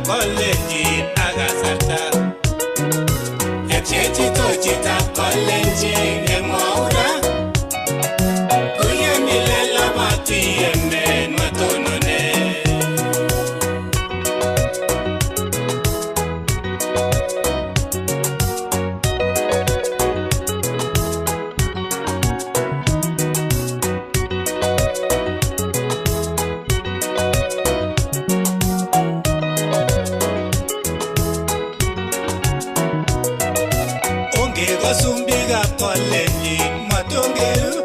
Kalenjin agasarta. Chito Chito Kalenjin emwaura. Uyeni lela bati yemen matonone. Sumbiga Kalenjin matongeru.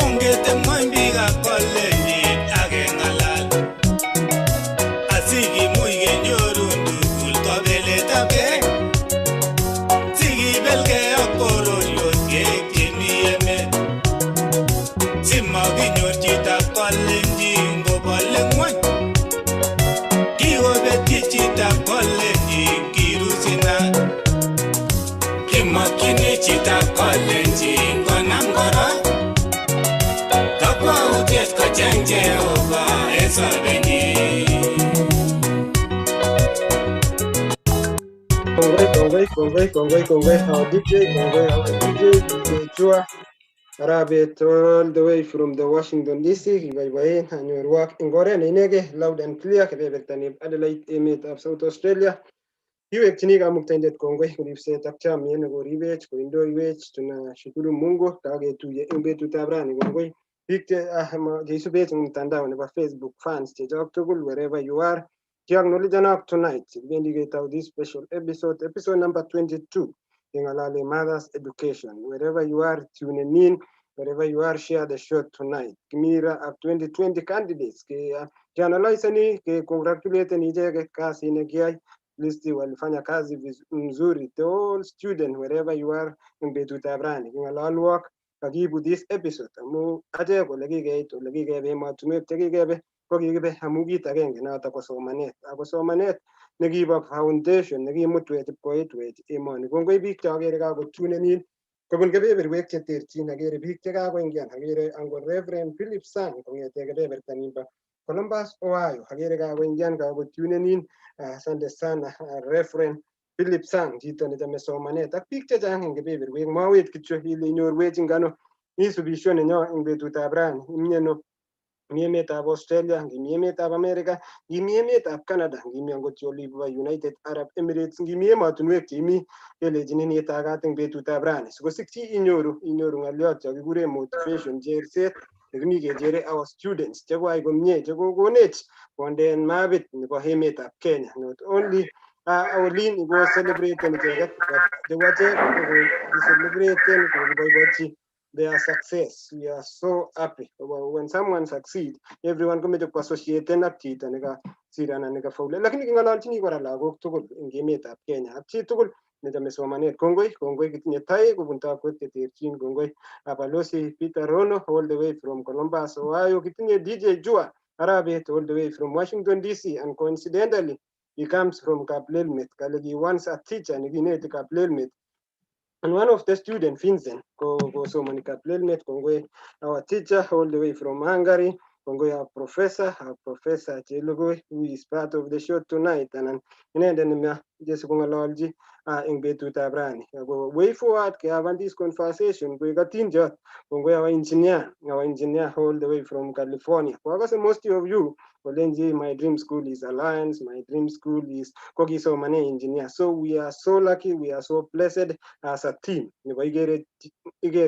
Ongete mwambiga Kalenjin agengalal. Asigi muige nyoru ndugul tobele tabe. Sigi belge akororios ge kimi yemet. Simagi nyor Chito Kalenjin gobale mwany. Kiwo beti Chito Kalenjin kirusina. Makini Chito Kalenjin konamgoro. Kapwa utiet kocheng Jehova esobeni. Conway, our DJ Chua, Arabet all the way from the Washington DC, and your work in Goren, Inege, loud and clear, Kebetani, Adelaide, emit of South Australia. Hiyo ekchiniga muktendet kongwe kulipset ak chamien nebo ribech koindoiwech tuna shukuru Mungu kage tuye eng betutab rani kongoi biik cheisubech eng mtandao nebo Facebook fans chechok tugul wherever you are kiacknowledgeanak tonight kibendi ketau this special episode number 22 kengalale mothers education wherever you are tuning in wherever you are share the show tonight kimira up 2020 candidates ke analyze ni ke congratulate ni je kasi ne kiai listi walifanya kazi mzuri to all student wherever you are in betutab rani kingalalwak kakibu this episode amu ache kole kikeit ole kikebe emotinwek chekikebe ko kikibe amu kit agenge noto ko somanet ako somanet nekibo foundation nekimutwech ipkoitwech emoni kongoi biik cheagere kakotunenin kobun kebeberwek cheterchin agere biik chekakoingian agere ango Reverend Philip Sang kongete kebeberta nimbo Columbus Ohio agere kakoingian kakotunenin. Asante sana Reverend Philip Sang chito nechome somanet ak biik chechang eng kebeberwek mawet kityo ile inyorwech ngano isubisho nenyo eng betutab rani imyeno mi emetab Australia ngimi emetab America ngimi emetab Canada ngimi angot olibo United Arab Emirates ngimi emotinwek cheimi kelejinin itagat eng betutab rani sikosikchi inyoru ng'oliot chekikure motivation cherset nekimi kechere our students chekoai komie chekokonech kondeen mapit nebo emetab Kenya not only Olin iko celebraten icheket but chewache celebraten koboibochi their success. We are so happy when someone succeed. Everyone komeche associated ak chito neka sirana neka faule. Lakini kingalalchini kora lagok tugul eng emetab Kenya. Ak chi tugul nechome somanet. Kongoi kitinye tai kobun takwet cheterchin. Kongoi Balozi Peter Rono all the way from Columbus, Ohio. Kitinye DJ Jua Arabet all the way from Washington DC, and coincidentally he comes from Kaplelmet. Kalegi once a teacher nekineti Kaplelmet. And one of the students, Vincent, go so many Kaplelmet, Kongwe, our teacher all the way from Hungary, Kongwe, our professor Chelugo, who is part of the show tonight, and then just Kongalology in Betuta Brani. Way forward, have this conversation, we got in jot, Kongwe, our engineer all the way from California. Because most of you, Kalenjin, my dream school is Alliance, my dream school is Kogiso Mane Engineer. So we are so lucky, we are so blessed as a team. Igeere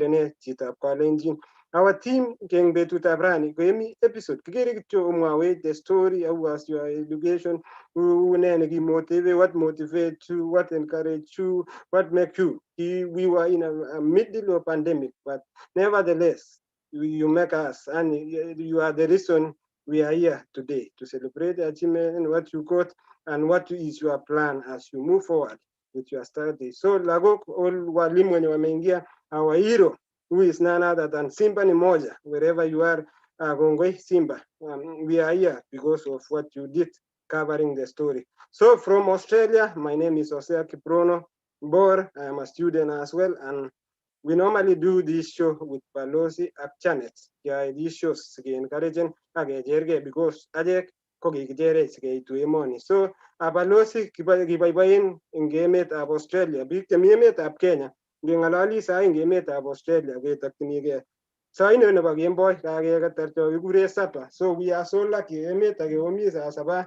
ne Chito Kalenjin. Our team can be to Tabrani. Any episode. Kigere kityo umwawe the story. How was your education? Who motivate? What motivates you? What encourage you? What make you? We were in a middle of pandemic, but nevertheless, you make us, and you are the reason we are here today to celebrate the achievement and what you got and what is your plan as you move forward with your study. So Lagok, all walimu wenye wameingia, our hero, who is none other than Simba ni moja, wherever you are, Gongoi Simba. We are here because of what you did covering the story. So from Australia, my name is Osea Kiprono Bor. I am a student as well, and we normally do this show with Balozi at Janet. Yeah, these shows again encouraging because Ajek ko kikicherech sikeitu emoni. So balozi kiboiboen eng emetab Australia, biik chemi emetab Kenya ngeng'ololi sai eng emetab Australia ketokchinigei saino nebo kemboi kakeketar cho kikure sapa. So we are so lucky, emet age komi sasaba,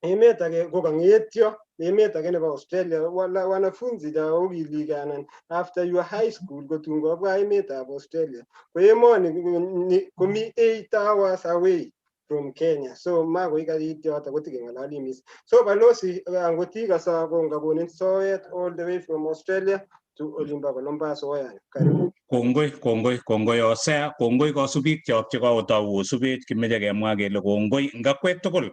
emet age ko kang'etyo, emet age nebo Australia wanafunzi chao kokiligei anan after your high school kotun kobwa emetab Australia ko emoni komi 8 hours away from Kenya. So makoi karit yoto kotikeng'ololi mis. So balozi angot ikasa kongakonin soet all the way from Australia to olimbo Kolomba soya. Karibu. Kongoi Osea, kongoi kasubik chok chekakotau osubet kimeche kemwa kele kongoi ngakwek tugul.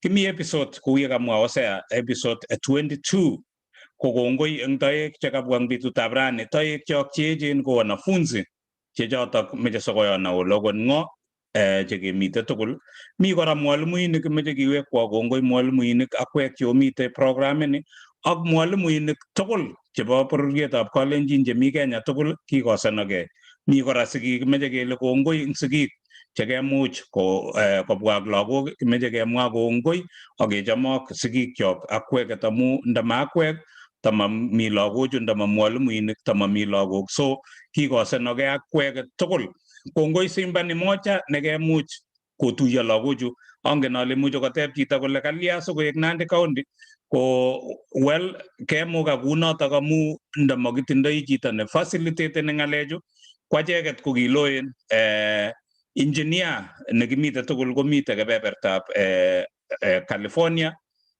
Kimi episode kou ye kamwa Osea, episode 22 ko kongoi eng toek chekabwa eng betutab rani, toek chok cheechen ko wanafunzi che chotok meche sokoyona olokon ng'o chekemite tugul. Mi kora mwalimuinik meche kiwekwa kongoi mwalimuinik akwek cheomite programini ak mwalimuinik tugul chebo bororietab Kalenjin chemi Kenya tugul kikosanagei. Mi kora sigik meche kele kongoi eng sigik chekemuch kobwa ak lagok meche kemwa kongoi ak kechomok sigikchok akweket amu ndama akwek tamami lagochu, ndama mwalimuinik tamami lagok. So kikosanagei akweket tugul. Kongoi Simba ni moja nekemuch kotuiyo lagochu. Angen ale imuche koteb chito kole kalya sikoek Nandi County ko well kemuka kunotok amu ndamakitindoi chito ne facilitateni ng'alechu ko acheket ko kiloen engineer nekimite tugul komite kebebertab California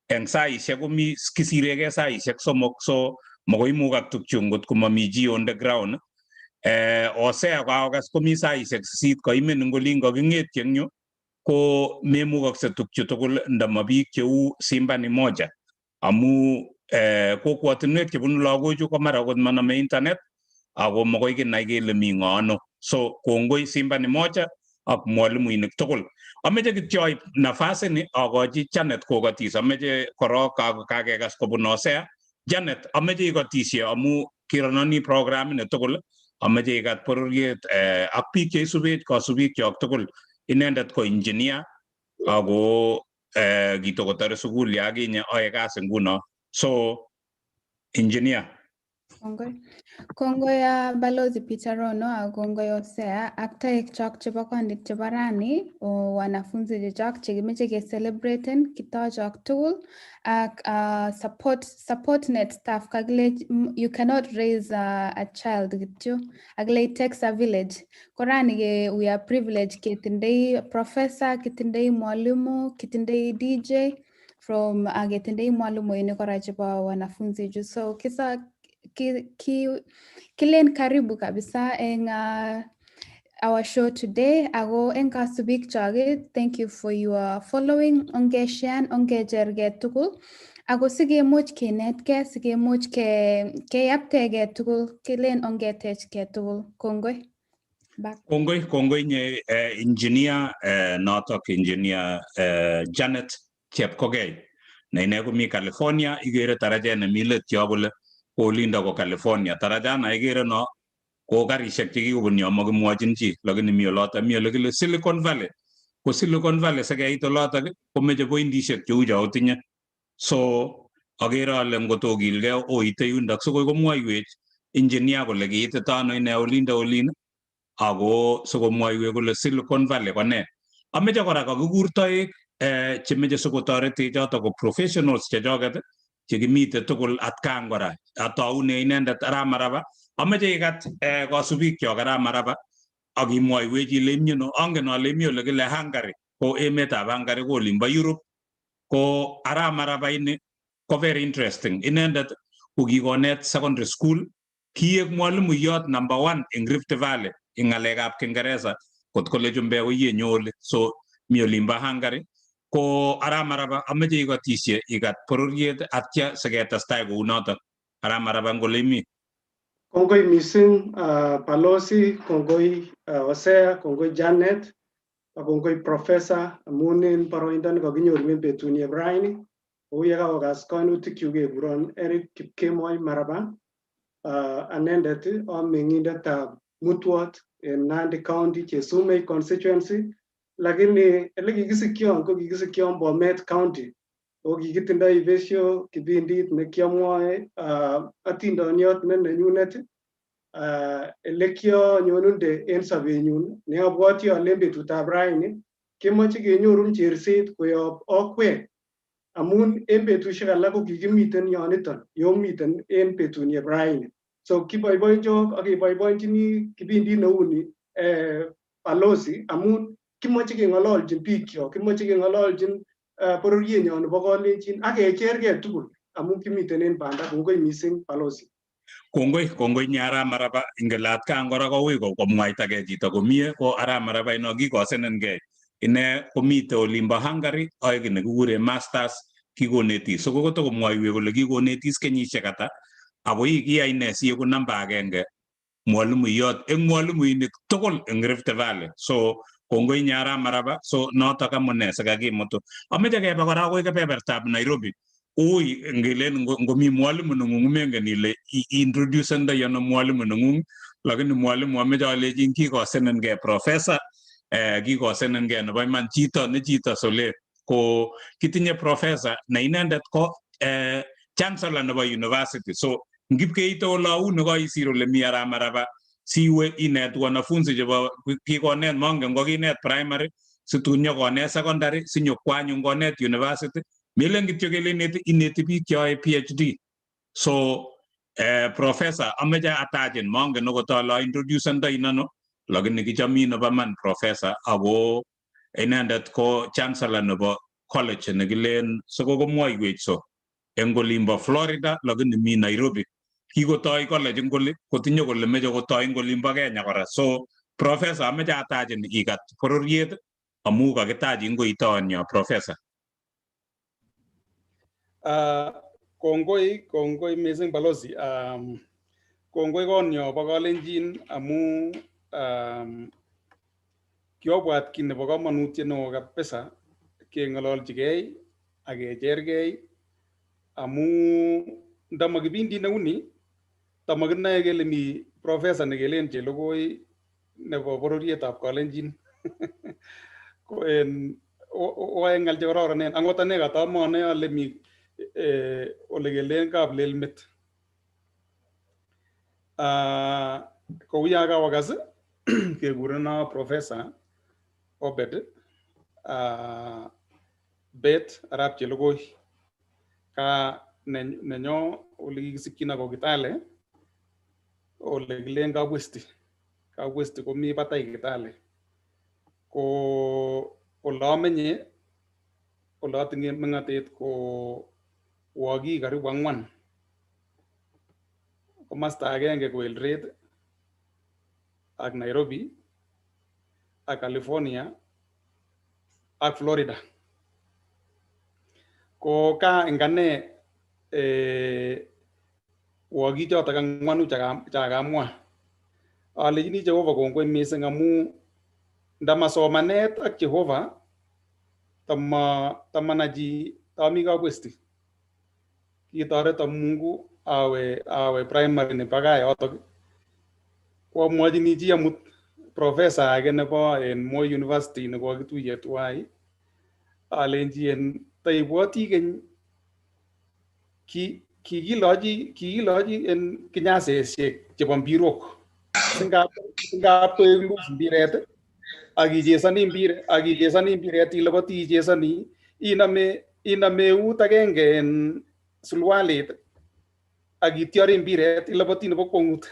eng saisiek komi kisiregei saisiek 3, so makoimukak tukchu ngot komami chi on the ground. Osea kaokas komi saisiek 8 kaimen eng olin kaking'etyi eng yu ko memukakse tukchu tugul ndama biik cheu Simba ni moja amu kokwotinwek chebunu lagochu ko mara kot maname internet ako makoi kinai kele mi ng'o ano. So kongoi Simba ni moja ak mwalimuinik tugul. Ameche kityo aib nafasini akochi Janet kokatis. Ameche korok kakekas kobun Osea. Janet, ameche ikotisye amu kirononi programini tugul. Ameche ikat bororiet ak biik cheisubech kasubik chok tugul. Inendet ko engineer ako kitokotore sukul yakinye ae kasi nguno. So engineer. Kongoi balozi Peter Rono ak kongoi Osea ak toek chok chebo kondit chebo rani o wanafunzi chechok chekimeche ke-celebraten kitochok tugul ak support net staff kakile you cannot raise a child kityo akile it takes a village. Korani we are privileged ketindoi professor, ketindoi mwalimu, ketindoi DJ from ketindoi mwalimuinik kora chebo wanafunzi chu. So kisa kilen karibu kabisa eng our show today. Ako eng kasubik choge, thank you for your following. Onge share, onge jerge tugul. Ako sigemuch kenetkei, sigemuch keyaptege tugul, kilen onge techke tugul. Kongoi. Back. Kongoi nye engineer notok engineer Janet Chepkogei. Na ine komi California, Igeere taraja nemi let yo kole kolinda ko California. Taraja na Igeere no ko karishek chekikobun yo makimwochin chi, lakini mi olotok mi ole kile Silicon Valley. Ko Silicon Valley sekeit olotok komeche pointishek cheu cho otinye. So agere ale ngotokilgei oite yundok sokoi komwoiwech engineer kole kiitito ano ine olinda olin ako sikomwoiwech kole Silicon Valley ko ne. Ameche kora kakikur toek chemeche sikotoretech chotok ko professionals chechoket chekimite tugul atkan kora. Ataune inendet Arap Maraba. Ameche ikat kasubik chok Arap Maraba akimwoiwech ile imyeno. Angen ale imi ole kile Hungary, ko emetab Hungary ko olimbo Europe. Ko Arap Maraba ini ko very interesting. Inendet ko kikonet secondary school, kiek mwalimuyot number 1 eng Rift Valley eng ng'alekab Kingereza kot kole chumbe oyenyo ole. So mi olimbo Hungary. Ko Arap Maraba ameche ikotisye ikat bororiet atya siketestai kou notok. Arap Maraba ngole imi. Kongoi missing balozi, kongoi Osea, kongoi Janet, kongoi professor amunen boroindo nekakinyoru en betuni eb raini. Kou ye kakokas kainutik chu kekuron Eric Kipkemoi Maraba. Anendet ameng'indetab Mutwot en Nandi County Chesumei constituency, lakini ele kikisikyon ko kikisikyon Bomet County. O kikitindoi besho kipindit nekiamwoe atindoniot nenyunet ele kianyonunde en sobenyun neabwoti ale betutab raini kemoche kenyorun cherset koyob okwek amun en betusiek alak ko kikimiten yoniton yomiten en betunieb raini. So kiboiboenjok ak keboiboenjini kipindit neuni balozi amun kimoche keng'ololjin bikyok, kimoche keng'ololjin bororienyon nebo Kalenjin ak kechergei tugul amun kimiten en banda. Kongoi mising balozi. Kongoi ni Arap Maraba ingelat kan kora koui komwaitagei chito komie ko Arap Maraba ino kikosenengei ine komite olimbo Hungary aek nekikure masters kikonetis so kotokomwoiwech kole kikonetis kenyisiek ata ako kiyai ne sieku namba 1 mwalimuiyot eng mwalimuinik tugul eng Rift Valley. So kongoi ni Arap Maraba so notok amune sikakimutu. Ameche kebe kora akoi kebebertab Nairobi. Ui ngelen ngomi mwalimu nengung mengen ile introducenda yono mwalimu nengung, lakini mwalimu ameche alejin kikosenengei professor kikosenengei nebo iman Chito ne Chito Solet ko kitinye professor na inendet ko chancellor nebo university. So ngipkeite olau nekoisir ole mi Arap Maraba siwe inet wanafunzi chebo kikonet mongen kokinet primary situn nyokonet secondary sinyokwanyu ngonet university milen kityo kele ineti biik cheyoe PhD. So professor ameche atachen mongen okot ale introducendoi nano lakini kichomi nebo man professor ako inendet ko chancellor nebo college nekilen sikokomwoiwech so eng olimbo Florida lakini mi Nairobi. Kikotoi college ngoli kotinye kole meche kotoi eng olimbo Kenya kora. So professor ameche atachen ikat bororiet amu kakitaji ngoitonyo professor. Kongoi mising balozi. Kongoi konyo bo Kalenjin amu kiobwat kit nebo komonutiet neo kabisa keng'ololjigei ak kechergei amu ndamakibindi neuni tamakinoe kele mi professor nekelen chelogoi nebo bororietab Kalenjin. Ko en oae ng'al chekororonen angot ane katamone ale mi ole kelen kaplelmet. Kou ya kawakas kekureno professor Obed Bet Arap Chelogoi ka nenyo ole kikisikyin ako Kitale ole kilen Kabwesti komi batai Kitale ko ole amenye ole atinye meng'atet ko wagi karibu 4 komasta agenge ko Eldoret ak Nairobi ak California ak Florida. Ko ka ingane wagi chotok 4 chakamwa alejini Jehova kongoi mising amu ndamasomanet ak Jehova tamanaji tami Kabwesti kitoreto Mungu awe primary nebo gaa yotok kwamwachini chi amut professor age nebo en Moi University nekokituye tuwai alenji en taibwoti keny kikilochi en kinyasesiek chebo mbirok singap koek mbiret akichesani mbiret iloboti ichesani iname eut agenge en sulwalit akityori mbiret iloboti nebo kwong'ut.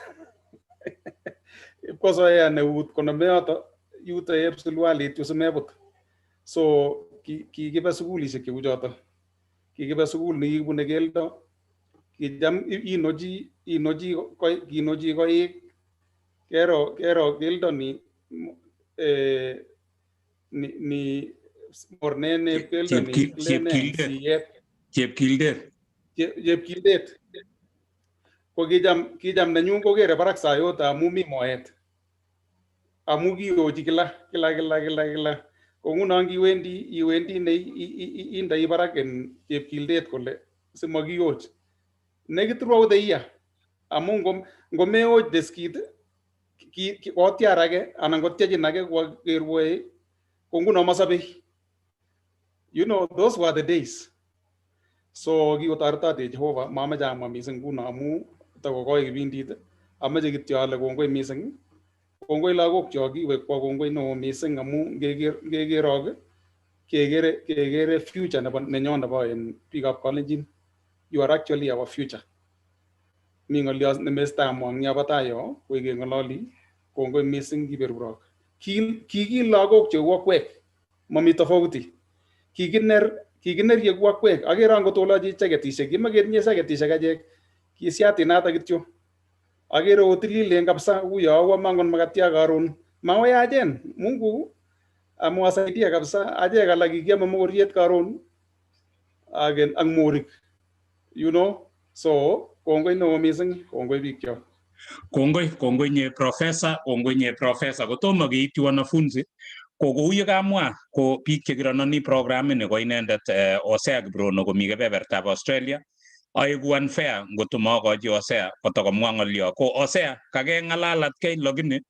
Ipkosoya neut koname yuto eb sulwalit yu simebut. So kikibe sukulisiek cheu choto. Kikibe sukul nekikibune keldo kijam kinochi koik kero keldo ni mornene keldo ni Chepkildet ko kijam nenyun kokere barak sayot amu mi moet amu kiyochi kila ko nguno iwendi indoi barak en Chepkildet kole simakiyoch nekit throughout the year amu ngomeoch deskit kotiar age anan kotiachin age kerwoe ko nguno masabe. You know, those were the days. So kikotoretate Jehovah mamachang mising nguno amu takokoi kibindit amache kityo ale kongoi mising. Kongoi lagok chok kiwekwa kongoi neo mising amu ngekerok kekere future nenyon nebo en biikab Kalenjin. You are actually our future. Mi ng'oliot nemestai amwong yabo tayo koik keng'ololi kongoi mising kiberurok. Kiki lagok cheu akwek mami tofauti. Kikiner yeku akwek akere angot olochi jaketishek kimaketinye jaketishek achek kisiatinata kityo. Akere otililen kabisa uyo awo mangon makatia karon mawayachen Mungu amwasaidia kabisa achek alak kikiame mokoriet karon ak morik, you know. So kongoi neo mising, kongoi biik kyok. Kongoi nye profesa kotomo keityi wanafunzi ko kou ye kamwa ko biik chekirononi programini ko inendet Hosea Kibrono komi kebebertab Australia aeku unfair ngotomo akochi Hosea kotokomwa ng'olyo ko Hosea kakeng'alalat kei lakini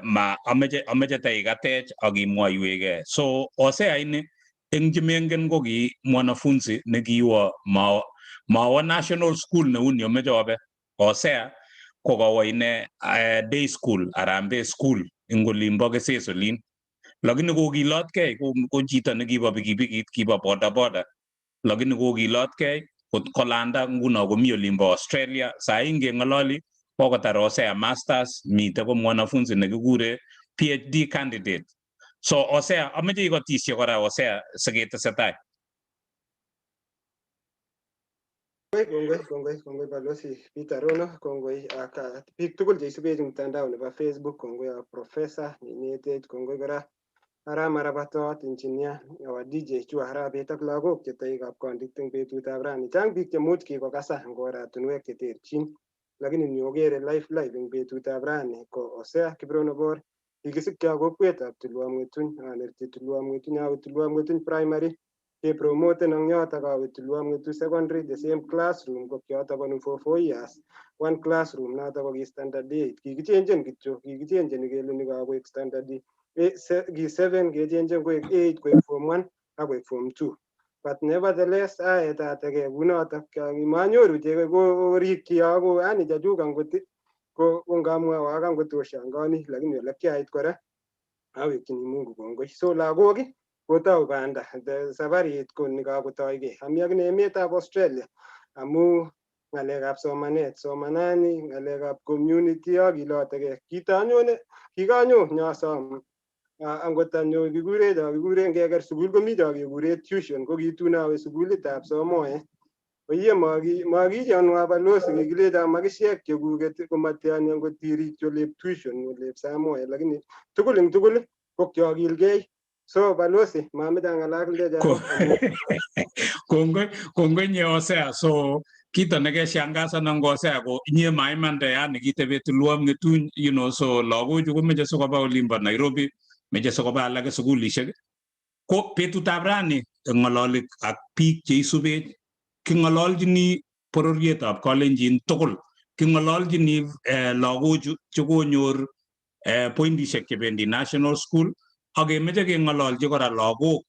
ma ameche taikatech akimwoiweke. So Hosea ini eng chimengen ko ki mwanafunzi nekiwo mawo national school neuni omeche obe. Hosea ko kawo ine day school Harambee school ing olimbo Keses olin, lakini kokilotkei ko chito nekibo pikipikit kibo bodaboda, lakini kokilotkei kolanda nguno komi olimbo Australia. Sai ngeng'ololi kokotar Hosea masters, mite ko mwanafunzi nekikure PhD candidate. So Hosea ameche ikotisye kora Hosea siketesetai. Kongoi balozi Peter Rono, kongoi ak biik tugul cheisubech mtandao nebo Facebook, kongoi professor neinetech, kongoi kora Aram Arabatot, engineer, our DJ Chua Harabet ak lagok chetoikab kondit eng betutab rani. Chang biik chemuch kikokasa eng oratunwek cheterchin, lakini ni okere live eng betutab rani ko Hosea Kibrono Bor, kikisikyi kokwetab Tulwa Mwetuny, anerchi Tulwa Mwetuny, awe Tulwa Mwetuny primary, kepromoten ang yotok awe Tulwa Mwetuny secondary, the same classroom ko kyotok konu for 4 years. One classroom notok ko ki standard 8. Kikichenjen kityo, kikichenjeni kele ni kakoek standard 8. Ki 7 kechenjen koek 8 koek form 1 ak koek form 2. But nevertheless aetateke kunotok manyoru korikyi ako yani chachuk angot ko ngamwa angot oshangani, lakini ole kiait kora awekchini Mungu kongoi. So lagok kotau banda safarit ko nikakotoige. Ami akine emetab Australia amu ng'alekab somanet, somanani, ng'alekab community akiloteke. Kikanyo nyasom angot anyo kikure ngeker sukul komi kekure tuition, ko kitun awe sukulitab Somoe. Oye makichanwa balozi kikilecha makisiek chekuket komatyani angot tirik olep tuition olep Samoe, lakini tugul eng tugul ko kyokilgei. So balozi mameche ang'alal Kongoi nye Hosea. So kito nekeshangasan ng Hosea ko inye maimande yani kitebe Tulwa Mwetuny, you know, so lagochu komeche sikoba olimbo Nairobi, meche sikoba alake sukulishek. Ko betutab rani ng'ololik ak biik cheisubech king'ololchini bororietab Kalenjin tugul, king'ololchini lagochu chekonyor pointishek chebendi national school, ak kemeche keng'ololchi kora lagok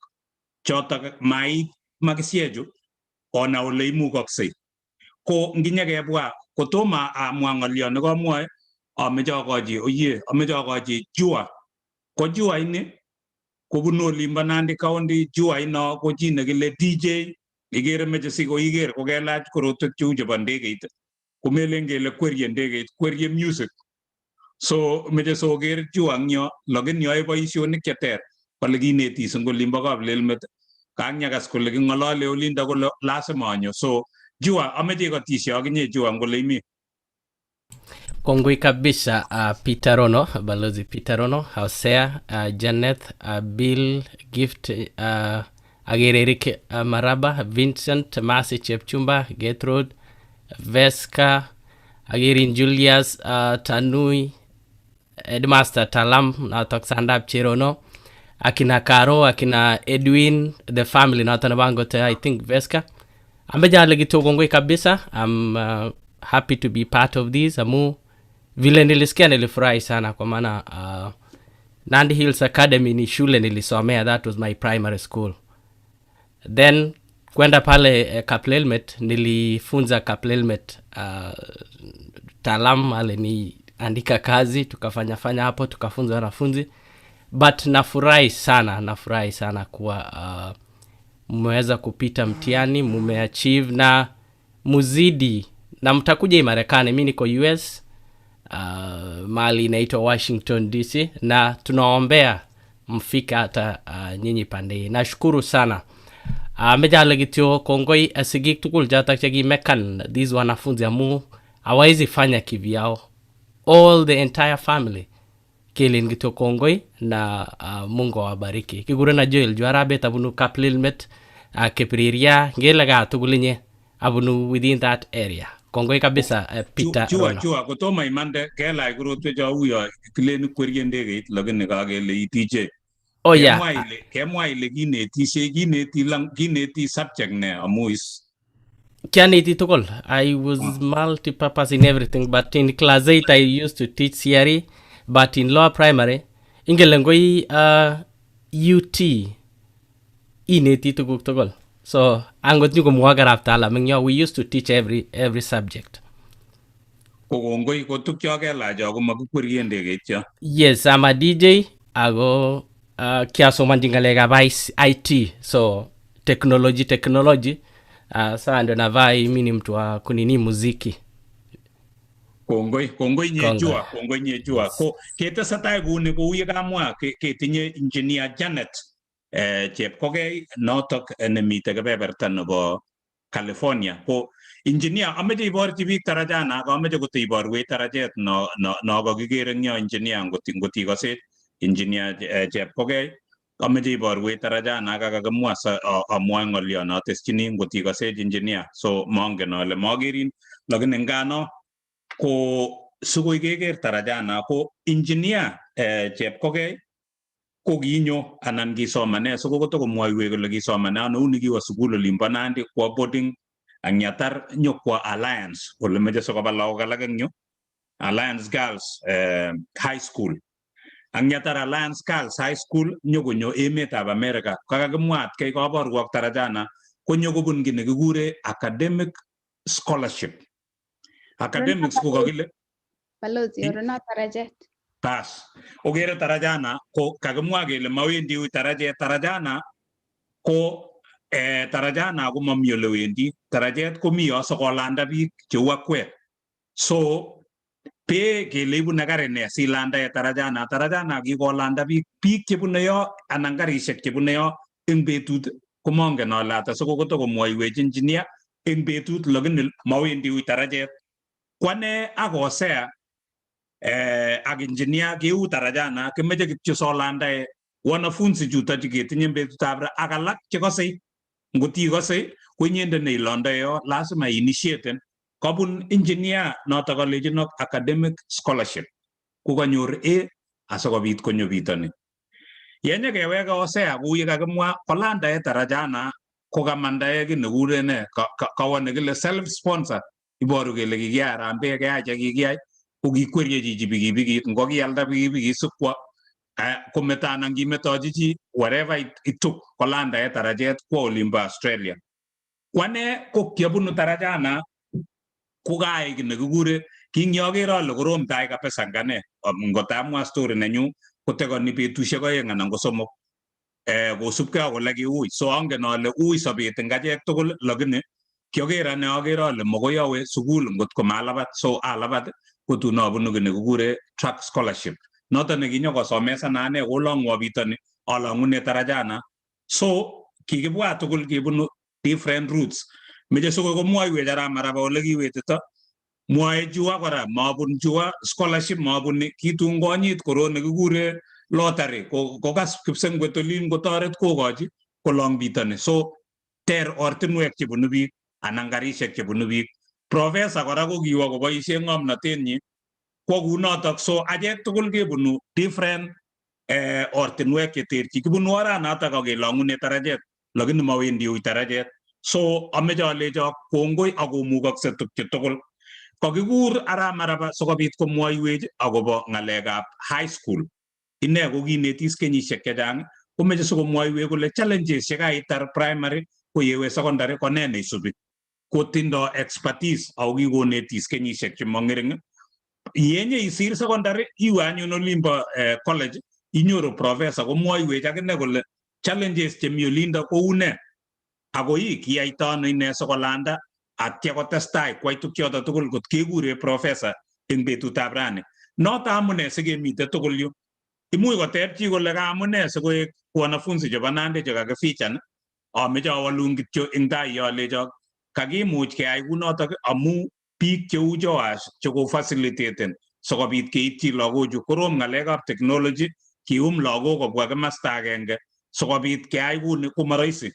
chotok mait makisiechu ona ole imukoksei. Ko nginyekebwa kotomo amwa ng'olyo nekamwoe ameche akochi Jua. Ko Jua ini kobunu olimbo Nandi County. Jua ino ko chi nekile DJ, ikere meche sikoiker kokelach korotwek cheu chebo ndegeit, komelen kele kwerie ndegeit, kwerie music. So meche soker Jua ngyo, lakini yoe boisionik cheter kole kinetis eng olimbo Kaplelmet, kanyakas kole king'olole olinda kole lazima anyo. So Jua ameche ikotisye akinye Jua ngole imi. Kongoi kabisa Peter Rono, balozi Peter Rono, Hosea, Janet, Bill, Gift, Agere Eric Maraba, Vincent, Masi Chepchumba, Gertrude, Veska, Agirin Julius, Tanui, Headmaster Talam, natok Sandap Chirono, akina Karo, akina Edwin, the family natanabangote, I think Veska. Ambeja legito kongoi kabisa. I'm happy to be part of this. Amu vile nilisikia nilifurahi sana kwa maana Nandi Hills Academy ni shule nilisomea, that was my primary school. Then kwenda pale Kaplelmet nilifunza Kaplelmet taalamu aliniandika kazi, tukafanya hapo, tukafunza wanafunzi. But nafurahi sana kuwa mmeweza kupita mtihani, mmeachieve na muzidi na mtakuja Marekani. Mimi niko US, mahali inaitwa Washington DC, na tunaombea mfika hata nyinyi pande. Nashukuru sana. Mejale gityo kongoi asigik tukul jatak chagi mekan these wanafunzi amu hawezi fanya kivyao. All the entire family kilin gityo kongoi na Mungu awabariki. Kigure na Joel Juarabe tabunu Kaplilmet Kepriria ngelaga tugulinye abunu within that area. Kongoi kabisa Peter Rono. Chua kutoma imande kela iguru tweja uyo kileni kwerye ndege lakini kagele itije. Oh yeah. Kemwa ile gineti subject ne amuis. Kianeti tukul. I was multi-purpose in everything, but in class 8 I used to teach theory, but in lower primary ingelengoi UT ineti tukul. So angot nyuko muagarap tala we used to teach every subject. Kongoi ko tukyo kela jago magukwerye ndege itya. Yes, I'm a DJ. Ago kiasoman jingalega by IT, so technology saa ndo navai mimi ni mtu wa kunini muziki. Kongoi nyejua ko kete satai gune ko uye kamwa ketinye engineer Janet chepkoge notok nemite kebeberta nebo California ko engineer ameje iborchi biik tarajana ameje kote iborwech tarajet no kakikere ngyo engineer ngoti kose engineer chepkoge ameje iborwech tarajana kakakimwa amwa ngolyo noteschini ngoti kose engineer so mongen ale magerin lakini ngano ko sugoi keker tarajana ko engineer chepkoge ko kinyo anan kisomane so ko to komwoiwe kole kisomane ano uni kiwa sukul olimpo Nandi kwa boarding angyatar nyokwa Alliance ole meje so kabalo kalake nyo Alliance Girls High School angyatar Alliance Girls High School nyokonyo emetab America kakakimwat kay kaborwok tarajana ko nyokobun kine kikure academic scholarship academics ko kakile balozi orona tarajet Pas. Ogere tarajana ko kakimwa kele mawendi u tarajana ko tarajana ko mami ole wendi tarajet ko mi yoso kolanda biik cheu akwet. So pe kele ibune karine silanda tarajana kikolanda biik chebune yo anan karishek chebune yo eng betut ko mongen ale ata so ko to komwoiwech engineer eng betut lakini mawendi u tarajet. Kwane akosea ak engineer keu tarajana kemeje kityo solanda wanafunzi chuto chiketinye betutab ra ak alak chekose ngoti kose ko nyende ne ilonda yo lazima initiate kobun engineer noto collegeino academic scholarship ko kanyor asakobit konyo bitoni yenye keweka osea kuye kakimwa kolanda tarajana ko kamanda ki nekure ne kawane kile self sponsor iboru kele kikiarambe keacha kikiyai ukikwerye chichi pikipikit ngokialda pikipikit sikwa kometana ngimetochi chi whatever it took kolanda tarajet kwa olimpo Australia kwane ko kiabunu tarajana kukai nekikure kingyokero ale korom tai kabisa ngane ngotamwa story nenyu kotekoni betusiek oeng anan ko somok kosubkei ak ole kiui so angen ale ui sobet eng achek tugul lakini kioker ane akere ale makoi awe sukul ngot ko malabat so alabat kotun abunu kene kikure track scholarship noto nekinyokosomesana ane kolong'wo bitoni along'une tarajana so kikibwa tugul kebunu different routes meche sokoi komwoiwech aramaraba ole kiwetito mwoe jua kora mabun jua scholarship mabun kitun konyit koron nekikure lottery kokas kipsengwet olin kotoret kokochi kolong bitoni so ter ortinwek chebunu biik anan karishek chebunu biik professor kora ko kiwo koboisie ng'omnotenyi kwa kunotok so achek tugul kebunu different ortinwek cheterchi kibunu oranotok akelong'une tarajet lakini mawendi ui tarajet so ameche alecho kongoi akomukokse tukche tugul kakikur aramaraba sikobit komwoiwech akobo ng'alekab high school ine ko kinetis kenyisiek chechang komeche sikomwoiwech kole challenges chekaitar primary ko yewe secondary ko ne neisubi kotindo expertise ako kikonetis kenyisiek chemong'ering yenye isir secondary iwe anyun olimbo college inyoru professor komwoiwech akine kole challenges chemi olindo kou ne ako kiyaito ano ine sikolanda atya kotestai kwai tukchoto tugul kot kekure professor eng betutab rani noto amune sikemite tugul yu imuch koteb chi kole kaamune sikoek wanafunzi chebo Nandi chekakifichan ameche awalun kityo eng tai alecho kakimuch keyai kunotok amu biik cheu Joash cheko facilitaten sikobit keityi lagochu korom ng'alekab technology kium lagok kobwa kimasta agenge sikobit keyai kuni komaraisi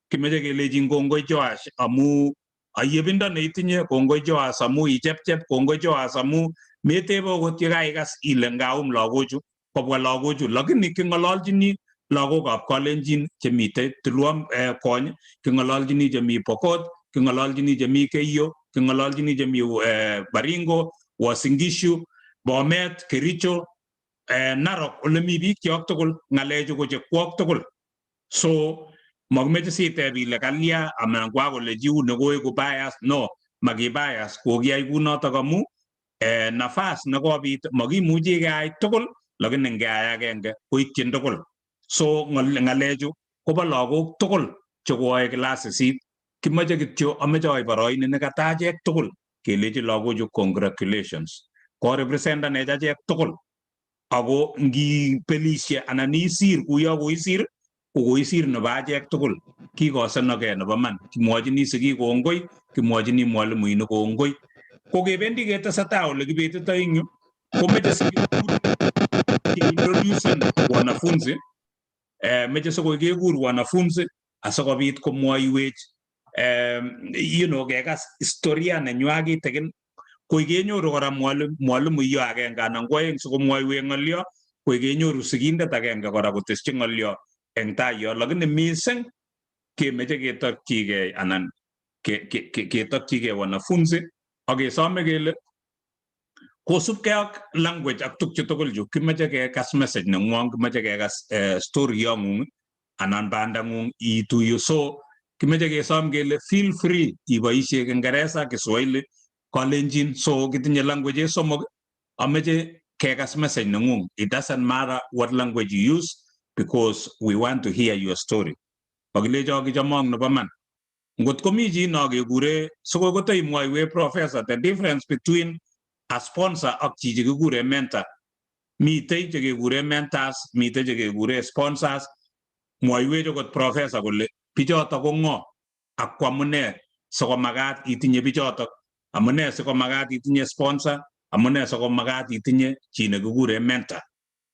kimeche kelejin kongoi Joash amu ayebindo neitinye kongoi Joash amu ichepchep kongoi Joash amu metebe okot yekaikas ile ngaum lagochu kobwa lagochu lakini king'ololjini lagokab Kalenjin chemite Tulwam Kony king'ololjini chemi Pokot king'ololjini chemi Keiyo king'ololjini chemi Baringo Uasin Gishu Bomet Kericho Narok ole mi biik kyok tugul ng'alechu ko chekwok tugul so makimeche siteb ile kalya anan kwa kole chi nekoeku bias no makibias kokiyai kunotok amu nafas nekobit makimuchi keyai tugul lakini ngeyai agenge koityin tugul so ng'alechu kobo lagok tugul chekoae class 8 kimeche kityo ameche aib boroini nekata achek tugul kelechi lagochu congratulations ko representanech achek tugul ako ngibelishe anan isir kuyo koisir kokoisir nebo achek tugul kikosenogei nebo man kimwochini sigik kongoi kimwochini mwalimuinik kongoi kokebendi ketesetai ole kibetitoi eng yu komeche sigik keintroducen wanafunzi meche sikoi kekur wanafunzi asikobit komwoiwech kekas historia nenywa kitikin koi kenyoru kora mwalimuiyo agenge anan ko aeng sikomwoiwech ng'olyo koi kenyoru sigindet agenge kora koteschi ng'olyo eng tai yo lakini mising kemeche ketokyigei anan ketokyigei wanafunzi akesome kele kosubkei ak language ak tukche tugul chu kimeche kekas message neng'wong kimeche kekas story yong'ung anan bandang'ung ituiyo so kimeche kesom kele feel free iboisie Kingeresa Kiswahili Kalenjin so kitinye languages somok ameche kekas message neng'ung it doesn't matter what language you use because we want to hear your story akilecho kichomong nebo man ngot komi chi no kekure sikoi kotoimwoiwech professor the difference between a sponsor ak chichi kikure mentor mitei chekekure mentors mitei chekekure sponsors mwoiwech okot professor kole bichotok ko ng'o ak kwamune sikomakat itinye bichotok amune sikomakat itinye sponsor amune sikomakat itinye chi nekikure mentor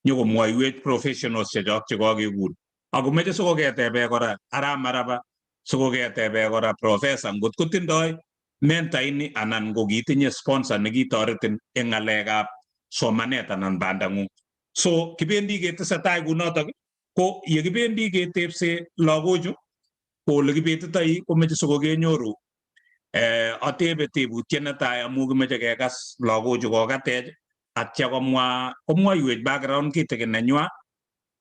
nyokomwoiwech professionals chechok chekakekur akomeche sikoketebe kora Arap Maraba sikoketebe kora professor ngot kotindoi mentor ini anan ngo kiitinye sponsor nekitoretin eng ng'alekab somanet anan bandang'ung so kibendi ketesetai kunotok ko yekibendi ketebse lagochu ko ole kibetitoi komeche sikokenyoru atebe tebutiet netai amu kimeche kekas lagochu kokatech atya komwoiwech background kitikin nenywa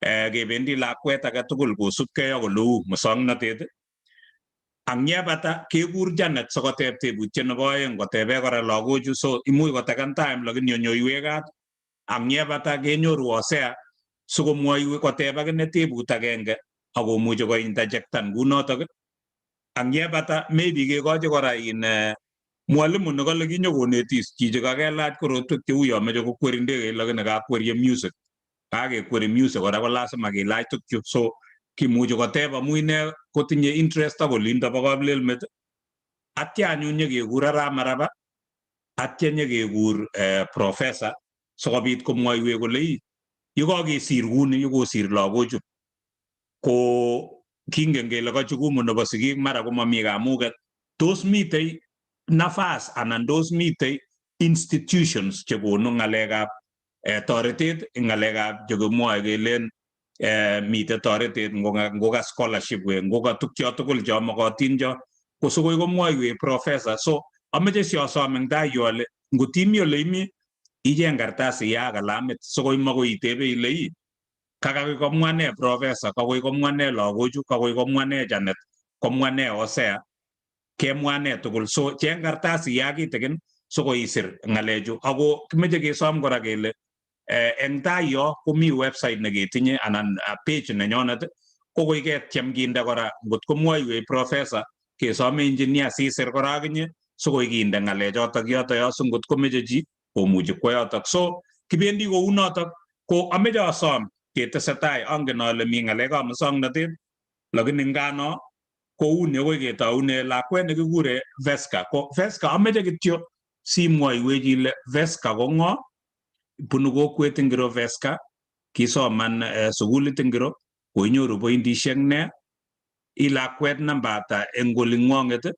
kebendi lakwet age tugul kosubkei ak oleu musongnotet ang yebata kekur Janet sikoteb tebutiet nebo aeng kotebe kora lagochu so imuch koteken time lakini onyoiwech kat ang yebata kenyoru Hosea sikomwoiwech koteb akine tebut agenge akomuchi kointerjectan kunotok ang yebata maybe kekochi kora mwalimu nekale kinyokonetis chichi kakelach korotwek cheu yo meche kokweri ndegeit lakini kakwerie music kakekweri music kora ko lazima kelach tukchu so kimuchi koteb amu ine kotinye interest ak olindo bo kaplelmet atya anyun nyekekur Arap Maraba atya nyekekur professor sikobit komwoiwech kole yekakesir kuni yekosir lagochu ko kingen kele kachukumu nebo sigik mara komami kamuket tos mitei nafas anan tos mitei institutions chekonu ng'alekab toretet eng ng'alekab chekimwoe kelen mitei toretet ngoka scholarship ngoka tukcho tugul cho mokotin cho ko sikoi komwoiwech professor so ameche siasom eng tai yu ale ngot imi ole imi icheng kartasit ya kalamit sikoi makoi itebe ile Kakakoi komwa ne professor, kakoi komwa ne lagochu, kakoi komwa ne Janet, komwa ne Hosea, kemwa ne tugul. So cheng kartasi ya kitikin siko isir ngalechu. Ako kimeche kesom kora kele eng tai yo komi website neketinye anan page nenyonet ko koi ketiem kinde kora ngot komwoiwech professor kesome engineer sisir kora akinye sikoi kinde ngalechotok yoto yo so ngot komeche chi komuchi kwo yotok. So kibendi kou notok ko ameche asom ketesetai, angen ale mi ngalekab musongnotet lakini ngano kou ni akoi ketoune lakwet nekikure Veska. Ko Veska ameche kityo simwoiwech ile Veska ko ng'o, bunu kokwet ingiro Veska, kisoman sukulit ingiro, koinyoru pointishek ne, ilakwet namba ata eng oling'wong'et,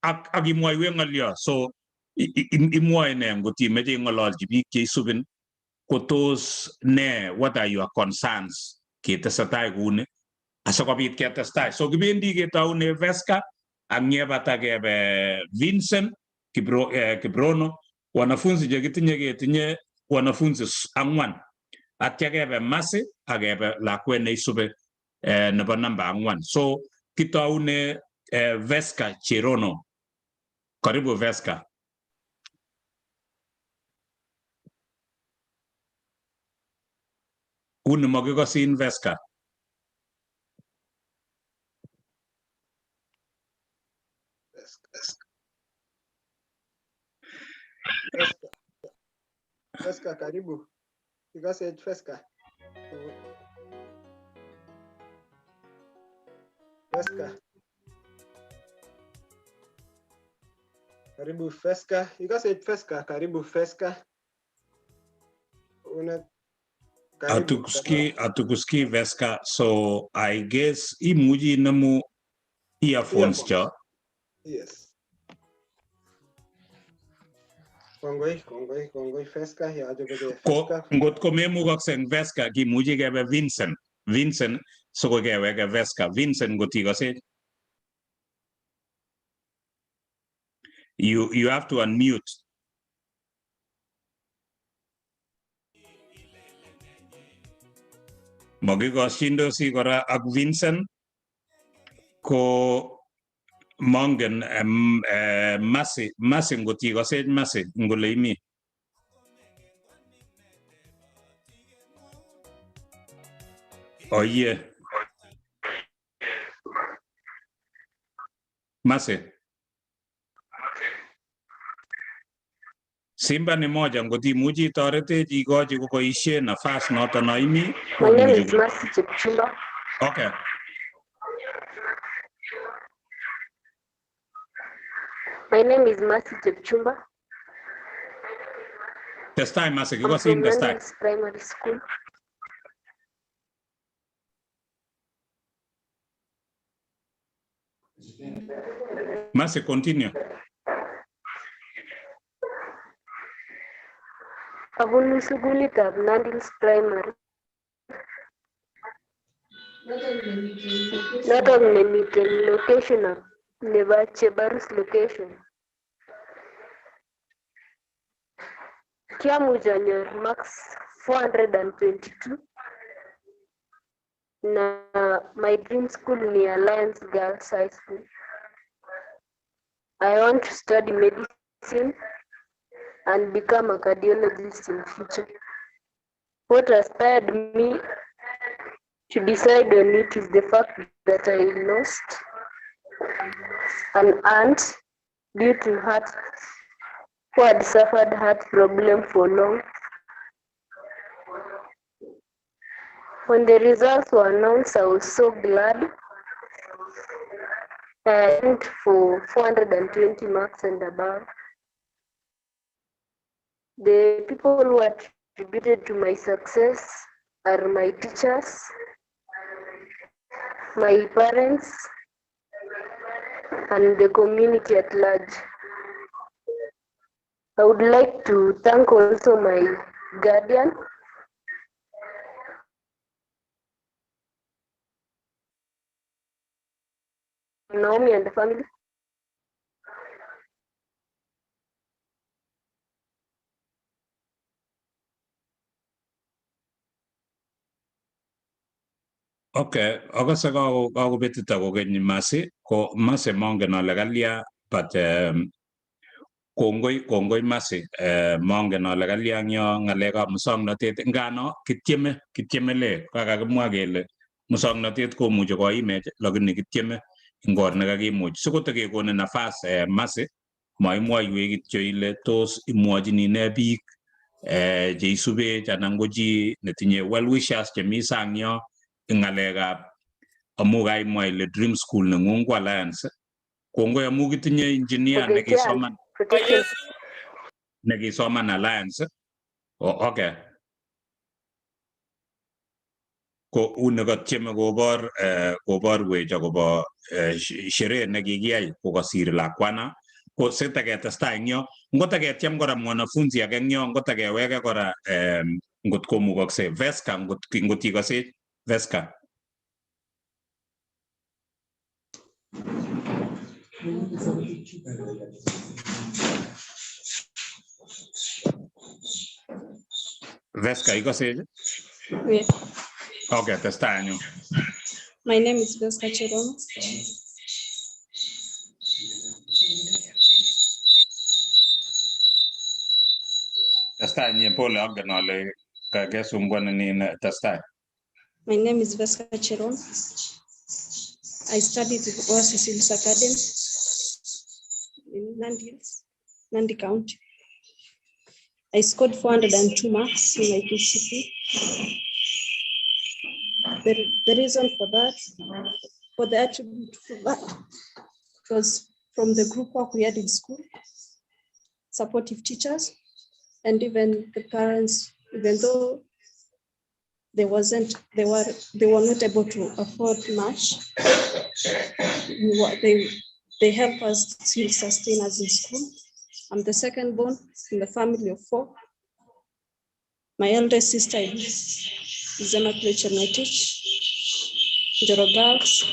ak imwoiwech ng'olyo. So imwoe ne ngot imeche ing'ololchi biik cheisubin kotos ne, what are your concerns ketesetai kuni asikobit ketestai. So kibendi ketoune Veska ak nyebata kebe Vincent Kiprono. Wanafunzi chekitinye ketinye wanafunzi 4 atya kebe Masi ak kebe lakwet neisube nebo namba 4. So kitoune Veska Cherono. Karibu Veska. Uni makikosin Veska. Veska, karibu. Ikase Veska. Veska. Karibu Veska. Ikase Veska, karibu Veska. Atukuski Veska. So I guess imuji namu earphones cho. Yes. Kongoi Veska ya jobe Veska. Ko ngot ko memukakse Veska kimuji kebe Vincent. Vincent soko keweke Veska. Vincent ngot ikase. You have to unmute. Makikoshindosi kora ak Vincent ko mongen Masi ngot ikase Masi ngole imi. Oye. Masi. Simba ni moja ngot imuchi itoretech ikochi koboishe nafas noto no imi. My name is Masi Chipchumba. Okay. My name is Masi Chipchumba. This time, Masi, I'm from London's primary school. Masi, continue. Abunu sukulitab Nandils primary. Notok nemiten location of nebo Chebarus location. Kiamuch anyor max 422. Na my dream school ni Alliance Girls High School. I want to study medicine and become a cardiologist in future. What inspired me to decide on it is the fact that I lost an aunt due to heart, who had suffered heart problem for long. When the results were announced, I was so glad. I went for 420 marks and above. The people who attributed to my success are my teachers, my parents, and the community at large. I would like to thank also my guardian, Naomi, and the family. Okay, akase kakobetita kokeny Masi, ko Masi mongen ale kalya, but kongoi Masi, mongen ale kalya eng yo ng'alekab musongnotet, ngano kityeme le kakakimwa kele musongnotet komuchi koimech, lakini kityeme ing or nekakimuch. Sikotekekone nafas Masi, maimwoiwech kityo ile tos imwochini ne biik cheisubech anan ko chi netinye well wishers chemi sang yo ing ng'alekab amu kaimwa ile dream school neng'ung ko Alliance. Kongoi amu kitinye engineer nekisoman Alliance. Okay. Ko uni katyeme koborwech akobo sherehe nekikiyai kokasir lakwana. Ko sitaketestai eng yo, ngotaketyem kora mwanafunzi age eng yo, ngotakeweke kora ngot komukokse Veska, ngot ikasech Veska. Veska, ikasech? Yes. Okay, testai anyu. My name is Veska Chiron. Testai nye pole angen ale kakesumbuanin testai. My name is Veska Chiron. I studied with Oasis Hills Academy in Nandi Hills, Nandi County. I scored 402 marks in my Kcpe. The reason for that, for the attribute for that, was from the group work we had in school, supportive teachers, and even the parents, even though they were not able to afford much. They help us still sustain us in school. I'm the second born in the family of 4. My eldest sister is Emma Chetich, Njoro Girls,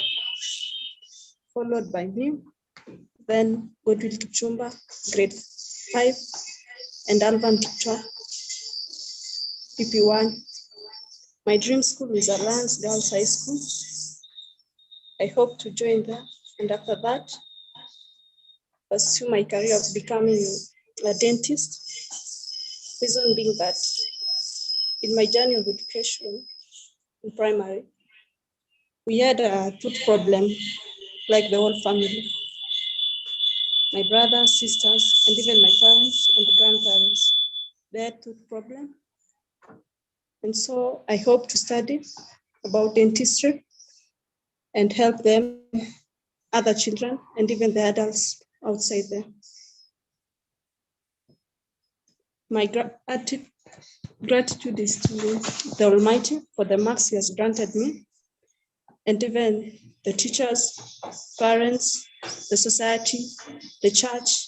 followed by me, then Godwill Kipchumba, grade 5, and Alvan Kipchwa, PP1. My dream school is Alliance Girls High School. I hope to join there, and after that, pursue my career of becoming a dentist. Reason being that in my journey of education in primary, we had a tooth problem, like the whole family. My brothers, sisters, and even my parents and grandparents, they had tooth problem. And so I hope to study about dentistry and help them, other children, and even the adults outside there. My gratitude is to the Almighty for the marks He has granted me, and even the teachers, parents, the society, the church,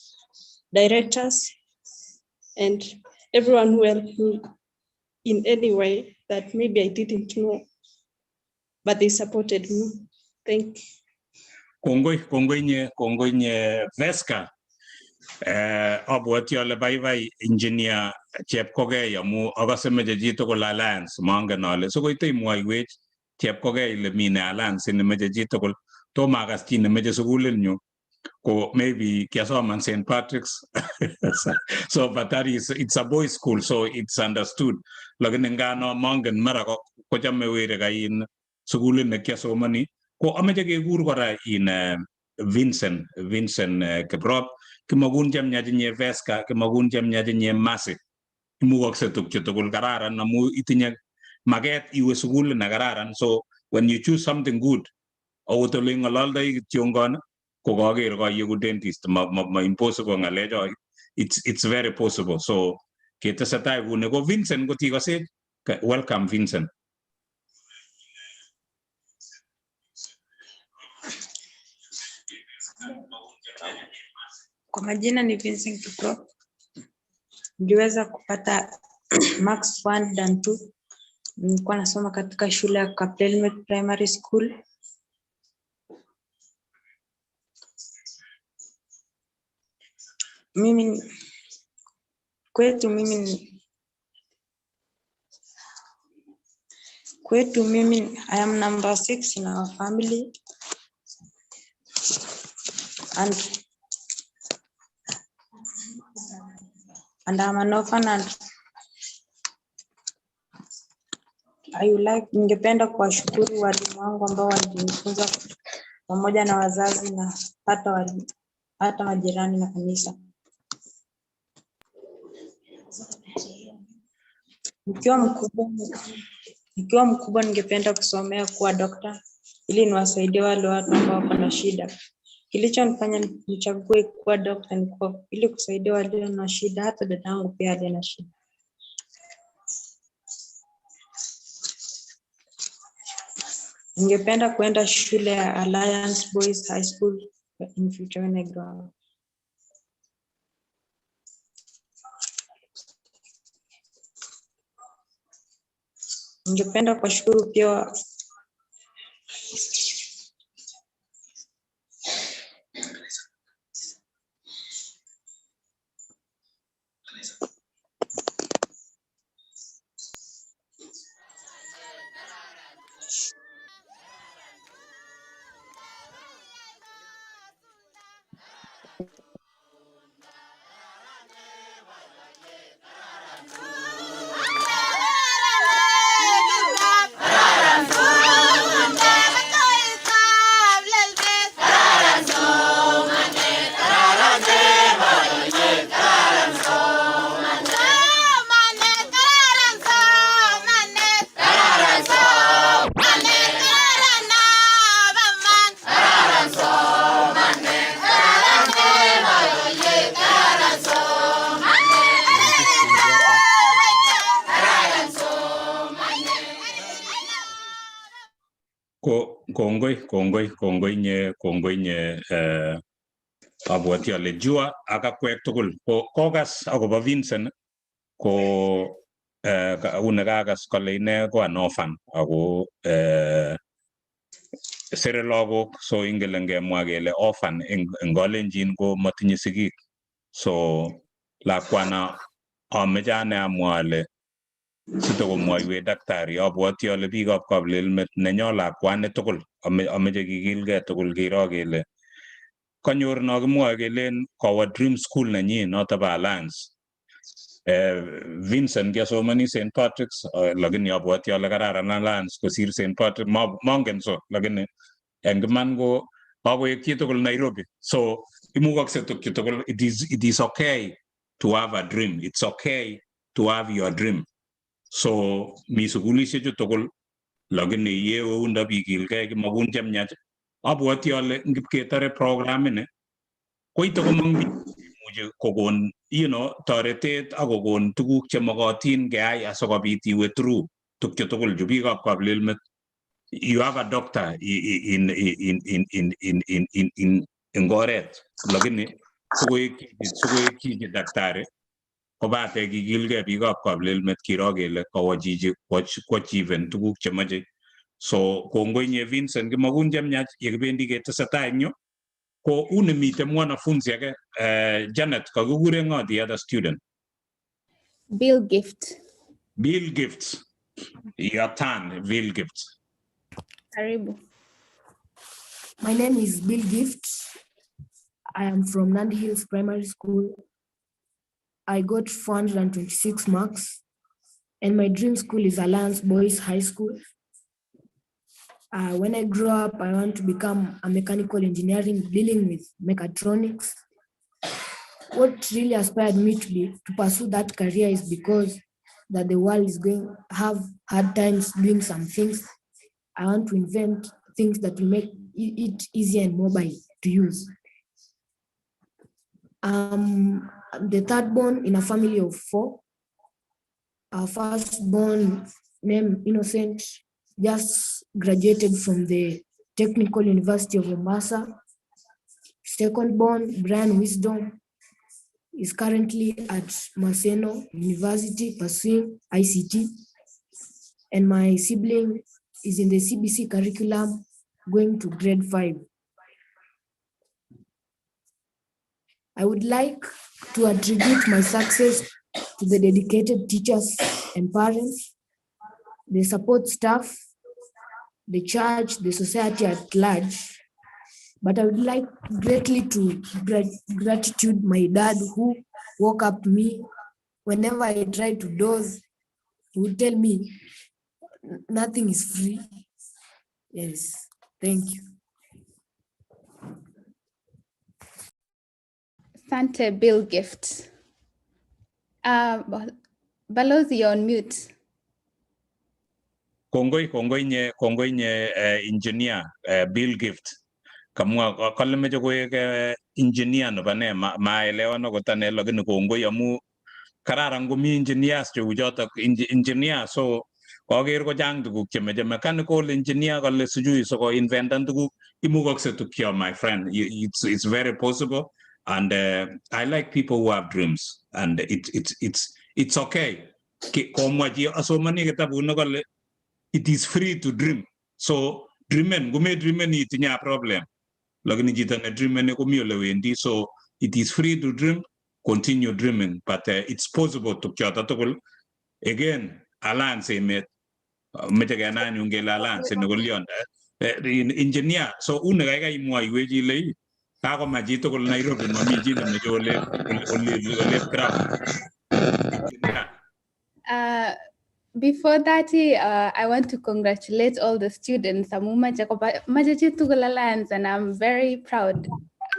directors, and everyone who helped me in any way that maybe I didn't know, but they supported me. Thank you. Kongoi nye Veska. Abwati ale baibai engineer Chepkogei amu akase meche chitugul Alliance mongen ale sikoitoi imwoiwech Chepkogei ile mine Alliance nemeche chitugul tomo akas chi nemeche sukulinyu ko maybe kiasoman St. Patrick's so but that is it's a boys school so it's understood lakini ngano mongen mara kochame were kain sukulit nekiasomani ko ameche kekur kora in Vincent Kiprop kimakun chemnyachinye Veska kimakun chemnyachinye Masi imukakse tugche tugul kararan amu itinye maket iwe sukulit ne kararan so when you choose something good akot ole ng'ololdoi kityongon ko kaker kaieku dentist ma impossible ng'alecho it's very possible so ketesetai kuni ko Vincent kotikosech welcome Vincent. Kwa majina ni Vincent Kiprop. Niliweza kupata marks 102. Nilikuwa nasoma katika shule ya Kcpe Primary School. Kwetu mimi, I am number 6 in our family. And I'm an orphan, and I would like, ningependa kuwashukuru walimu wangu ambao walinifunza pamoja na wazazi na hata majirani na kanisa. Nikiwa mkubwa ningependa kusomea kuwa dokta ili niwasaidie wale watu ambao wako na shida. Kilichonifanya nichague kuwa dokta ni ili kusaidia wale na shida, hata dadangu pia aliye na shida. Ningependa kwenda shule ya Alliance Boys High School in future when I grow up. Ningependa kuwashukuru pia kongoi nye abwati ale jua akakwek tugul kokas akobo Vincent ko une kakas kole ine ko an orphan ako sere lagok, so ingele ngemwa kele orphan eng Kalenjin ko matinye sigik. So lakwana ameche ane amwa ale sitokomwoiwe daktari abwoti ale biikab kaplelmet nenyo lakwane tugul ameche kikilgei tugul kiro kele kanyor no kimwoe kelen kowo dream school nenyi noto bo Alliance. Vincent kiasomani St. Patrick's, lakini abwoti ale kararan Alliance kosir St. Patrick, mongen so, lakini eng iman ko akoek chitugul Nairobi. So imukakse tugul, it is okay to have a dream, it's okay to have your dream. So mi sukulishek chu tugul, lakini yewe unda bikilgei kimakun chemyach. Abwoti ale ngipketare program ini koite komong imuche kokon toretet ak kokon tuguk chemakatin keyai asikobit iwe through tukche tugul chu biikab kaplelmet. You have a doctor in oret, lakini sikoek chichi daktari kobate kikilgei biikab kaplelmet kiro kele kawo chichi koachiven tuguk chemache. So kongoi nye Vincent kimakun chemyach yekibendi ketesetai eng yu. Ko uni mite mwanafunzi ake Janet, kakikure ngo the other student? Bill Gift. Bill Gift. Your turn, Bill Gift. Karibu. My name is Bill Gift. I am from Nandi Hills Primary School. I got 426 marks, and my dream school is Alliance Boys High School. When I grow up, I want to become a mechanical engineering dealing with mechatronics. What really inspired me to pursue that career is because that the world is going to have hard times doing some things. I want to invent things that will make it easier and mobile to use. The third born in a family of 4. Our first born, named Innocent, just graduated from the Technical University of Mombasa. Second born, Brian Wisdom, is currently at Maseno University pursuing ICT. And my sibling is in the CBC curriculum going to grade 5. I would like to attribute my success to the dedicated teachers and parents. the support staff, the church, the society at large. But I would like greatly to gratitude my dad who woke up me whenever I tried to doze. He would tell me nothing is free. Yes, thank you. Sante Bill Gift. Balozi, you're on mute. Kongoi nye engineer Bill Gift. Kamwa kale meje koek engineer no bane maelewa no kotane lakini kongoi amu kararan komi engineers cheu chotok engineer so koker ko chang tuguk chemeche mechanical engineer kale sijui so ko inventan tuguk imukakse tukyo my friend it's very possible and I like people who have dreams and it's okay komwa chi asomani kitabu no kale it is free to dream so dreamen itinya problem lakini chito ne dreamen komi ole wendi so it is free to dream continue dreaming but it's possible to kyota tugul again alliance emet meche kenany ungel alliance ne golion engineer so une kai imwaiwech ile kakoma chi tugul Nairobi mami chi ne meche ole crowd engineer. Before that, I want to congratulate all the students. Alliance, and I'm very proud.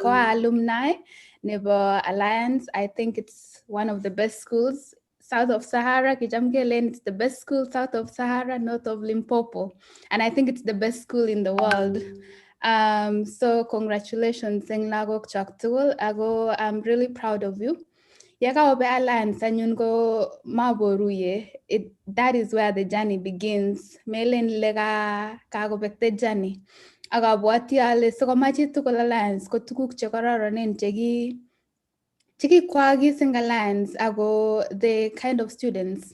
Alumni, Nebo Alliance, I think it's one of the best schools south of Sahara. Kijamge Lane, it's the best school south of Sahara, north of Limpopo. And I think it's the best school in the world. So congratulations, Senglagok Chaktul. I'm really proud of you. Yaka Obe Alliance anyun ko maboruye. That is where the journey begins. Melen lega kagobekte journey. Agabwati ale sokomachi tukul Alliance ko tukuk chekororonen cheki kwagi sing Alliance ago the kind of students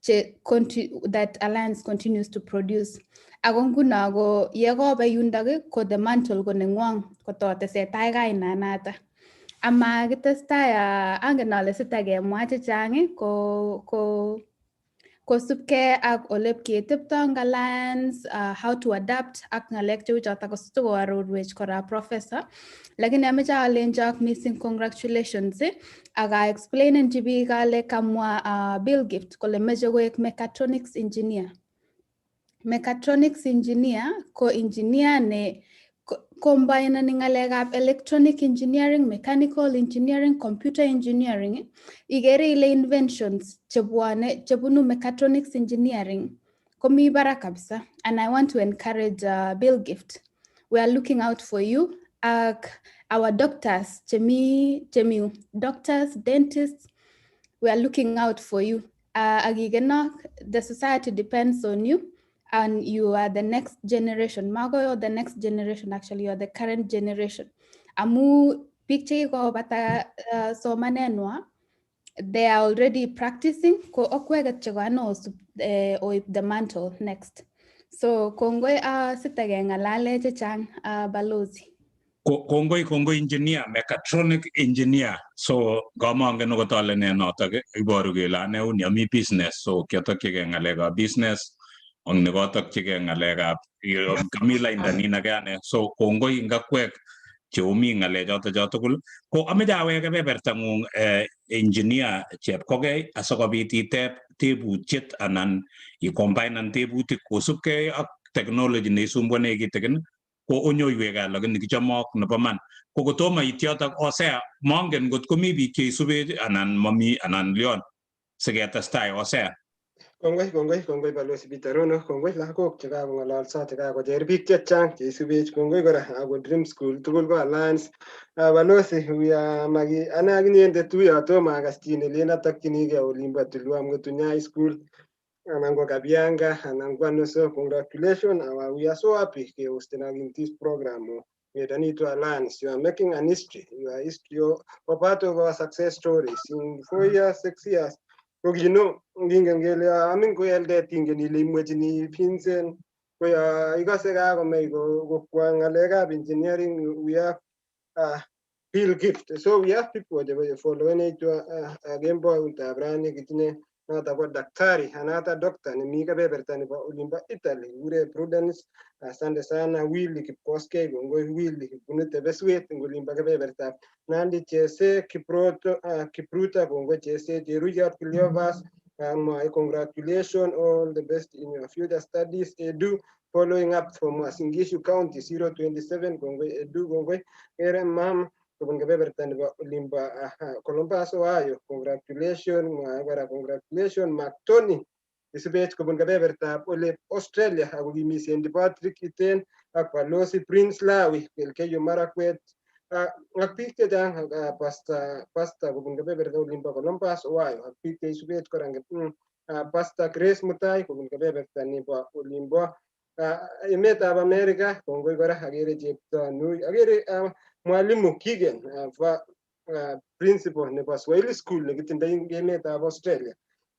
that Alliance continues to produce. Ago nguno ago yekobe yundage ko the mantle ko nengwang ko totesetai kainanata. Ama kitestai angen ale sitakemwa chechang kosubkei ak olep ketepto eng Alliance, how to adapt ak ngalek cheu chotok ko arorwech kora professor, lakini ameche alenjok missing congratulations aka explainenchi biik ale kamwa Bill Gift kole meche koek mechatronics engineer. Mechatronics engineer ko engineer ne combinani ngalekab electronic engineering, mechanical engineering, computer engineering, igere ile inventions chebunu mechatronics engineering komi barak kabisa. And I want to encourage Bill Gift. We are looking out for you. Our doctors, doctors, dentists, we are looking out for you. The society depends on you. And you are the next generation. Mago, you're the next generation, actually, you're the current generation. Amu picture ko bata somanenwa, they are already practicing, ko okweget chegano or the mantle next. So kongoi sitage ngalale chechang balozi. Kongoi engineer, mechatronic engineer. So gamangen no gotale ne notok iboru kele ane uni ami business. So kiatokige ngalega business. Ang nagotakchige ngalekab Camila indanina gane so kongoi ngakwek cheumi ngale joto tugul ko ameche aweke kebebertangung engineer chepkogei asokobit iteb tebutiet anan icombine tebutik kosubkei ak technology neisumbwane kitikin ko onyoiwek lakini kichomok nebo man ko kotomo ityotok osea mongen ngot komi biik cheisube anan mami anan lion siketestai osea. Kongoi balozi bitarono, kongoi lagok chekakong'ololso chekakocher biik chechang cheisubech, kongoi kora ako Dream School tugul ko Alliance. Balozi ane ak inyendet tomo akas chi nelen atokchinigei olimbo Tulwa Mutunyai School anan ko Kabianga anan ko ano, so congratulations. We are so happy in this program. To Alliance, you are making an history. Your history or part of our success stories in 4 years, 6 years. You know, amin ko elde tingen ile imwechini Vincent ko ikase kakomei ko ngalekab engineering. We have Bill Gift, so we have people that we follow to Gembo utab rani kitinye noto ko daktari anata doctor nemi kebeberta nebo olimbo Italy kikure Prudence. Asante sana Willy Kipkoskei, kongoi Willy bunu tebeswet eng olimbo kebebertab Nandi. Chese Kipruta, kongoi Chese Cheruyot Cleophas. My congratulations, all the best in your future studies. Edu, following up from Singishu County 027, kongoi Edu, kongoi Ere Mam kobun kebeberta nebo olimbo Columbus, Ohio. Congratulations, congratulations Mark Tony isibet kobun kebebertab ole Australia ako kimi St. Patrick Iten ak Balozi Prince Lawi Elgeyo Marakwet ak biik chechang ak Pastor kobun kebeberta olimbo Columbus, Ohio ak biik cheisubet kora Pastor Grace Mutai kobun kebeberta nebo olimbo emetab America. Kongoi kora agere Cheptanui, agere mwalimu Kigen principal nebo Swahili School nekitindoi eng emetab Australia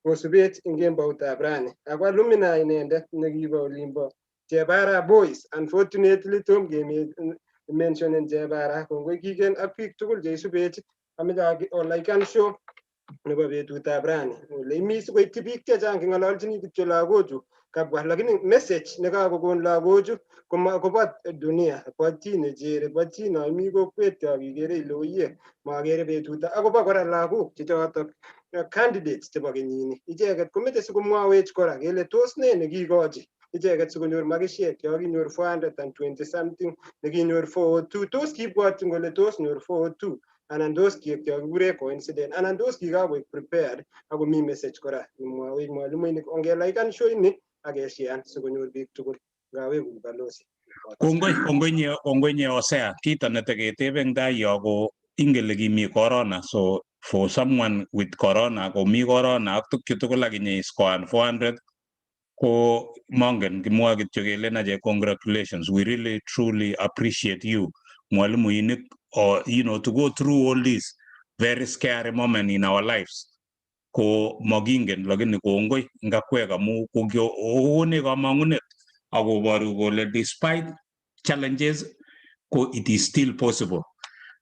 kosubet eng kemboutab rani. Ako alumni inendet nekibo olimbo Chebara Boys. Unfortunately tom mentionen Chebara. Kongoi Kigen ak biik tugul cheisubet. Ameche olaikan show nebo betutab rani ole imi sikoityi biik chechang keng'ololchini kityo lagochu kabwa, lakini message nekakokon lagochu kobo dunia, bo chi nechere, bo chi noimi kokwet akikere ile oye makere betut, akobo kora lagok chechotok candidates chebo kenyini. Icheket komeche sikomwawech kora kele tos ne nekikochi icheket sikonyor makishek yakinyor 420 something nekinyor 402. Tos kibwotyin kole tos nyor 402 anan tos kikure coincident anan tos kikakoek prepared akomi message kora nemwawech mwalimuinik. Ongelaikan show ini akeshean sikonyor biik tugul. Ngaweku Balozi. Kongoi nye Osea, kito neteketebe eng tai yo ko ingele kimi corona, so for someone with corona komi corona ak tukchu tugul akinye scoan 400 ko mongen kimwa kityo kelen aje congratulations, we really truly appreciate you mwalimuinik, or to go through all this very scary moment in our lives ko magingen, lakini kongoi ngakwek amu koone kamang'unet akoboru kole despite challenges ko it is still possible.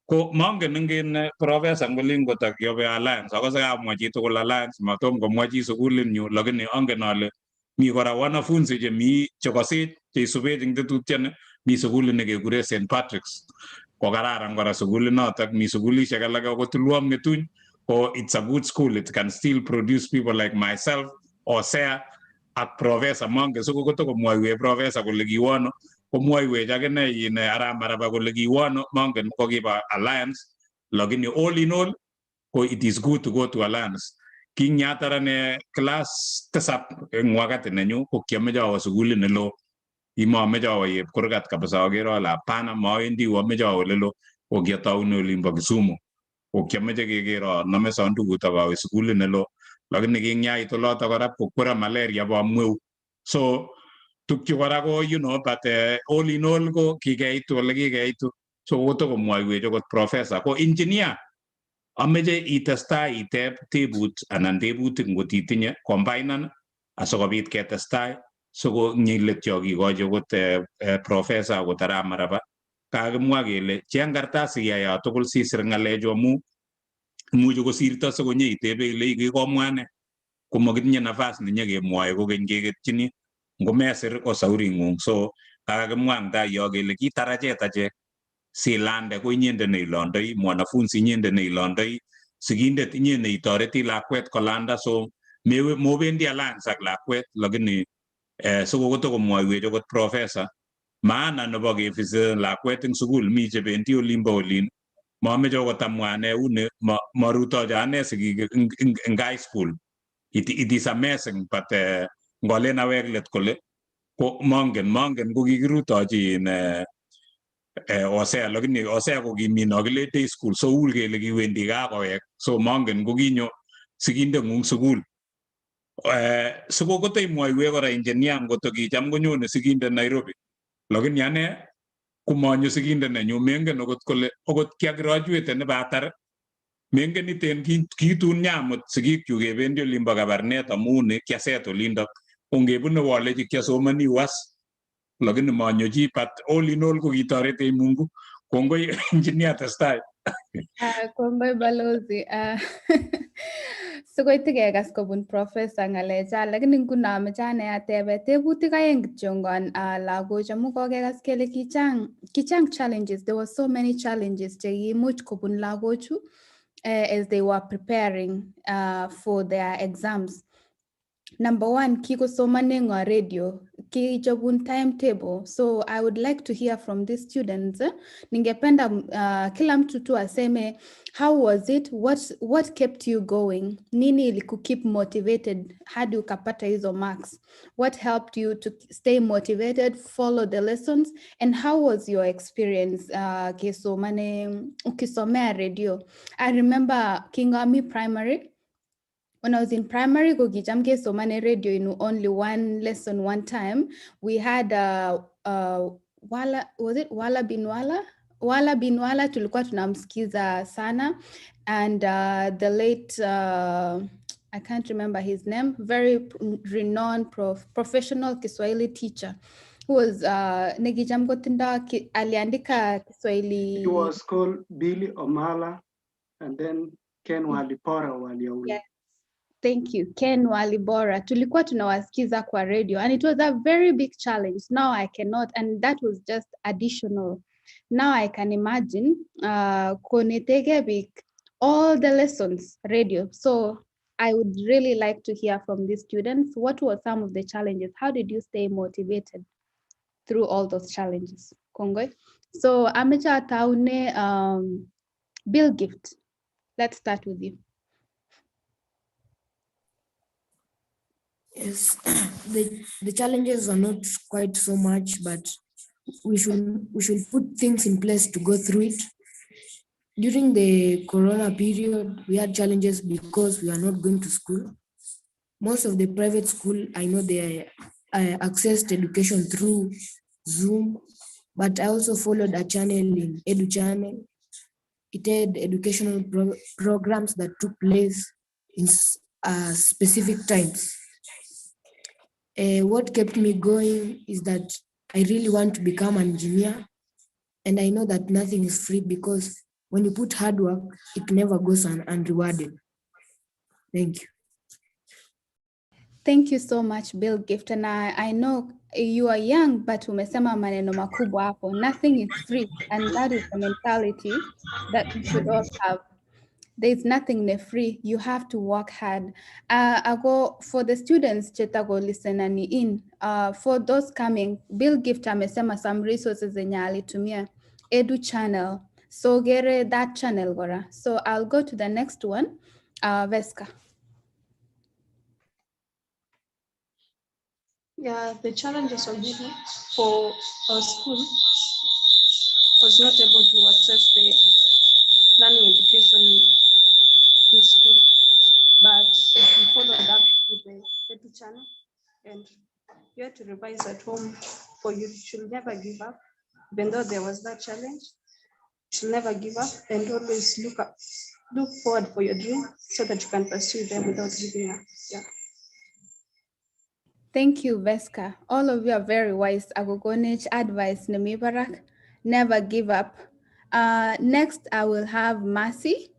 Ko mongen ingen Professor Ngolin kotakyobe Alliance, akose kamwa chitugul Alliance, matom komwa chi sukulit nyu, lakini angen ale mi kora wanafunzi chemi chekosich cheisubech eng tetutiani, mi sukulit nekekure St. Patrick's ko kararan kora sukulit notok. Mi sukulishek alake ko Tulwam Ngetuny ko it's a good school, it can still produce people like myself or Sea ak Professor Mange. So kotokomwoiwech Professor kole kiwono, komwoiwech akine ine Arap Maraba kole kiwono, mongen kokiba Alliance, lakini all in all ko it is good to go to Alliance. Kinyatarane class 7 eng wakati nenyu ko kiameche awo sukulit nelo, imameche awo Kurgat kabisa, akere ale hapana mawendi, ameche awo lelo, ko kiataune olimbo Kisumu, ko kiameche kekero nome sandukut akawe sukulit nelo, lakini kinyait oloto kora kokwera malaria bo mweu. So tukchu kora ko but all in all ko kikeitu ole kikeitu. So kotokomwoiwech akot Professor ko engineer, ameche itestai iteb tebut anan tebutik ngot itinye combined asikobit ketestai siko nyiletyo kikochi akot Professor akot Arap Maraba. Kakimwa kele cheng kartasi yaya tugul sisir ng'alechu amu imuchi kosirto sikonye itebe ile kikomwa ne, komakitinye nafas nenyekemwoe kokeny keketchini, ngomesir ko sauring'ung. So kakimwa eng tai yo kele kitarachet achek silande ko inyende neilondoi, mwanafunzi inyende neilondoi, sigindet inye neitoreti lakwet kolanda. So mobendi Alliance ak lakwet, lakini siko kotokomwoiwech akot Professor maana nebo kefise lakwet eng sukul. Mi chebendi olimbo olin, mameche akot amwa ane uni marutocho ane sigik eng high school. It is amazing, but ngolen awek let kole ko mongen ko kikirutochi in Osea, lakini Osea ko kimi no kile day school, so ul kele kiwendi kakowek. So mongen ko kinyo sigindeng'ung sukul. Siko kotoimwoiwech kora engineer ngoto kicham konyone sigindet Nairobi, lakini ane komanyo sigindet nenyu. Mengen okot kole okot kiagraduate nebatar, mengen iten kitun nyamut sigikchu kebendi olimbo Kabarnet amu ni kiaset olindok, ongebune walechi kiasomani was, lakini manyo chi. But all in all ko kitoretech Mungu. Kongoi engineer testai. Kongoi balozi. Sikoite kekas kobun professor ng'alecha, lakini nguno ameche ane atebe tebutik aeng kityongon lagok amu kokekas kele kichang challenges. There were so many challenges chekiimuch kobun lagochu as they were preparing for their exams. Number one, kikosomane ng'o radio, kichobun timetable. So I would like to hear from these students. Ningependa kila mtu tu aseme, how was it? What kept you going? Nini iliku keep motivated hadi ukapata hizo marks? What helped you to stay motivated, follow the lessons? And how was your experience ukisomea radio? I remember Kingami Primary. When I was in primary, kicham kesomane radio in only one lesson one time. We had Wala, was it Wala bin Wala? Wala bin Wala tulikuwa tunamsikiza sana, and the late I can't remember his name, very renowned professional Kiswahili teacher who was Negijamgo Tinda aliandika Kiswahili. It was called Billy Omala, and then Ken Walibora waliauli. Yes. Thank you, Ken Walibora. Tulikuwa tunawasikiza kwa radio, and it was a very big challenge. Now I cannot, and that was just additional. Now I can imagine konetege all the lessons radio. So I would really like to hear from these students. What were some of the challenges? How did you stay motivated through all those challenges? Kongoi. So Amecha Taune, Bill Gift. Let's start with you. Yes, the challenges are not quite so much, but we should put things in place to go through it. During the Corona period, we had challenges because we are not going to school. Most of the private school, I know they accessed education through Zoom, but I also followed a channel in Edu Channel. It had educational programs that took place in specific times. What kept me going is that I really want to become an engineer, and I know that nothing is free because when you put hard work, it never goes unrewarded. Thank you. Thank you so much, Bill Gift. And I know you are young, but umesema maneno makubwa hapo. Nothing is free, and that is the mentality that we should all have. There's nothing free. You have to work hard. I go for the students chetago listen and in. For those coming, Bill Gift amesema some resources zenye alitumia Edu Channel. So get that channel gora. So I'll go to the next one, Veska. Yeah, the challenges of it for our school was not able to access the learning education in school, but we followed up with the Edu channel, and you had to revise at home. For you should never give up, even though there was that challenge. You should never give up, and always look forward for your dream so that you can pursue them without giving up. Yeah. Thank you, Veska. All of you are very wise. Agogonich advice Nemibarak. Never give up. Next, I will have Mercy.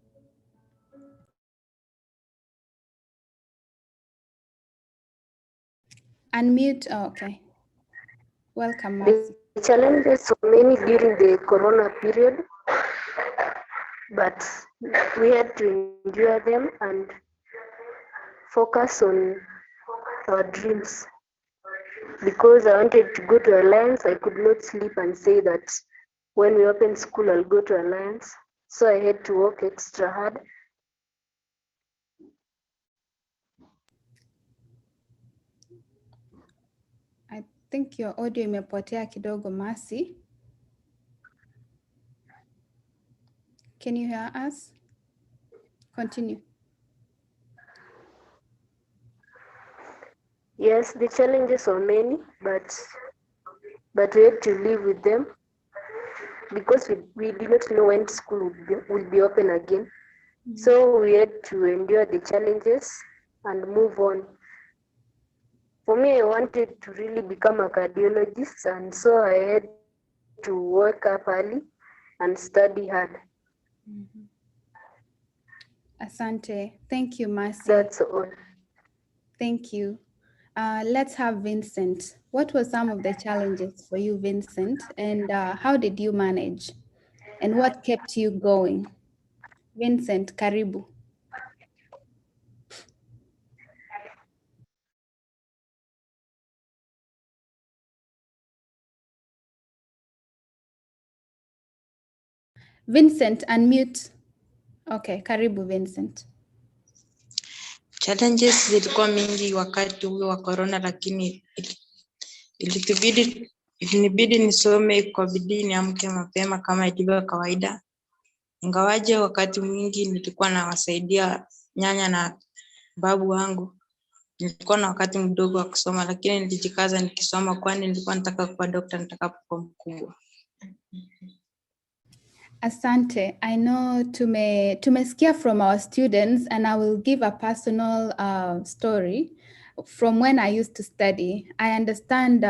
Unmute. Oh, okay. Welcome, Mercy. The challenges were many during the Corona period, but we had to endure them and focus on our dreams. Because I wanted to go to Alliance, I could not sleep and say that when we open school, I'll go to Alliance. So I had to work extra hard. I think your audio imepotea kidogo, Mercy. Can you hear us? Continue. Yes, the challenges are many, but we had to live with them because we did not know when school will be open again. Mm-hmm. So we had to endure the challenges and move on. For me, I wanted to really become a cardiologist, and so I had to wake up early and study hard. Mm-hmm. Asante. Thank you, Mercy. That's all. Thank you. Let's have Vincent. What were some of the challenges for you, Vincent? And how did you manage? And what kept you going? Vincent, karibu. Vincent, unmute. Okay, karibu Vincent. Challenges zilikuwa mingi wakati huo wa corona, lakini ilinibidi nisome kwa bidii, niamke mapema kama ilivyo kawaida. Ingawaje wakati mwingi nilikuwa nawasaidia nyanya na babu wangu, nilikuwa na wakati mdogo wa kusoma, lakini nilijikaza nikisoma, kwani nilikuwa nataka kuwa daktari nitakapokuwa mkubwa. Asante. I know tumesikia from our students, and I will give a personal story from when I used to study. I understand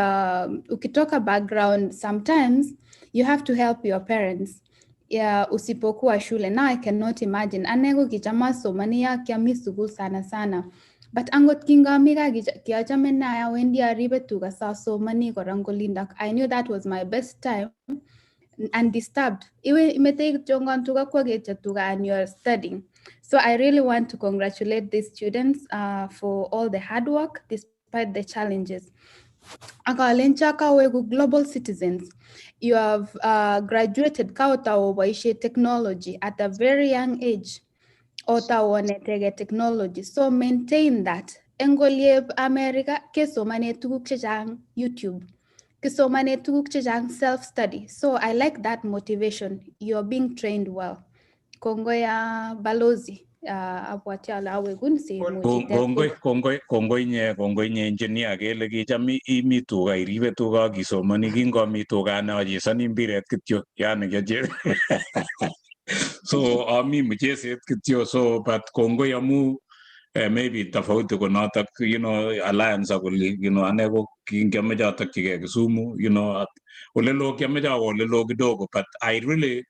ukitoka background, sometimes you have to help your parents. Yeah, usipokuwa shule. Now I cannot imagine. Anego kichama somani ya kiami sukul sana sana. But angot kingamika kiachame na ya wendi aribe tuka sa somani korangolindak. I knew that was my best time. Undisturbed. And you're studying. So I really want to congratulate these students for all the hard work despite the challenges. Global citizens. You have graduated technology at a very young age. Technology. So maintain that. Engolieb America kesomane tuguk chechang YouTube. Kisomane tuguk chechang self-study. So I like that motivation. You're being trained well. Kongoya balozi. Kongoi nye engineer kele kicham imi tuga iribe tuga kisomani kingomi tuga anachesani mbiret kityo yani keje. So ami mcheset kityo, so but kongoi amu maybe tofauti konotok, alliance akuli, ane ko kingemeche atokchigei Kisumu, olelo kiameche awo olelo kidogo, but I really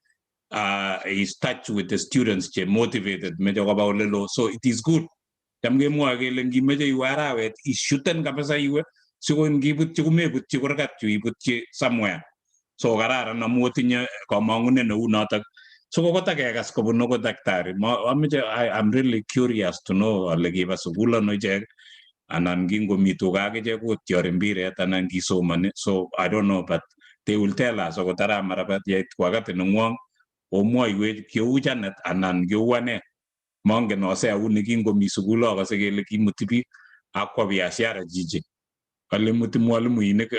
is touch with the students che motivated meche koba olelo, so it is good. Cham kemwoe kele ngimeche iwe arawet ishuten kabisa iwe siko ngibutyi komebutyi kurgat yu ibutyi somewhere. So kararan amu otinye kamang'unet neu notok. So kotakekas kobun okot daktari. I'm really curious to know ale kiba sukul ano ichek anan kingomi tuga akichek kotyori mbiret anan kisomani. So I don't know, but they will tell us okot ara marabat yait wakati nengwong omwoiwech kiu Janet anan kiu ane. Mongen ose auni kingomi sukul akase kele kimuti biik akwa biashara jiji. Kale muti mwalimuinik,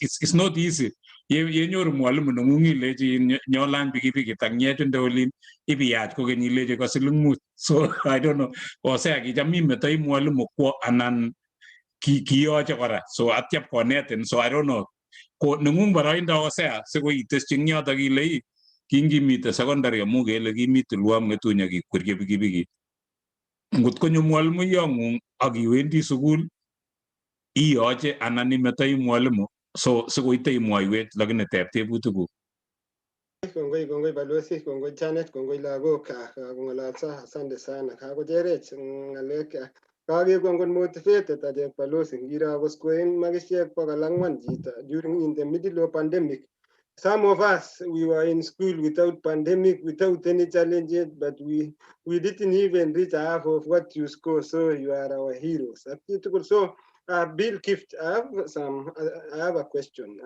it's not easy. Yenyoru mwalimu neng'ung ilechi nyolany pikipiki tak nyechunde olin ibiyach kokeny ilechi ko siling mut. So I don't know. Osea kicham imetoi mwalimu kwo anan kiyoche kora. So atyap konetin. So I don't know. Ko neng'ung boroindo osea siko iteschi eng yotok ile kingimite secondary amu kele kimite luam ng'etunya kikwerye pikipiki. Ngot konyo mwalimu yong'ung akiwendi sukul iyoche anan imetoi mwalimu. So sikoitei mwaiwet lakini teb tebutikuk. Kongoi balozi, kongoi Janet, kongoi lagok kong'alalso, asante sana. Kakocherech ng'alek kakekon motivated achek balozi ngiro koskoen makisiek 400 chito during in the middle of pandemic. Some of us, we were in school without pandemic, without any challenges, but we didn't even reach half of what you score. So you are our heroes. So Bill Kift, I have a question.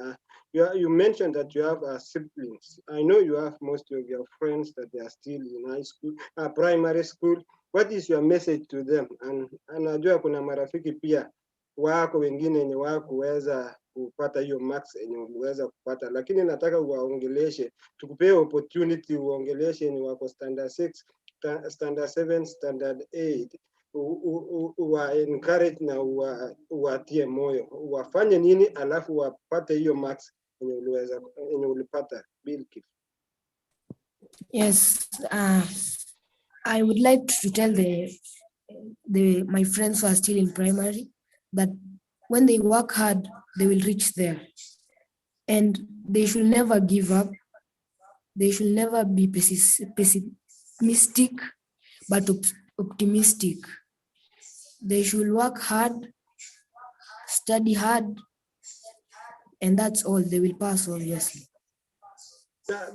You mentioned that you have siblings. I know you have most of your friends that they are still in high school, primary school. What is your message to them? And najua kuna marafiki pia wako wengine wenye wakuweza kupata hiyo max yenye uliweza kupata, lakini nataka uwaongeleshe, tukupee opportunity uongeleshe yenye wako standard 6, standard 7, standard 8, uwa encourage na uwatie moyo, wafanye nini alafu wapate hiyo max yenye ulipata. Bill Kiff. Yes, I would like to tell my friends who are still in primary that when they work hard, they will reach there. And they should never give up. They should never be pessimistic, but optimistic. They should work hard, study hard, and that's all. They will pass, obviously.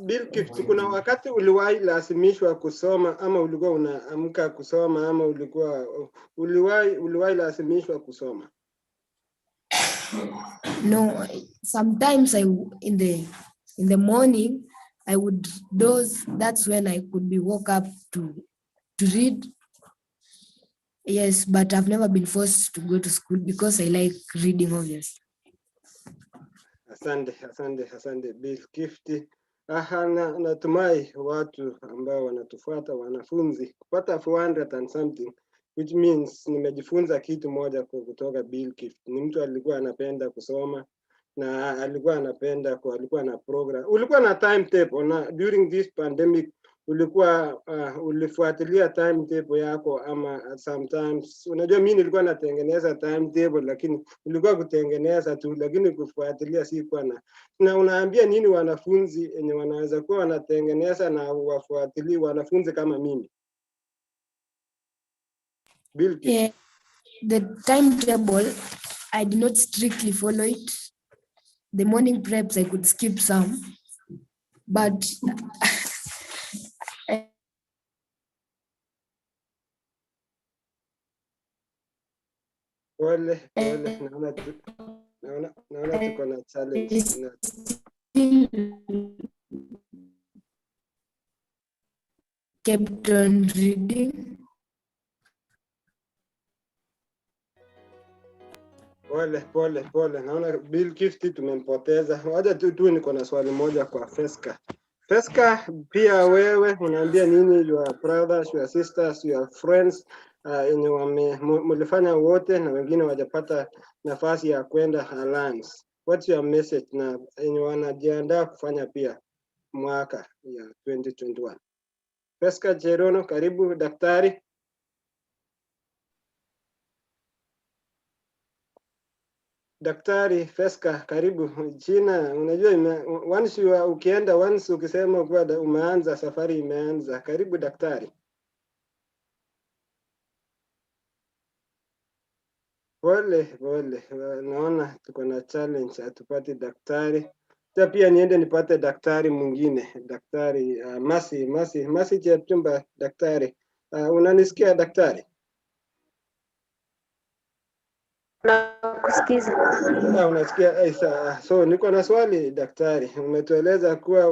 Bill Kcpe, kuna wakati uliwahi lazimishwa kusoma ama ulikuwa unaamka kusoma ama uliwahi lazimishwa kusoma? No, sometimes in the morning I would doze. That's when I could be woke up to read. Yes, but I've never been forced to go to school because I like reading, obviously. Asante Bill Kcpe. Natumai watu ambao wanatufuata wanafunzi kupata 400 and something, which means nimejifunza kitu moja kutoka Bill Kcpe. Ni mtu alikuwa anapenda kusoma na alikuwa na program. Ulikuwa na timetable na during this pandemic ulifuatilia timetable yako ama sometimes unajua mimi nilikuwa natengeneza timetable lakini ulikuwa kutengeneza tu lakini kufuatilia sikuwa na unaambia nini wanafunzi wenye wanaweza kuwa wanatengeneza na wafuatilia wanafunzi kama mimi? Bill Kcpe. Yeah, the timetable I did not strictly follow it. The morning preps I could skip some, but Pole, naona tuko na challenge. Kept on reading. Pole. Naona Bill Kcpe tumempoteza. Wacha tu niko na swali moja kwa Feska. Feska, pia wewe unaambia nini your brothers, your sisters, your friends yenye mlifanya wote na wengine wajapata nafasi ya kwenda Alliance? What's your message na yenye wanajiandaa kufanya pia mwaka ya 2021? Feska Cherono, karibu daktari. Daktari Feska, karibu. Jina unajua once ukisema kwa umeanza safari imeanza. Karibu daktari. Pole. Naona tuko na challenge atupate daktari. Pia niende nipate daktari mwingine. Daktari Masi Chepchumba daktari. Unanisikia daktari? Nakusikiza. Unasikia? So niko na swali daktari. Umetueleza kuwa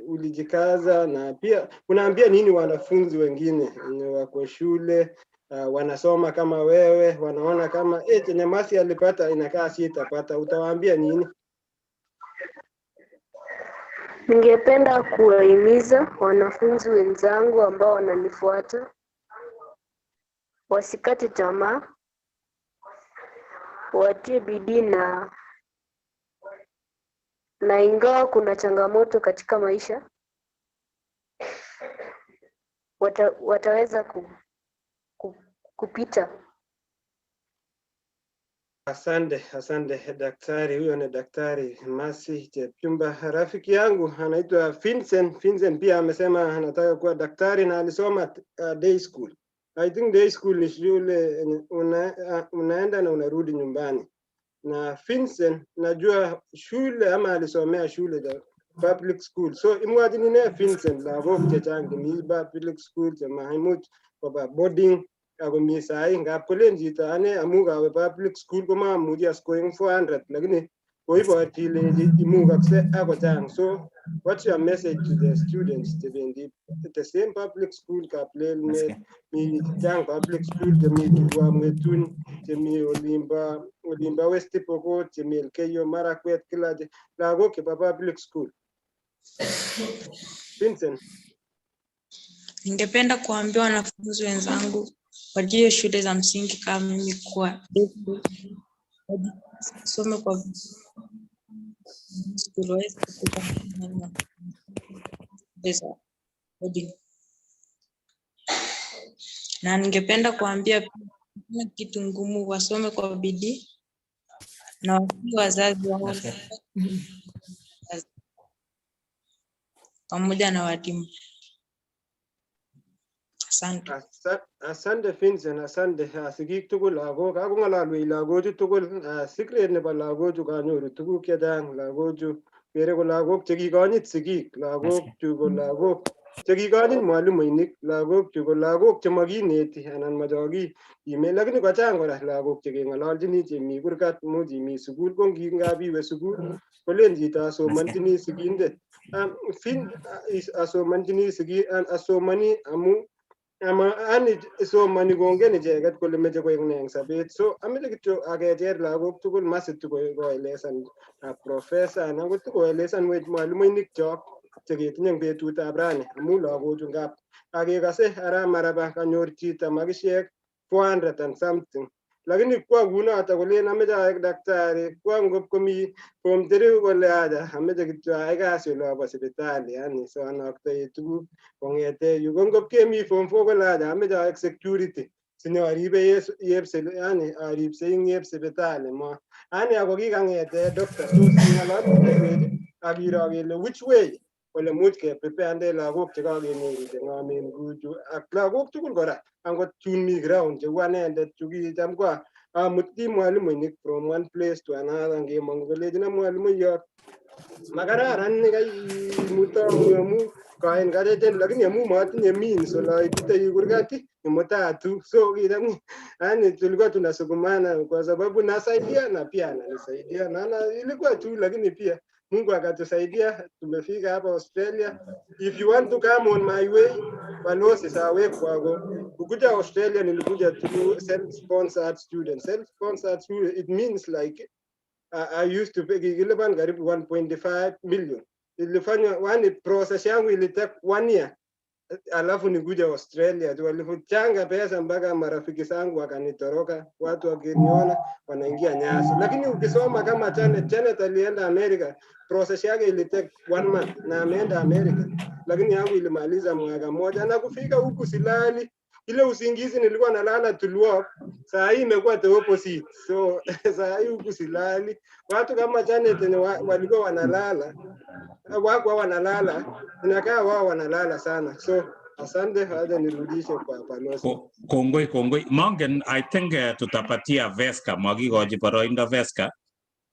ulijikaza na pia unaambia nini wanafunzi wengine wenye wako shule wanasoma kama wewe, wanaona kama chenye Masi alipata inakaa sitapata, utawaambia nini? Ningependa kuwahimiza wanafunzi wenzangu ambao wananifuata wasikate tamaa, watie bidii na ingawa kuna changamoto katika maisha wataweza kupita. Asante daktari. Huyo ni daktari Masi Chepchumba. Rafiki yangu anaitwa Vincent pia amesema anataka kuwa daktari na alisoma day school. I think day school ni shule unaenda na unarudi nyumbani. Na Vincent najua shule ama alisomea shule za public school. So imagine ne Vincent la vok chechangi mi public school cha Mahmud kwa boarding ako misai ngapolenji tane amuga we public school koma amuja scoring 400 lakini koibo atile imuga kse ako chang. So what's your message to the students the same public school ka plan mi chang public school jemi kibwa mwetun jemi Olimba West Pokot jemi Elgeyo Marakwet kila lago kiba public school. Vincent, ningependa kuambia wanafunzi wenzangu wajue shule za msingi kama mimi kuwa some kwa shule za na ningependa kuambia pia kitu ngumu wasome kwa bidii na wazazi wao pamoja na walimu. Asante. Asante Vincent, asante sigik tugul lagok ako ngalalwech lagochu tugul secret nebo lagochu kanyoru tuguk chechang lagochu kere ko lagok chekikonyit sigik lagokchu ko lagok chekikonyit mwalimuinik lagokchu ko lagok chemakineti anan machokime lakini kochang kora lagok chekeng'ololchini chemi kurgat much imi sukul ko ngingap iwe sukul kolen chito asomonchini sigindet asomonchini sigik asomani amu ani somani kongen icheket kole meche koek ne eng sabet so ameche kityo akecher lagok tugul masit koelesan professor anan ko koelesanwech mwalimuinik chok cheketinye eng betutab rani amu lagochu ngap akekase ara maraba kanyor chito makishek 400 and something lakini kwa kunoto kolen ameche aek daktari kwa ngop komi form 3 kole acha ameche kityo ayai kasi olabo sipitali yani so anaktoi tuguk kongete yu ko ngop kemi form 4 kole acha ameche aek security sinyaribe yani aripsei ing sipitali mo yani ako kikangete doctor tos ng'ololchech akiro kele which way kole much keprepare lagok chekakenyoru cheng'omen kuchu ak lagok tugul kora angot chun mi ground cheu anendet chu kicham ko amutchi mwalimuinik from one place to another ngemong kolechino mwalimuiyot makararan nekaimuto amu kaen kachechen lakini amu matinye means olaititoi kurgat Jumatatu so kicham yani tulikuwa tunasukumana kwa sababu nasaidia na pia ananisaidia na ilikuwa tu lakini pia Mungu akatusaidia tumefika hapa Australia. If you want to come on my way, balozi sawe kwako. Kukuja Australia nilikuja through self-sponsored students. Self-sponsored student, it means like I used to pay kilipan karibu 1.5 million. Ilifanya one process yangu ilitake 1 year. Alafu nikuja Australia tu walifuchanga pesa mpaka marafiki zangu wakanitoroka, watu wakiniona wanaingia nyasi. Lakini ukisoma kama Janet alienda Amerika, process yake ilitake 1 month na ameenda Amerika, lakini yangu ilimaliza mwaka moja na kufika huku silali. Ile usingizi nilikuwa nalala tulua, saa hii imekuwa the opposite. So saa hii huku silali. Watu kama Janet walikuwa wanalala, wako wanalala, inakaa wao wanalala sana. So asante, haja nirudishe kwa balozi. Kongoi mongen I think tutapatia Veska magikoji boroindo Veska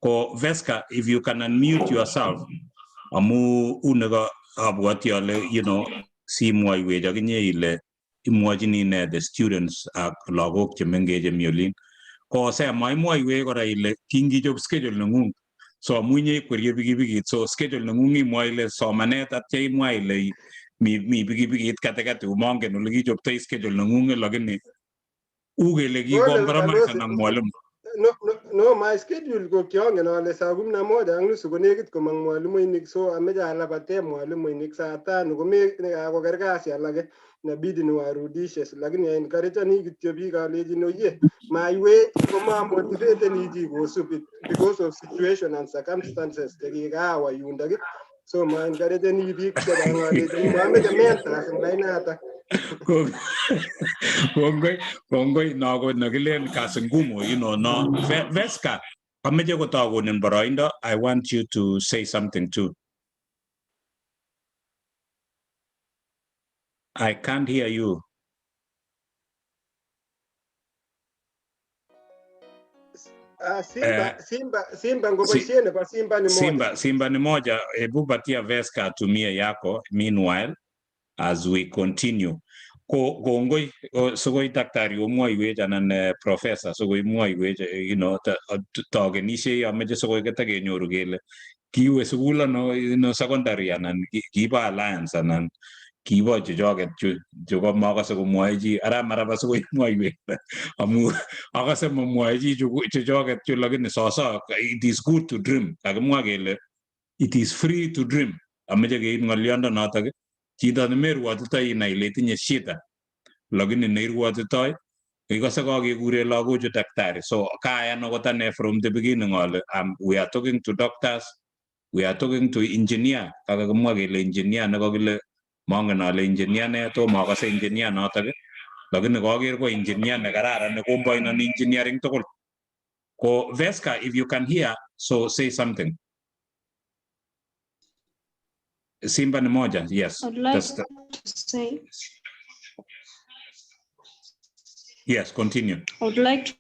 ko Veska if you can unmute yourself amu unego abwati ale simwoiwech akinye ile imwochini ne the students ak lagok chemengech chemi ko sema imwoiwech kora ile kingichop schedule neng'ung so amunye ikwerie pikipikit so schedule neng'ung imwa ile somanet atya imwa ile mi pikipikit katikati umongen ole kichoptoi schedule neng'ung lakini ukele kikompromise ak mwalimu. No, my schedule ko kiongen ale saa 11:30 konekit komong mwalimuinik so ameche alapate mwalimuinik saa 5 koker kasi alake inabidi niwarudishe lakini encourageni kityo biik alejin oye maiwech komamotivateni chi kosub it because of situation and circumstances chekikawa yundok so ma encourageni biik chechang alejin mameche mentors eng lainata. Kongoi nago nagilen kasi ngumu no Veska kameje kotagonin boroindo. I want you to say something too. I can't hear you. Simba ngoboisie nebo Simba ni moja. Simba ni moja. Hebu patia Veska atumie yako meanwhile as we continue. Kongoi sokoi daktari omwoiwech anan professor sokoi mwaiwech tagenishe ameche sokoi ketakenyoru kele kiwe sukul no secondary anan kiba alliance anan kibo chechoket cheko makase komwoe chi ara maraba sokoi mwaiwech amu akase mamwoe chi chechoket chu lakini soso it is good to dream kakimwa kele it is free to dream ameche keib ng'oliondonotok chito nemerwotitoi inai ile itinye shida lakini neirwotitoi ikose kakekure lagochu daktari so kayan akot ane from the beginning ale we are talking to doctors, we are talking to engineer kakakimwa kele engineer nekakile mongen ale engineer ne tomo akase engineer notok lakini kaker ko engineer nekararan nekomboinoni engineering tugul ko Veska if you can hear so say something. Simba ni moja, yes. I'd like to say Yes, continue. I would like to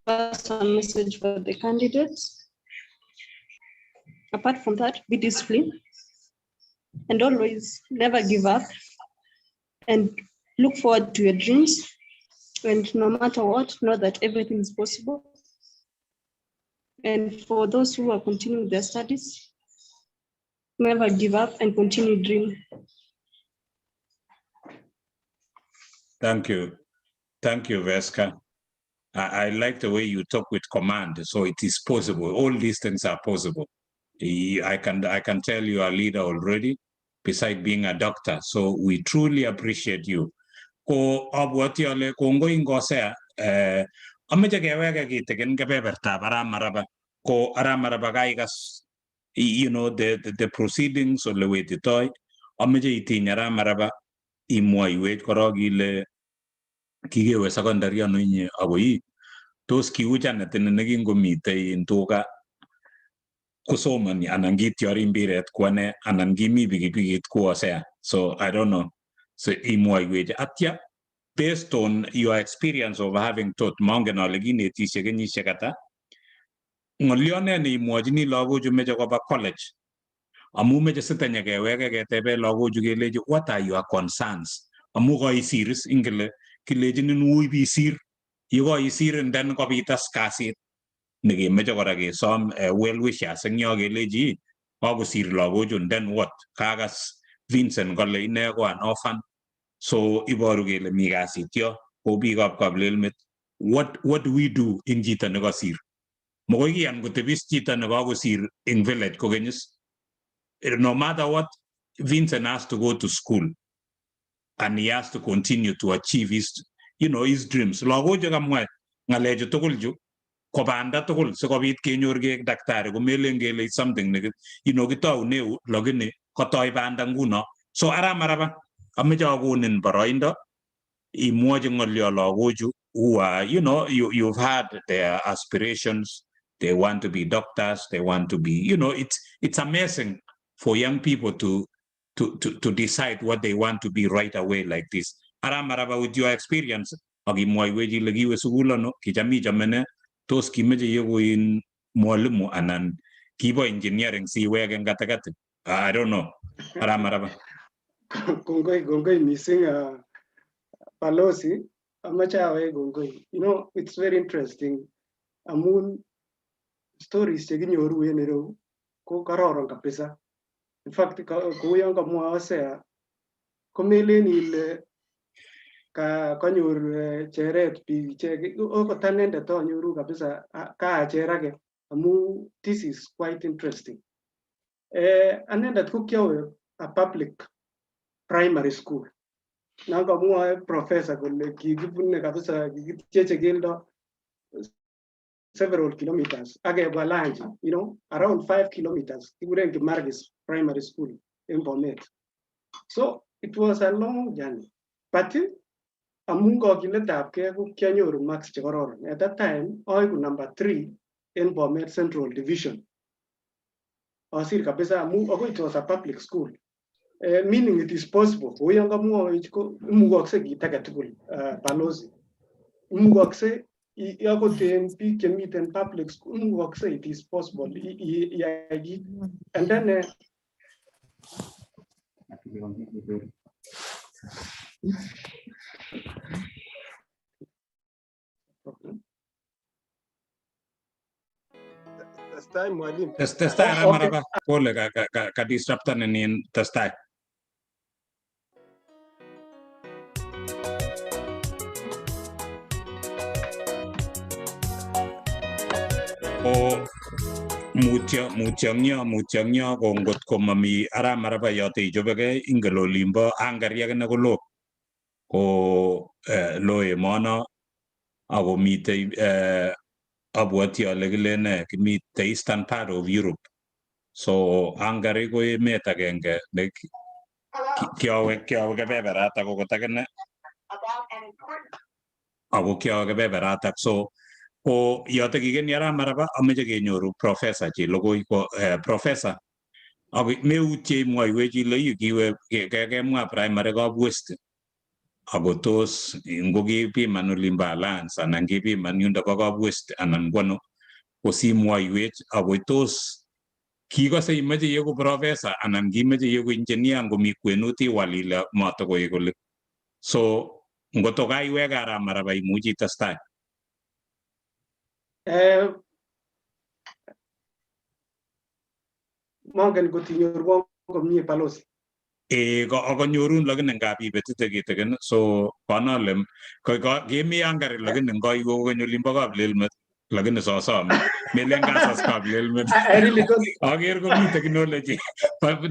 pass a message for the candidates. Apart from that, be disciplined and always never give up and look forward to your dreams. And no matter what, know that everything is possible. And for those who are continuing their studies, never give up and continue dreaming. Thank you. Thank you, Veska. I like the way you talk with command. So it is possible. All these things are possible. I can tell you are a leader already, besides being a doctor. So we truly appreciate you. Ko abwati ale kongo ingosea ameche keweke kitikin kebebertab aramaraba ko aramaraba kaikas the proceedings ole wetitoi ameche itiny aramaraba imwoiwech korok ile kikewe secondary ano inye ako ii tos kiu Janet nekingomitei in tuga kusomani anan kityori mbiret kwane anan kimi pikipikit kuosea. So I don't know. So imwoiwech atya based on your experience of having taught mongen ale kinetishe kenyisiek ata ng'olyo ne neimwochini lagochu meche koba college amu meche sitanye keweke ketebe lagochu kelechi what are your concerns amu koisiris ingele kilechinin ui bisir yekoisirin then kobitas kasit nekemeche kora kesom well wishers eng yo kelechi kakosir lagochu then what kakas Vincent kole ine ko an orphan. So iboru kele mi kasit yo ko biikab kaplelmet. What do we do in chito nekasir? Mokoi kiyan kotebis chito nekakosir in village kokenyis. No matter what, Vincent has to go to school and he has to continue to achieve his dreams. Lagochu kamwa ngalechu tugul chu kobanda tugul sikobit kenyor keek daktari komelen kele is something kitoune lakini kotoi banda nguno. So aramaraba ameche akonin boroindo imwochi ng'olyo lagochu who are you've had their aspirations, they want to be doctors, they want to be it's amazing for young people to decide what they want to be right away like this. Aramaraba with your experience akimwoiwech ile kiwe sukul ano kichami chamene tos kimeche yekoin mwalimu anan kibo engineering siweke eng katikati. I don't know. Aramaraba. Gongoi missing Palosi, amachawe gongoi. It's very interesting. Amun stories chekinyoru en ireu ko kararan kabisa. In fact, kou yon kamwa sea komelen ile kanyor cheret biik ichek okot anendet anyoru kabisa kaacherake amu this is quite interesting. Anendet ko kiowe a public primary school. Nangamwa professor kole kikibune kabisa kikitieche keldo several kilometers. Akebwa lunch, around 5 kilometers. Kikuren Kimargis primary school in Bomet. So it was a long journey. But amun kakiletabkei ko kianyoru marks chekororon. At that time, oiku number 3 in Bomet Central Division. Asir kabisa amu it was a public school. Meaning it is possible. Uyanga mwoich ko imugokse kit age tugul Palosi. Imugokse yakoten biik chemiten public school imugokse it is possible. And then testai mwalimu. Testai aramaraba pole ka disruptan nin testai. O mutyongyo ko ngot ko mami aramaraba yote ichobeke ingelo limbo angaria kene kolo ko lo emono ako mitei abwati ale kilene kimite eastern part of Europe. So Hungary ko emet agenge ne kiowe kebeberata ko kotakene ako kiowe kebeberata. So ko yote kikeni aramaraba ameche kenyoru professor chi logoi ko professor ako meutye imwoiwech ile yu kiwe kemwa primary kab west ako tos ngokepiman olimbo Alliance anan kepiman yundo bo West anan kono kosimwoiwech ako tos kikose imeche yeku professor anan kimeche yeku engineer ngomi kwenut iwal ile matokoek kole so ngoto kaiweke arap Maraba imuchi itestai. Mongen kotinyorwon komie balozi. Akonyorun lakini ngap ibetite kitikin so kanole kemi angari lakini ngoiwe kokeny olimbo Kaplelmet lakini sosome melen kasas Kaplelmet. I really don't. Aker komi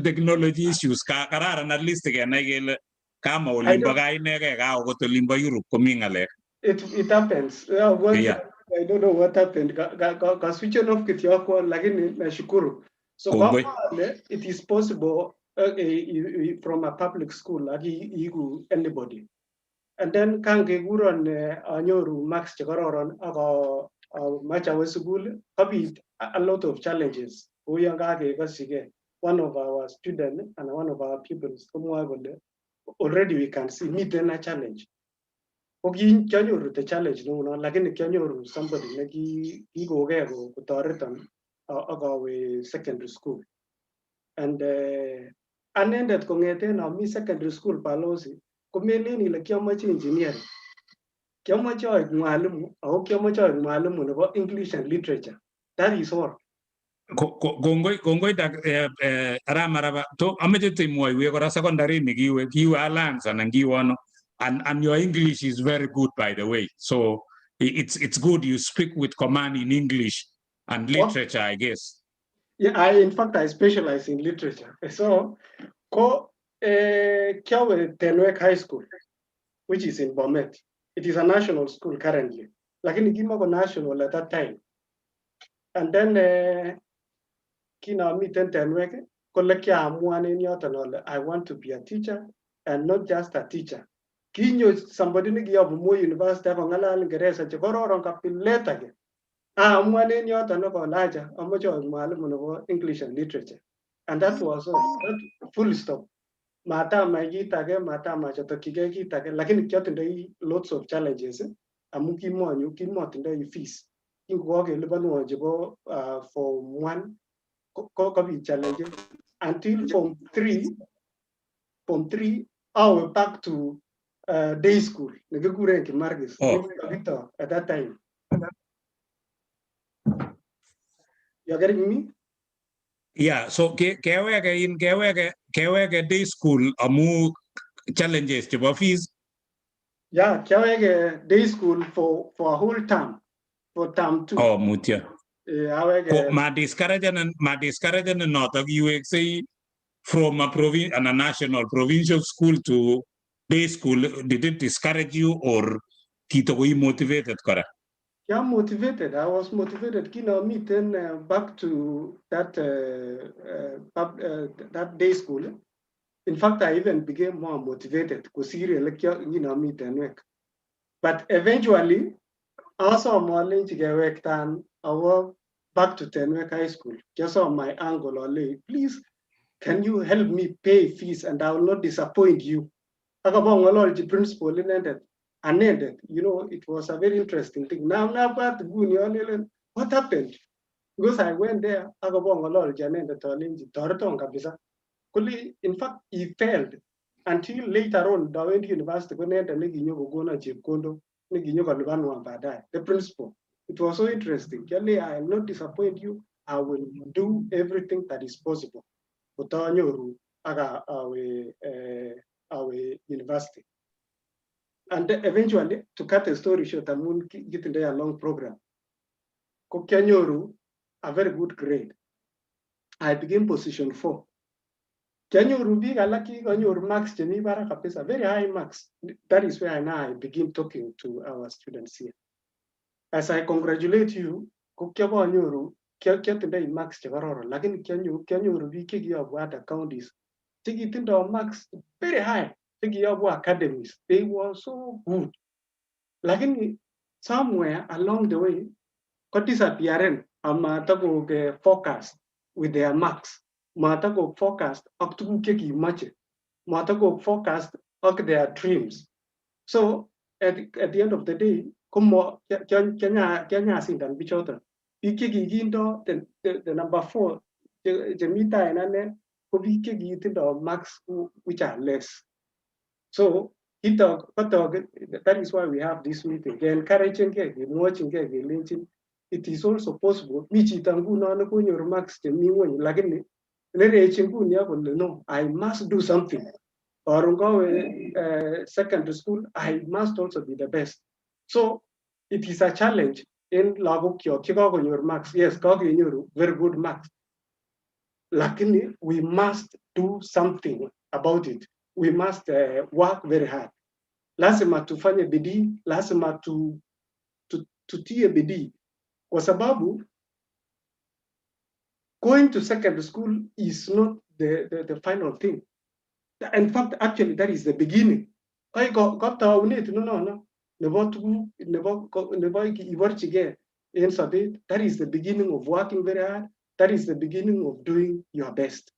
technology issues kararan at least kenai kele kama olimbo gaa inekei kaa okot olimbo Europe komi ng'alek. It happens. Yeah. I don't know what happened. Ka switch off kityoko lakini nashukuru. So it is possible from a public school like anybody. And then kan kekuron anyoru marks chekororon ako macha we school kabit a lot of challenges. One of our students and one of our pupils already we can see meet a challenge. Okay, kianyoru the challenge no lakini kianyoru somebody neki kikogeko kotoreton agawe secondary school. And anendet kongeten ami secondary school balozi komelen ile kiamoche engineering. Kiamoche aik mwalimu ako kiamoche aik mwalimu nebo English and literature. That is all. Kongoi arap Maraba to ameche timwoiwe kora secondary ni kiwe Alliance anan kiwe ano and your English is very good by the way, so it's good you speak with command in English and literature, I guess. Yeah, in fact I specialize in literature. So kiawe Tenwek High School, which is in Bomet. It is a national school currently, lakini kimako national at that time. And then kina miten Tenwek kole kiamua ni yote nole I want to be a teacher and not just a teacher. Kinyo somebody ni kiyabu Moi University ako ngalal Ingereza chekororon kapileta ke. Amua ni yote no kolaja amoche mwalimu nebo English and literature. And that was all. That full stop. Matama kitage matama chatokige kitage lakini kiatindoi lots of challenges amu kimotindoi fees. Kingo kelipanwo chebo form 1 ko challenges until form 3 I back to day school nekikuren Kimargis at that time. You're getting me? Yeah, so keweke day school amu challenges chebo fees. Yeah, keweke day school for a whole term, for term 2. Oh, mutya. Ma discourage notok you say from a province and a national provincial school to day school, did it discourage you or Chito ko motivated kora? Yeah, motivated. I was motivated. Kina meeting back to that that day school. In fact, I even became more motivated because meeting. But eventually, also more work than I work back to Tenwek High School. Just on my uncle or please, can you help me pay fees and I will not disappoint you? The principal and you know, it was a very interesting thing. Now, what happened? Because I went there, in fact, he failed until later on, I went to university, the principal. It was so interesting. I will not disappoint you. I will do everything that is possible. Our university. And eventually, to cut a story short, I'm getting there a long program. Kenyoru, a very good grade. I became position 4. Kenyoru big lucky Kenyoru marks very high marks. That is where I begin talking to our students here. As I congratulate you, Kenyoru marks lakini Kenyoru big of counties. Marks very high. Academies, they were so good. Lakini somewhere along the way, got disappearing. Matako focused with their marks. Matako focused up to keki much. Matako focused on their dreams. So at the end of the day, como Kenya sindan bichota. Iki gindo the number 4 the mita and ko biki gindo max which are less. So that is why we have this meeting. Encouraging watching it is also possible. Michi tangu na ko your max the me when lagini no, I must do something. Or go secondary school, I must also be the best. So it is a challenge in Lagokyo, Chicago, your marks. Yes, your very good marks. Luckily, we must do something about it. We must work very hard. Lazima tufanye bidii, lazima tutie bidii. Kwa sababu going to secondary school is not the final thing. In fact, actually, that is the beginning. I got no. That is the beginning of working very hard. That is the beginning of doing your best.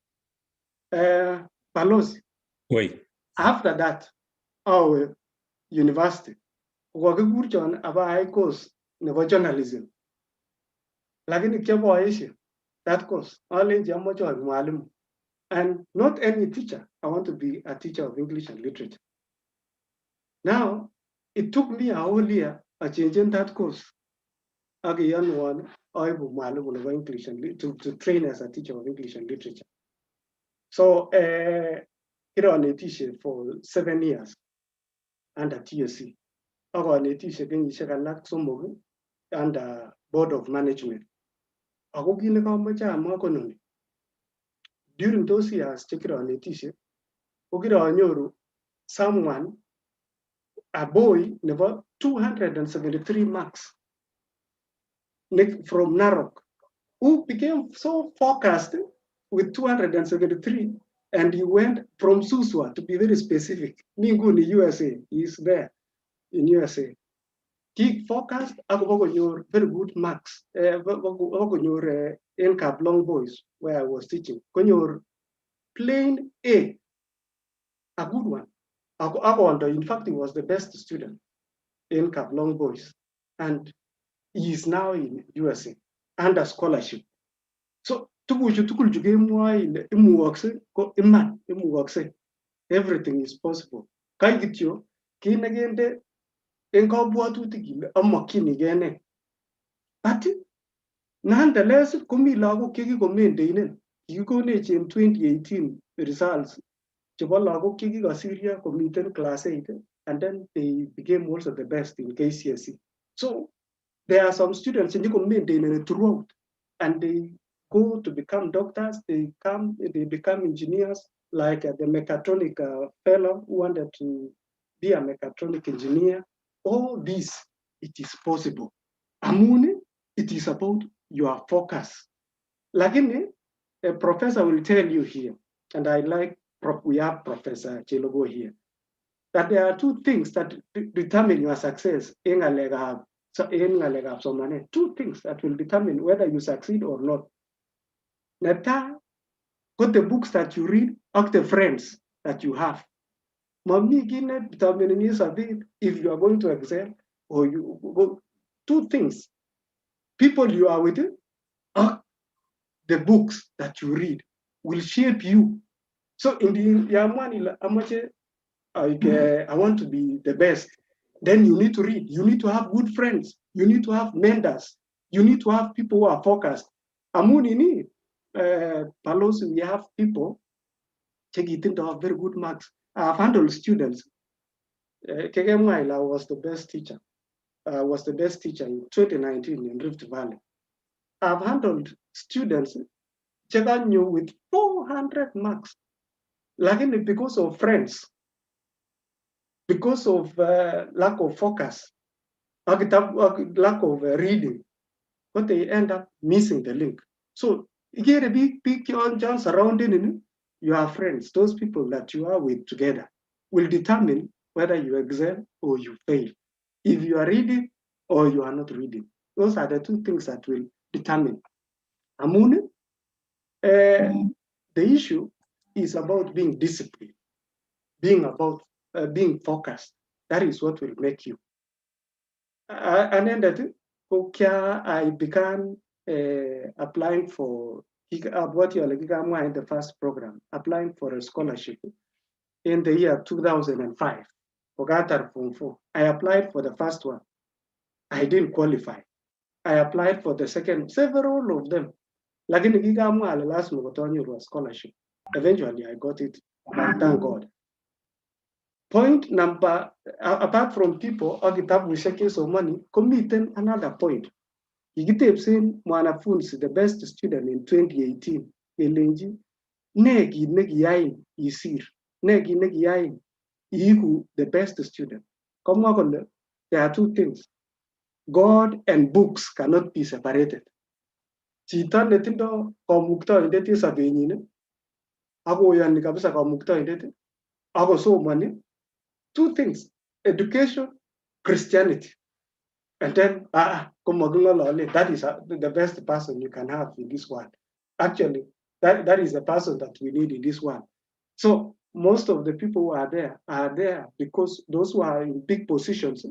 Palos. Wait. After that, our university, Wagaburjon about course never journalism. Lakini kiabo Asia, that course, only Jamojo and Mwalimu. And not any teacher. I want to be a teacher of English and literature. Now, it took me a whole year to change that course. Again, one, I was English and to train as a teacher of English and literature. So, here on a teacher for 7 years under TSC. I was a teacher under Board of Management. I was in during those years, check it on a teacher. Someone, a boy, never 273 marks from Narok, who became so focused with 273, and he went from Suswa, to be very specific. Ninguni, USA, he's there in USA. He focused on your very good marks, your NCAP long boys, where I was teaching. Your plain A, a good one. In fact, he was the best student in Cap Long Boys, and he is now in USA under scholarship. So everything is possible. But nonetheless, kumi lago kiki komende in 2018 results. Syria committed class 8, and then they became also the best in KCSE. So there are some students in the throughout, and they go to become doctors, they become engineers, like the mechatronic fellow who wanted to be a mechatronic engineer. All this, it is possible. Amune, it is about your focus. Lakini, a professor will tell you here, and I like we have Professor Chilogo here, that there are two things that determine your success in a leg of money. Two things that will determine whether you succeed or not. Neta, got the books that you read, or the friends that you have. If you are going to excel or you go. Two things. People you are with, or the books that you read will shape you. So in the Yamani, I want to be the best. Then you need to read. You need to have good friends. You need to have mentors. You need to have people who are focused. Amunini, Palos, we have people taking to have very good marks. I've handled students. Kekemwaila was the best teacher. Was the best teacher in 2019 in Rift Valley. I've handled students with 400 marks. Like because of friends, because of lack of focus, lack of reading, but they end up missing the link. So you get a big chance surrounding your friends, those people that you are with together, will determine whether you excel or you fail. If you are reading or you are not reading. Those are the two things that will determine. Amune, the issue is about being disciplined, being focused. That is what will make you. And then that, okay, I began applying for what you like in the first program, applying for a scholarship in the year 2005. I applied for the first one. I didn't qualify. I applied for the second, several of them. Lakini gigamwa last was scholarship. Eventually, I got it. Thank God. Point number, apart from people, we shake so money, committing another point. Igitep saying mwanafunzi, the best student in 2018, Kalenjin, negi yain isir, negi yain ihu the best student. Come there are two things. God and books cannot be separated. Chito netindo komukto indeti sabenyine, ako yani kabisa komukto indeti, ako somani. Two things, education, Christianity. And then, that is the best person you can have in this world. Actually, that is the person that we need in this world. So most of the people who are there because those who are in big positions,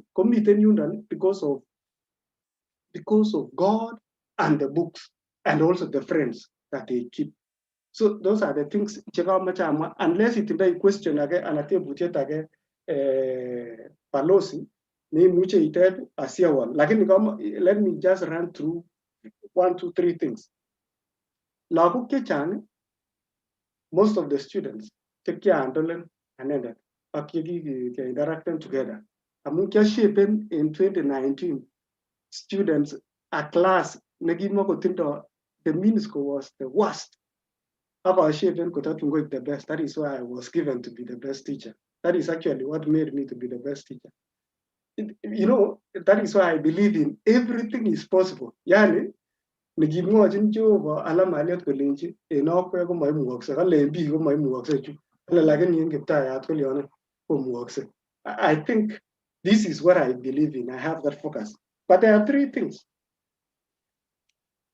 because of God and the books and also the friends that they keep. So those are the things. Unless it be a question again, and I think again. Palosi, ni muche ited asia one. Let me just run through 1, 2, 3 things. Lagu kechan, most of the students take care andolen and then interacting together. Amukia shapen in 2019, students a class the mean score was the worst. About shapen kotatungo the best. That is why I was given to be the best teacher. That is actually what made me to be the best teacher. That is why I believe in everything is possible. Yani, nigimwajin Jehova alama aliot kolenji enokwe ko maimuokse kalembi ko maimuokse chu. Lakini ngeptayat ko lione ko muokse. I think this is what I believe in. I have that focus. But there are 3 things.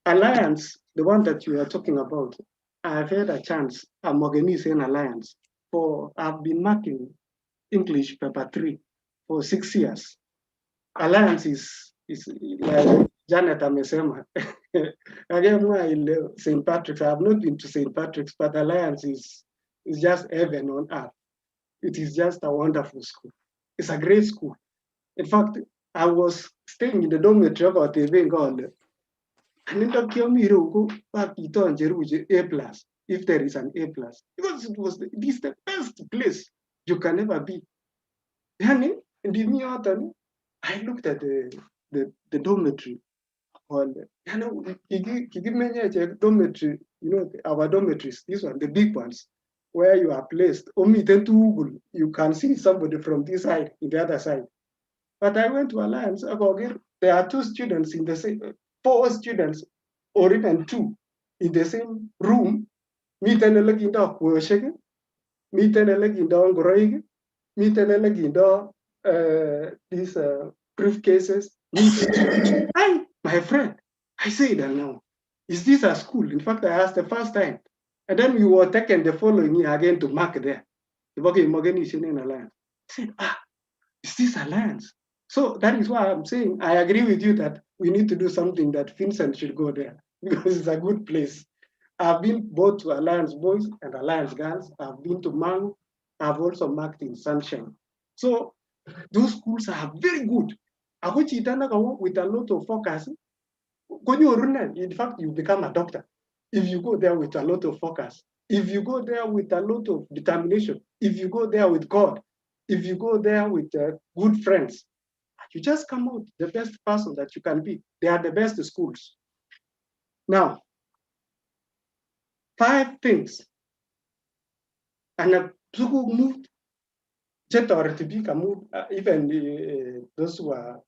Alliance, the one that you are talking about, I've had a chance. I'm organizing an alliance. I've been marking English paper 3 for 6 years. Alliance is like Janet amesema. Again, St. Patrick's. I have not been to St. Patrick's, but Alliance is just heaven on earth. It is just a wonderful school. It's a great school. In fact, I was staying in the dormitory about a week ago, and in the A+, if there is an A+, because it is the best place you can ever be. I looked at the dormitory. Dormitory, our dormitories, these ones, the big ones, where you are placed. Only then to Google, you can see somebody from this side, in the other side. But I went to Alliance. There are 2 students in the same, 4 students, or even 2 in the same room. Meet and looking dog were shaking. Meet and looking dog growing. Meet and looking dog these briefcases. Hi, my friend. I said now, is this a school? In fact, I asked the first time. And then we were taken the following year again to mark there. I said, is this Alliance? So that is why I'm saying I agree with you that we need to do something that Vincent should go there because it's a good place. I've been both to Alliance Boys and Alliance Girls. I've been to Mang. I've also marked in Sunshine. So those schools are very good. With a lot of focus. In fact, you become a doctor. If you go there with a lot of focus, if you go there with a lot of determination, if you go there with God, if you go there with good friends, you just come out the best person that you can be. They are the best schools. Now, 5 things. And Zugu moved, Chito to be moved, even those who are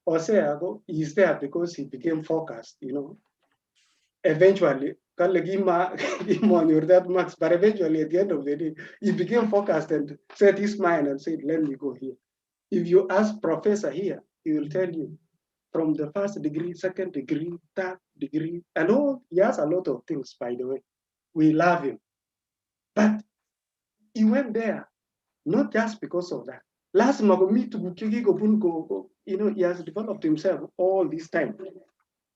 Oseago, he's there because he became focused, Eventually, but eventually at the end of the day, he became focused and set his mind and said, let me go here. If you ask professor here, he will tell you from the 1st degree, 2nd degree, 3rd degree, and all, he has a lot of things, by the way. We love him. But he went there, not just because of that. Lazima komi tuguk chekikobun ko he has developed himself all this time.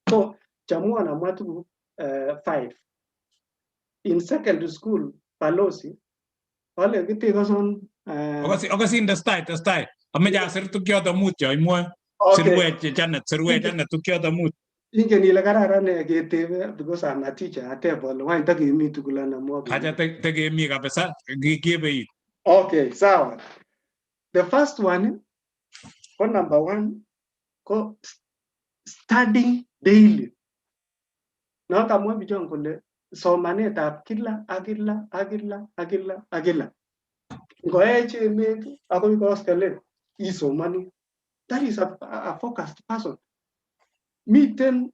So chamua amwa tuguk 5. In secondary school, Palosi, wale kitekoson Okasin testai. Ameche asir tukyoto mut yo imwoe. okay. Sirwech tukyoto mut. Ingen ile kararan ketebe because I'm a teacher. Ateb ale wany takemi tugul ana mwa. Acha tekemi kabisa kibeit. Okay, sawa. The first one, number 1, ko studying daily. Na kamwa bijon kole somanetab kila akila. Ngoe chemet akoi koskelen isomani. That is a focused person. Miten,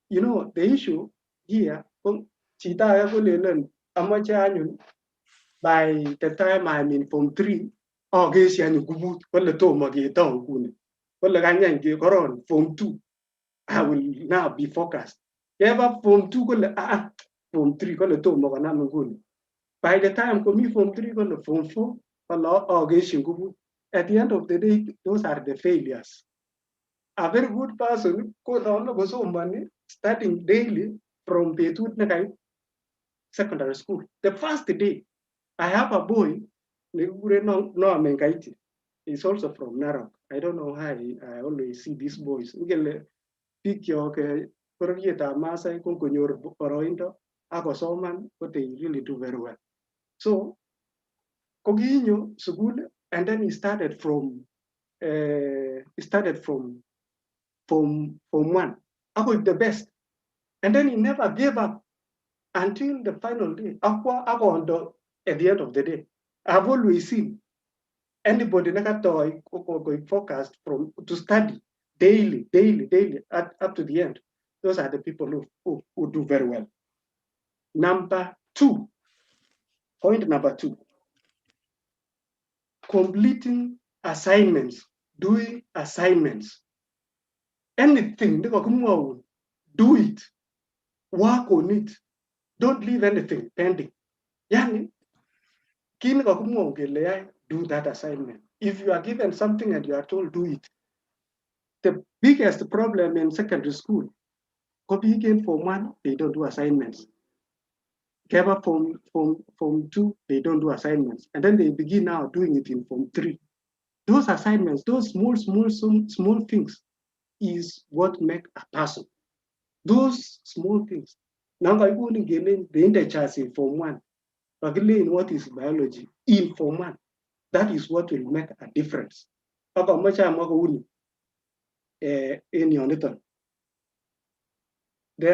the issue here, chita age kolelen amache anyun by the time I'm in Form 3, agesi anyun kubut kole tomo ketau nguni. Kole kanyany ke koron Form 2, I will now be focused. Keba Form 2 kole Form 3 kole tomo konam nguni. By the time komi Form 3 kole Form 4 kole agesi kubut. At the end of the day, those are the failures. A very good person starting daily from Betut Nagai secondary school. The first day, I have a boy, he's also from Narok. I don't know how I always see these boys. Pick your Masai, Kunkunyor, Poroindo, Agosoman, but they really do very well. So, Koginyo, school, and then he started from Form 1. I was the best. And then he never gave up until the final day. At the end of the day, I've always seen anybody focused to study daily, up to the end. Those are the people who do very well. Point number 2, completing assignments, doing assignments. Anything, do it, work on it. Don't leave anything pending. Yani, do that assignment. If you are given something and you are told do it, the biggest problem in secondary school, Form 1, they don't do assignments. Form 2, they don't do assignments. And then they begin now doing it in Form 3. Those assignments, those small things is what make a person. Those small things. Now I go the interchange in Form 1. Again, what is biology in Form 1? That is what will make a difference. There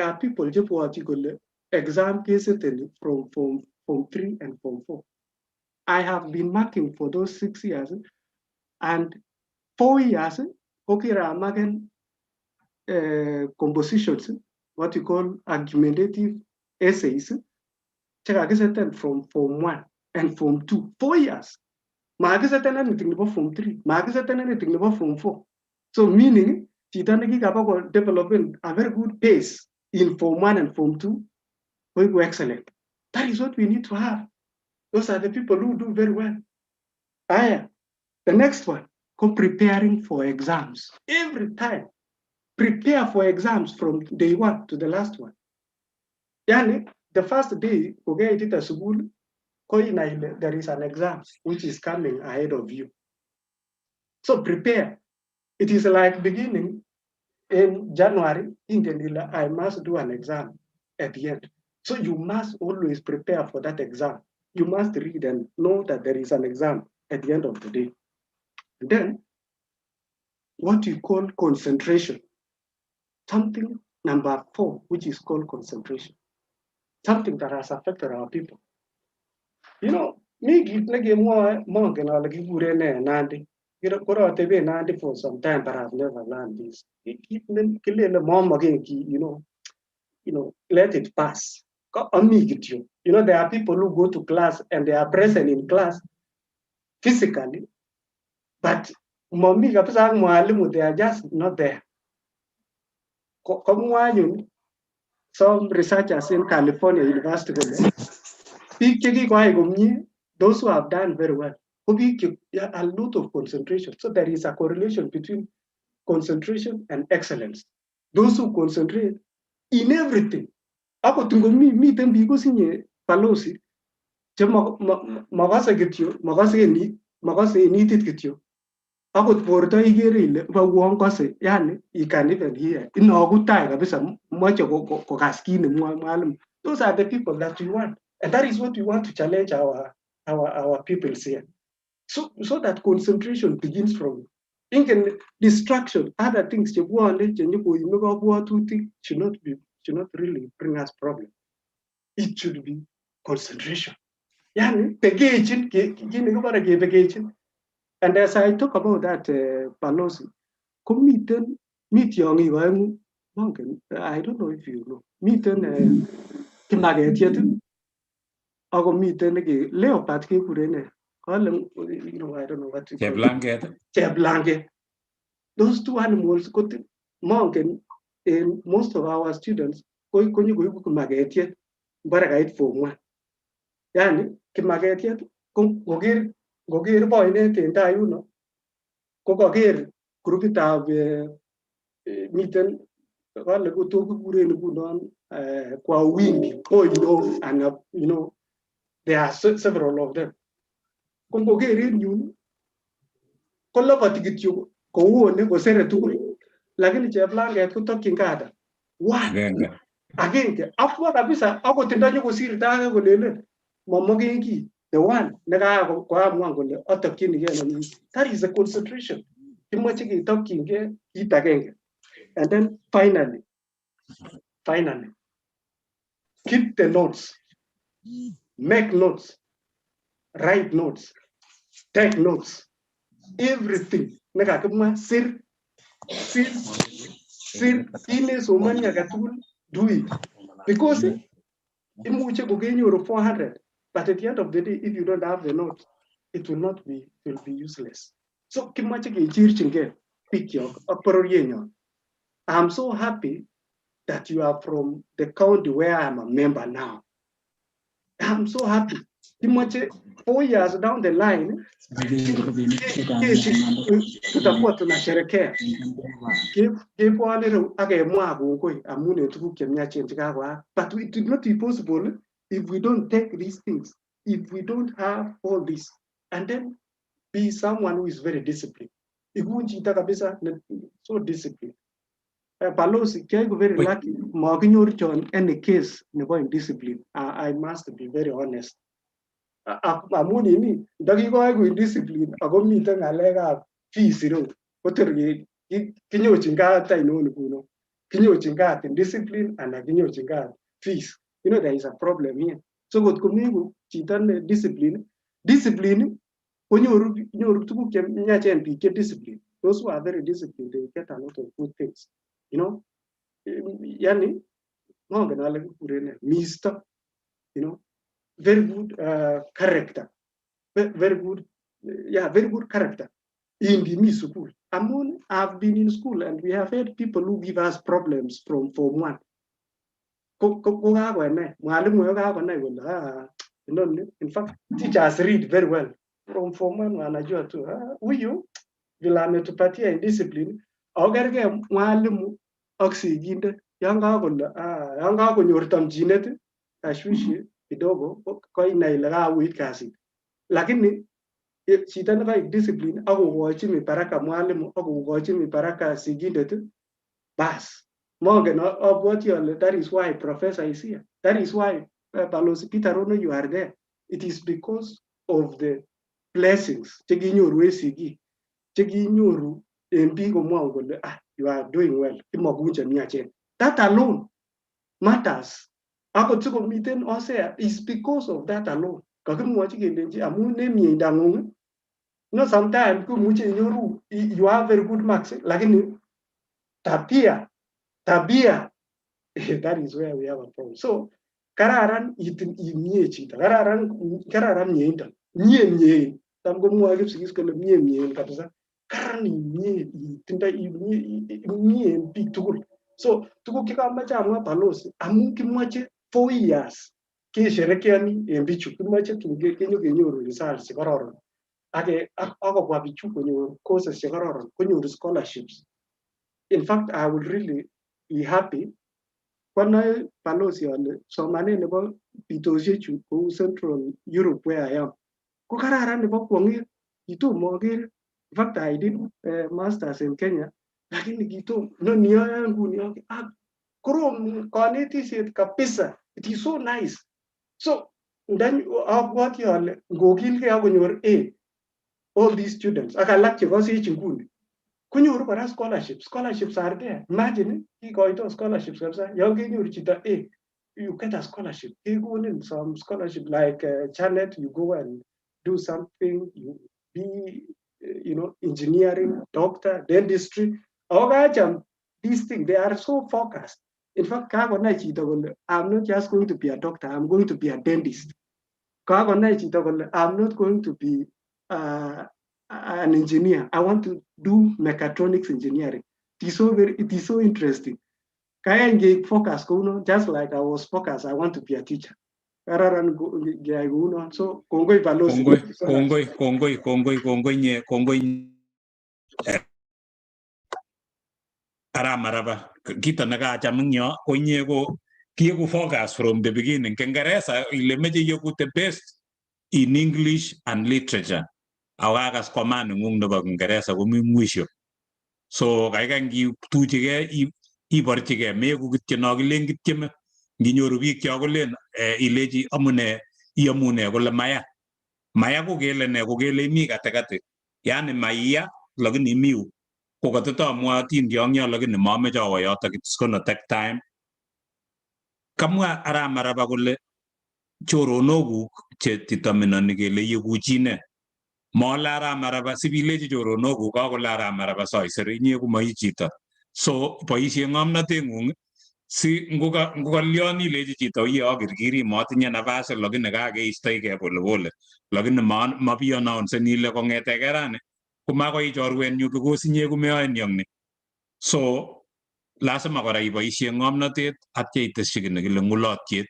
are people who exam cases from Form 3 and Form 4. I have been marking for those 6 years, and 4 years, compositions, what you call argumentative essays, from Form 1 and Form 2, 4 years. Anything about Form 3, anything about Form 4. So meaning, developing a very good pace in Form 1 and Form 2, we go excellent. That is what we need to have. Those are the people who do very well. The next one, preparing for exams. Every time, prepare for exams from day 1 to the last one. Yani, the first day, there is an exam which is coming ahead of you. So prepare. It is like beginning in January, I must do an exam at the end. So you must always prepare for that exam. You must read and know that there is an exam at the end of the day. And then, what you call concentration. Something number 4, which is called concentration. Something that has affected our people. Me get more Nandi. Nandi for some time, but I've never learned this. Let it pass. There are people who go to class and they are present in class physically, but they are just not there. Some researchers in California University, those who have done very well, a lot of concentration. So there is a correlation between concentration and excellence. Those who concentrate in everything. Ako tungo miten biik kosinye balozi che makase kityo, makase nitit kityo. Akot borto igere ile bawon kase, yani you can even hear. Inogu tai kabisa moche kokas kit nemwoe mwalimu. Those are the people that we want. And that is what we want to challenge our peoples here. So that concentration begins from thinking distraction, other things should not really bring us problem. It should be concentration. And as I talk about that Palosi, I don't know if you know. Meeting Kimagetiet, I go meeting Leopard Kurene. I don't know what to call blanket. Those two animals got mountain in most of our students go Kimagetiet, but I for one. Yani Kimagetiet, Gogir boy in it, and I know. Gogir, group it up, meeting. Wale kutoka kule kwa wingi, and there are several of them. Kongogeri nyun, kolla patikityo ko uone ko sere tukul, lakini cheblanget kutokin kada. One, agenge, afwa kabisa, ako tindanyo kusiri taga kulele, mamogengi, the one, nega kwa amwa kule, atakin again. That is a concentration. Kimache kitakin ke itagenge. And then finally, keep the notes, make notes, write notes, take notes, everything. Sir, do it. Because you're 400, but at the end of the day, if you don't have the notes, it will be useless. So I'm so happy that you are from the county where I'm a member now. I'm so happy. 4 years down the line, tutakuwa tunasherekea. But it will not be possible if we don't take these things, if we don't have all this, and then be someone who is very disciplined. So disciplined. Palosi, very lucky. Any case in discipline. I must be very honest. Amuni ni dagi go discipline. Ago mi tang alega fees kinyo chinga ta kuno. Kinyo chinga discipline and kinyo chinga fees. There is a problem here. So what kumigu chitan discipline. Discipline. When you to get discipline. Those who are very disciplined, they get a lot of good things. Yani, Mr. Very good character. Very good, very good character in the school. I've been in school and we have had people who give us problems from Form 1. In fact, teachers read very well. From Form 1, wanajua tu, huyu vila ametupatia indiscipline, augerge mwalimu oxiginde yanga konyor tamjinet tashwishi kidogo kwa inaileka uit kasi. Lakini chito nebo discipline akokochi mibaraka mwalimu akokochi mibaraka sigindet bas mongen abwati ale that is why professor is here. That is why Balozi Peter Rono, you are there. It is because of the blessings chekinyoru esigi chekinyoru en biik komwau kole you are doing well imakunche miachen. That alone matters. Akot sikomiten osea is because of that alone. Kakimwochi kelenji amun nemieindangung. Sometimes kumuche inyoru you have very good marks lakini tabia that is where we have a problem. So kararan imie chito kararan mieindo mie tam komwoe kipsigis kole mie kabisa kararan imie imie biik tugul. So tuguk chekamache amwa Balozi amun kimoche 4 years kesherekeani en bichu kimoche kenyoru results chekororon. ake akobwa bichu konyor courses chekororon, konyor scholarships. In fact, I would really be happy when balozi ale somanet nebo bitosiechu kou Central Europe where I am. Ko kararan nebo kwong'et, kitomo aker. In fact, I did masters in Kenya, lakini kitomo noni yoe nguni korom kanetisiet kabisa. It is so nice. So then abwati ale ngokilgei akonyor A all these students ak alak chekosich nguni konyoru kora scholarships are there. Imagine kikoito scholarships kabisa yon kenyoru chito A, you get a scholarship. Kekonin some scholarship like Janet, you go and do something, you be engineering, doctor, dentistry. These things, they are so focused. In fact, kakonai chito kole I'm not just going to be a doctor, I'm going to be a dentist. Kakonai chito kole I'm not going to be an engineer. I want to do mechatronics engineering. It is so interesting. Kaya nge focus kuno, just like I was focused, I want to be a teacher. Kararan kuno. So kongoi balozi. Kongoi. Aramaraba. Kita nakachamingyo konye ko kieku focus from the beginning. Kingereza ile meje yoku the best in English and literature. Awagas komani ngung nebo Kingereza komi mwisho. So kaikai tuchige iborchige meku kityo nokilen kityeme nginyoru biik chokolen ilechi amune iamune kole maya kokele ne kokele imi katikati yani maiya lakini miu kokatito mwatin tiong'yo lakini mameche awo yotok, it's gonna take time. Kamwa Aramaraba kole choronokuk chetitaminani kele yeku chi ne mole Aramaraba sibilechi choronokuk kakole Aramaraba soiser inye komai chito. So boisie ng'omnoteng'ung si ngokalyon ilechi chito iye akirkiri matinye nafas lakini kakeistoigei polepole lakini mabiyononsen ile kong'eteke rani komakoi chorwenyu because inye komeyoen yong'ni. So lazima kora iboisie ng'omnotet atya itesyi ki nekile ng'ulotyet.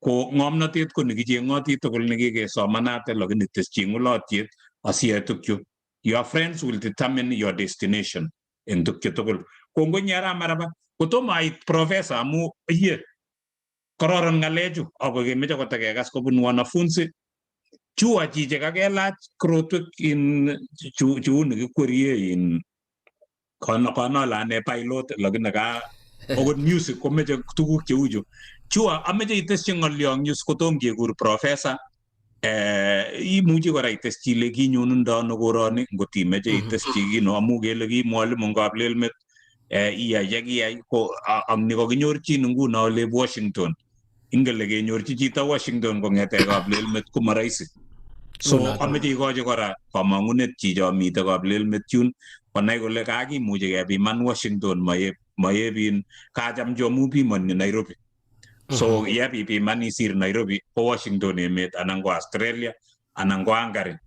Ko ng'omnotet ko nekicheng'oti tugul nekikesomanate lakini tesyi ng'ulotyet asiyai tukyu. Your friends will determine your destination en tukyu tugul. Kongoi nye Aramaraba kotomo ait professor amu kororon ng'alechu ako kemeche kotakekas kobun wanafunzi chua chiche kakelach korotwek cheu nekikwerie kanolane pilot lakini ka okot music komeche tuguk cheu chu. Chua ameche itesyi ng'olyong'yu kotom kekur professor. Imuchi kora itesyi ile kinyonundoi ano koroni ngot imeche itesyi kino amu kele ki mwalimu kaplelmet iyai ko ni kokinyorchin nguno ole Washington. Ingele kenyorchi chito Washington kong'ete kaplelmet ko marahisi. So ameche ikochi kora kamang'unet chicho mite kaplelmet yun konai kole kakimuchi kepiman Washington mayepin kachamchi amu pimani Nairobi. So yepipiman isir Nairobi ko Washington emet anan ko Australia anan ko Hungary.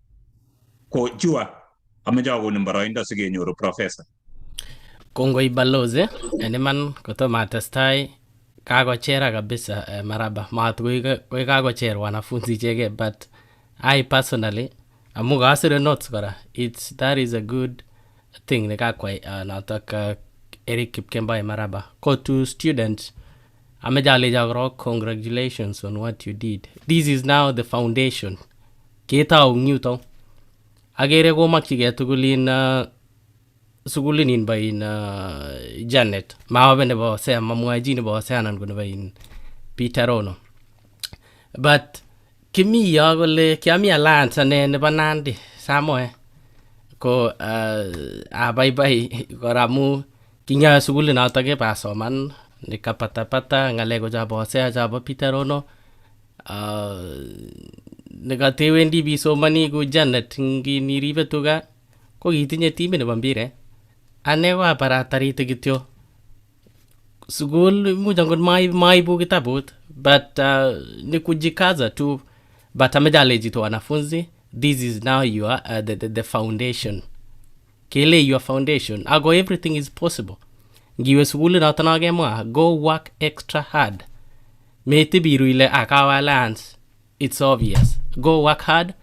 Ko jua ameche akonin boroindo sikenyoru professor. Kongoi balozi en iman kotomo atestai kakochera kabisa Maraba mat koi kakocher wanafunzi icheke but I personally amu kaasire notes kora that is a good thing nekakwai notok Eric Kipkembai Maraba ko to students ameche alecha korok congratulations on what you did. This is now the foundation ketau nyuto agere komakchigei tugulin sugulinin ba in Janet mawabe nebo sea mamwaji nebo sea anan ko nebo in Peter Rono but kimi ya kole kiami alliance ane nebo Nandi Samoe ko abaibai koramu kinya sugulinoto ke pasoman nikapatapata ngaleko chabo sea chabo Peter Rono nekatewendi bisomani ku Janet nginiribe tuga ko kitinye timit nebo mpire ane ko aparatarite kityo sugul much angot maibu kitabut but ni kujikaza tu but amejaleji to wanafunzi this is now your the foundation kele your foundation ago everything is possible ngiwe sugul na tanage mwa go work extra hard metibiru ile akawa lance it's obvious go work hard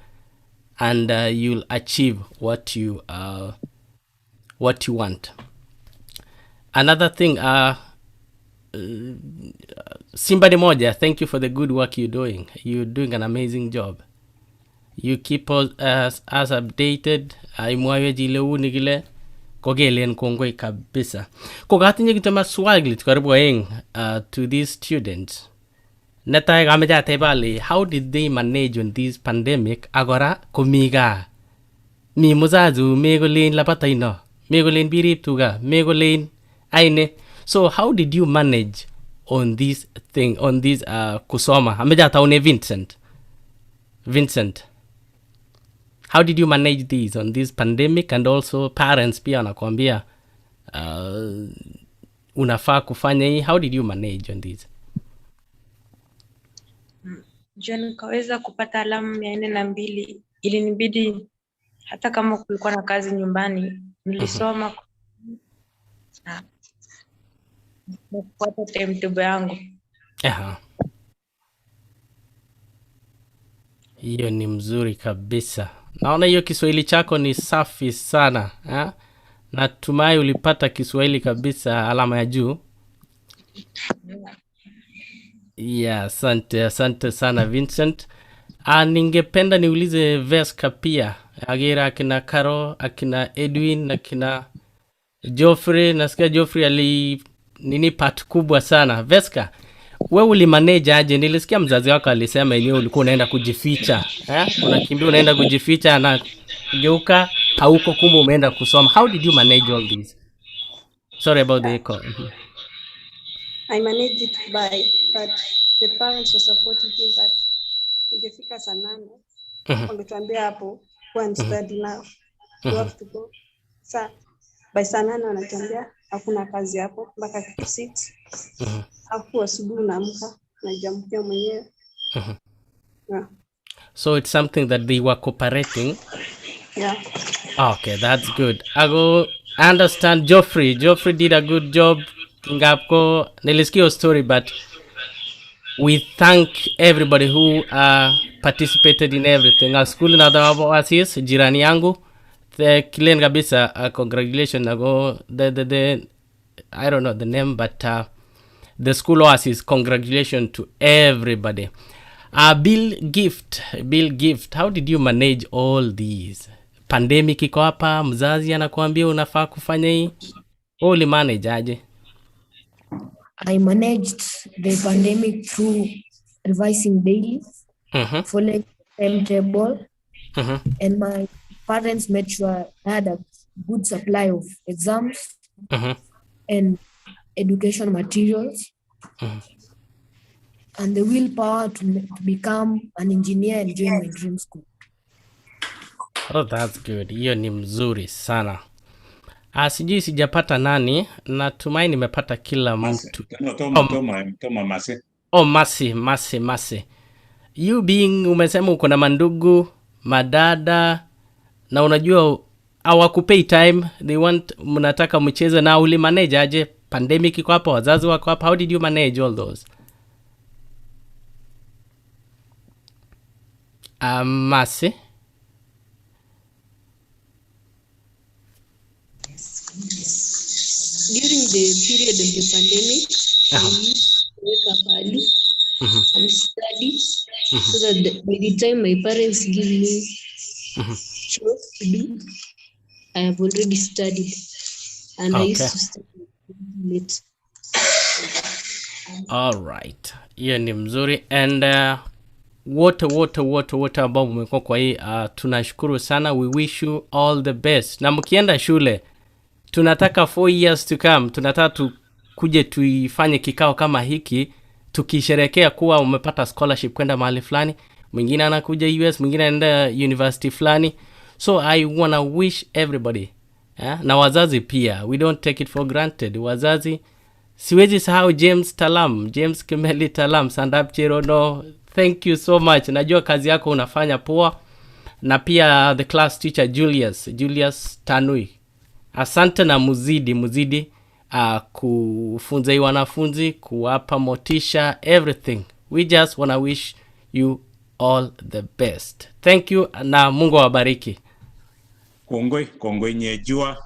and you'll achieve what you want. Another thing, Simba de Moja, thank you for the good work you're doing. You're doing an amazing job. You keep us updated. Imwawe jileu nigile kogelen kongoi kabisa. Kogatinye kitama swagli tukaribu aeng to these students. Netai gameja tebali, how did they manage on this pandemic agora kumiga? Mi muzazu megolin lapataino, megolin birip tuga, megolin aine. So how did you manage on this thing, on this kusoma? Ameja taune Vincent, how did you manage these on this pandemic? And also parents pia wanakuambia unafaa kufanya hii. How did you manage on this? John, kaweza kupata alama 402, ilinibidi hata kama kulikuwa na kazi nyumbani nilisoma na kufuata timetable yangu. Hiyo ni mzuri kabisa. Naona hiyo Kiswahili chako ni safi sana. Natumai ulipata Kiswahili kabisa alama ya juu. Yeah, asante sana Vincent. Ningependa niulize Veska pia. Igeere, akina Karo, akina Edwin, akina Geoffrey. Nasikia Geoffrey nini part kubwa sana. Veska, wewe ulimanage aje? Nilisikia mzazi wako alisema yenyewe ulikuwa unaenda kujificha. Unakimbia unaenda kujificha na geuka hauko, kumbe umeenda kusoma. How did you manage all this? Sorry about the echo. I managed it but the parents were supporting him that ungefika saa 8 wangetuambia hapo go and study now, you have to go. By saa 8 wanatuambia hakuna kazi hapo mpaka 6. Hapo asubuhi naamka najamkia mwenyewe. Yeah. So it's something that they were cooperating. Yeah. Okay, that's good. I understand Geoffrey did a good job. Ngapko nilisikia story, but we thank everybody who participated in everything. Our school na dawasis jirani yangu kilen kabisa, congratulations ago the I don't know the name, but the school oasis, congratulations to everybody. Bill Gift, how did you manage all these? Pandemic iko hapa, mzazi anakuambia unafaa kufanya hii. Uli manage aje? I managed the pandemic through revising daily, following timetable, and my parents made sure I had a good supply of exams and education materials, and the willpower to become an engineer and join my dream school. Oh, that's good. Hiyo ni mzuri sana. Sijui sijapata nani, natumai nimepata kila mtu. Toma Masi. Oh, Masi. You being umesema uko na mandugu, madada, na unajua hawakupei time, they want mnataka mcheze na uli manage aje? Pandemic iko hapa, wazazi wako hapa. How did you manage all those? Masi. During the period of the pandemic, I used to wake up early and study so that by the time my parents give me chores to do, I have already studied, and I used to study late. All right. Hiyo ni mzuri, and wote ambao mmekuwa kwa hii tunashukuru sana. We wish you all the best. Na mkienda shule, tunataka 4 years to come, tunataka kuje tuifanye kikao kama hiki tukisherekea kuwa umepata scholarship kwenda mahali fulani, mwingine anakuja US, mwingine anaenda university fulani. So I wanna wish everybody, na wazazi pia, we don't take it for granted. Wazazi, siwezi sahau James Kimeli Talam, Sandap Cherono, thank you so much. Najua kazi yako unafanya poa. Na pia the class teacher Julius Tanui, asante na muzidi kufunza wanafunzi, kuwapa motisha, everything. We just wanna wish you all the best. Thank you na Mungu awabariki. Kongoi nyejua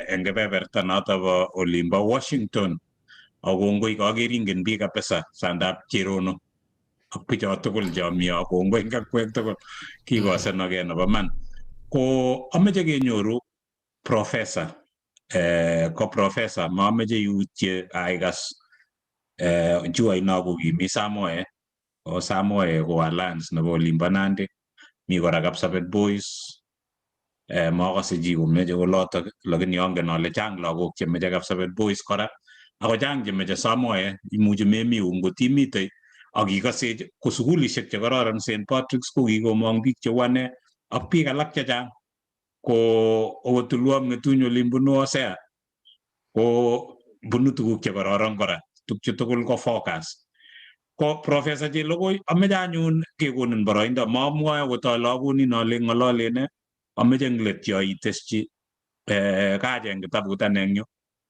en kebeberta noto bo olimbo Washington. Akongoi kakeringen biik kabisa sandap Cherono. Ak bicho tugul chomi akongoi ngakwek tugul kikosenogei nebo man. Ko ameche kenyoru professor ko professor mameche yutye aikas juai no kokimi Samoe o Samoe ko alliance nebo olimbo Nandi mi kora Kapsabet boys makase chi komeche kolotok lakini angen ale chang lagok chemeche Kapsabet boys kora ako chang chemeche Samoe imuchi memi ngot imite akikasech ko sukulishek chekororon St. Patrick's ko kikomong biik cheu ane ak biik alak chechang ko okotulwam ngetuny olimbunu Hosea ko bunu tuguk chekororon kora tukchu tugul ko focus ko Professor Chelogoi ameche anyun kekonin boroindo mamwoe akot ale akonin ale ng'ololen ameche eng let yo iteschi kacheng kitabut ane eng yu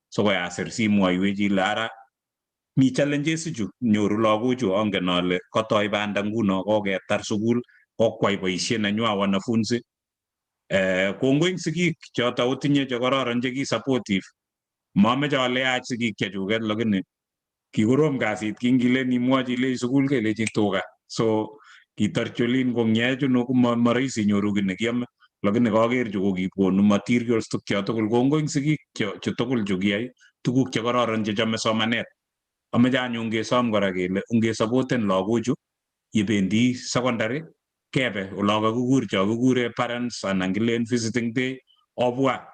sokoi asir simwoiwech ile ara mi challenges chu nyoru lagochu angen ale katoi banda nguno koketar sukul kokwai boisiet nenywa wanafunzi kongoi eng sigik choto otinye chekororon cheki supportive mameche ale yach sigik chechuket lakini kikorom kasit kingilen imwochi ile sukul kelechi tuga so kitorchi olin kong'yechu no marahisi nyoru ki nekiame lakini kaker chu kokikonu materials tukcho tugul kongoi eng sigik chu tugul chu kiyai tuguk chekororon chechome somanet ameche anyun kesom kora kele ungesapoten lagochu yebendi secondary kebe olo kakikur cho kikure parents anan kilen visiting day obwa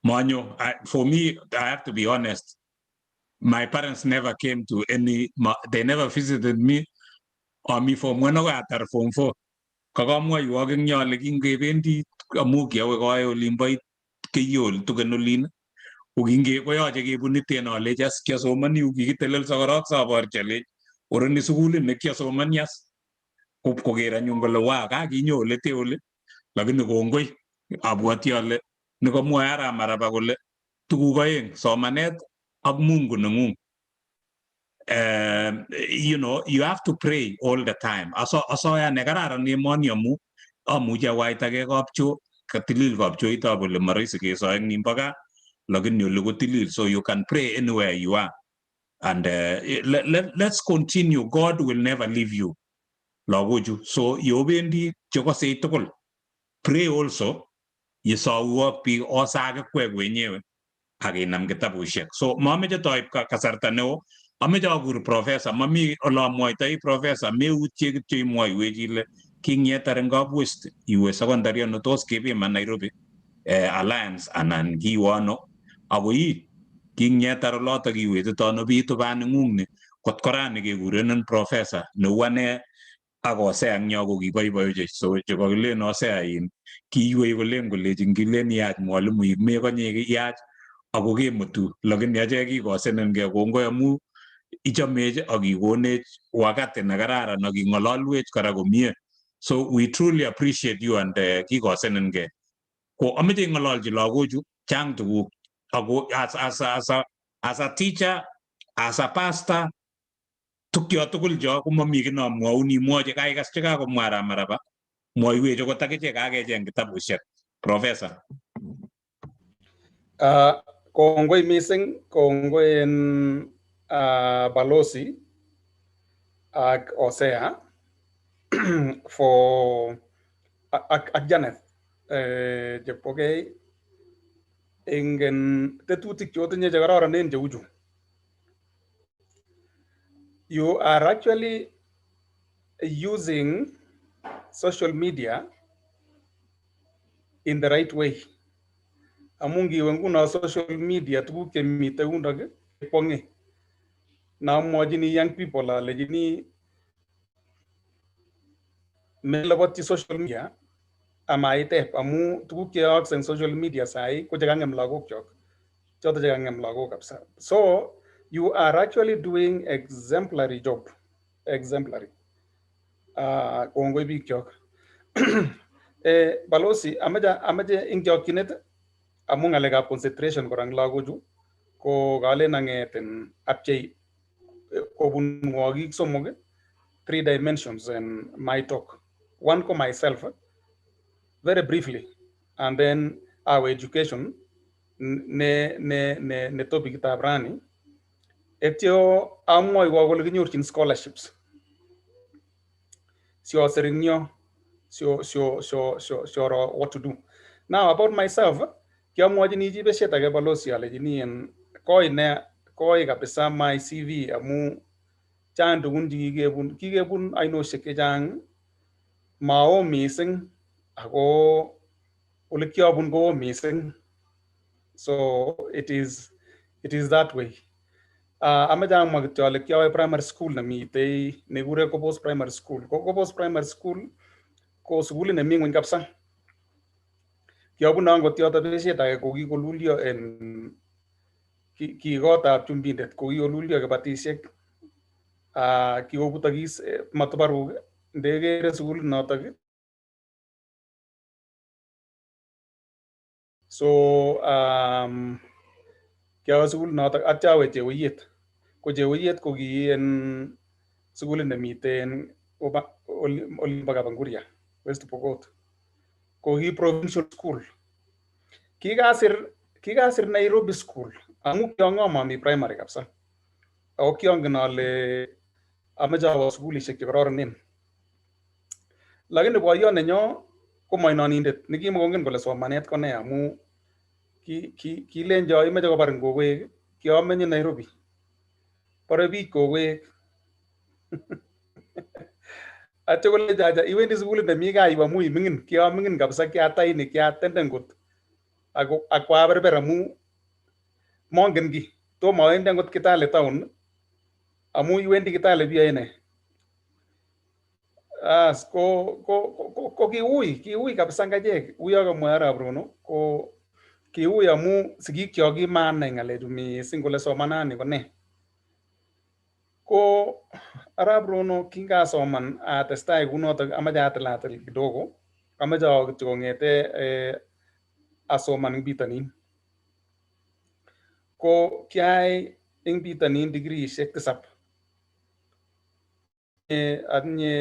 manyo for me I have to be honest. My parents never came to they never visited me me form 1 akoi atar form 4 kakamwoiwok eng yo ale kingebendi amu kiawe koe olimbo Keyol tugen olin koyoche kebun iten ale jas kiasomani yu kikitelelso korok saborchi alech oroni sukulit nekiasomani as koker anyun kole wa kakinyo ole te ole lakini kongoi abwoti ale nikamwoe Arap Maraba kole tuguk oeng somanet ak Mungu neng'ung. You know, you have to pray all the time. Asoya nekararan emoni amu amuchi awaitagei kapcho katilil kapchoitab ole marahisi kesoe eng nimbo gaa lakini ole kotilil so you can pray anywhere you are and let's continue. God will never leave you lagochu so yobendi chekosei tugul pray also yesou ak biik osakikwek wenyewe akinam kitabushek so mameche toib kasarta neo ameche akur professor mami olamwoitoi professor meutye kityo imwoiwech ile kingyetar eng West iwe secondary ano tos kepiman Nairobi alliance anan kiwe ano ako kingyetar olotok iwetito ano bitu baning'ung ni kot korani kekurenen professor neu ane ak Hosea eng yo ko kiboiboi ochei so chekakilen Hosea kiiwei kolen kolechin kilen yach mwalimuik mekonye yach ako kemutu lakini achek kikosenenkei kongoi amu ichomech akikonech wakati nekararan aking'ololwech kora komie so we truly appreciate you and kikosenenkei ko ameche ing'ololchi lagochu chang tuguk ako as a teacher as a pastor tukyo tugul cho komami ki namwaun imwochi kaikas chekakomwa Arap Maraba mwaiwech akot akichek kakecheng kitabushek professor. Kongoi missing, kongoi en Balozi ak Hosea for ak Janet chepokei ingen tetutik chotinye chekororonen cheuchu. You are actually using social media in the right way. Amu ngiwe nguno social media tuguk chemite yundok kwong'e. Namwachini young people alechini melobotyi social media amaitep amu tuguk cheyookse eng social media sahi ko chekang'em lagok chok. Choto chekang'em lagok kabisa. So you are actually doing exemplary job. Exemplary. Kongoi biik chok. Balozi, amache ing chokchinet amu ng'alekab concentration kora eng lagochu ko kalen ang'etin apchei kobun ng'wogik somok 3 dimensions in my talk. One for myself, very briefly, and then our education, ne topic tabrani. Etio amoy wagol ginyorchin scholarships. So what to do. Now about myself, kya moja ni jibe sheta ke balosi ale jini en koi kabisa my CV amu chan dugun kigebun I know sheke jang mao missing ako ulikya bun go missing. So it is that way. Amajang magtole kya primary school na mi te negure ko post primary school. Ko post primary school ko school na mingwen kapsa. Kya bun nango tya ta sheta ko gi ko lulio en ki gota chumbindet ko gi lulio ke batishek ki obutagis matabaru ndege school notag. So kya school notag atyawe jewiyet ko jewiyet ko gi en school na miten Olimbaga Banguria West Pokot ko gi provincial school kigasir Nairobi school amu kyongo mami primary kapsa o kyongnale amajawa school ishek kororonen lakini boyon nenyo ko moinonindet nikimokongen kole somanet ko ne amu kilenjo imeche kobar ngowek kiomenye Nairobi pore biik kowek atyo kole jaja iwendi sukulit nemi gaa iwe amu iming'in kiaming'in kabisa kiatainik kiatenden kot ako aberber amu mongen ki tomo awendi angot Kitale town amu iwendi Kitale biyoene ko kiui kabisa ngachek uyo kamwa Arap Rono ko kiui amu sigikyok kimanai ng'alechu mising kole somanani ko ne ko Arap Rono kingasoman atestai kunotok amache atilatil kidogo amache awo kityo kong'ete asoman eng bitonin ko kiai eng bitonin degreeishek 7 atinye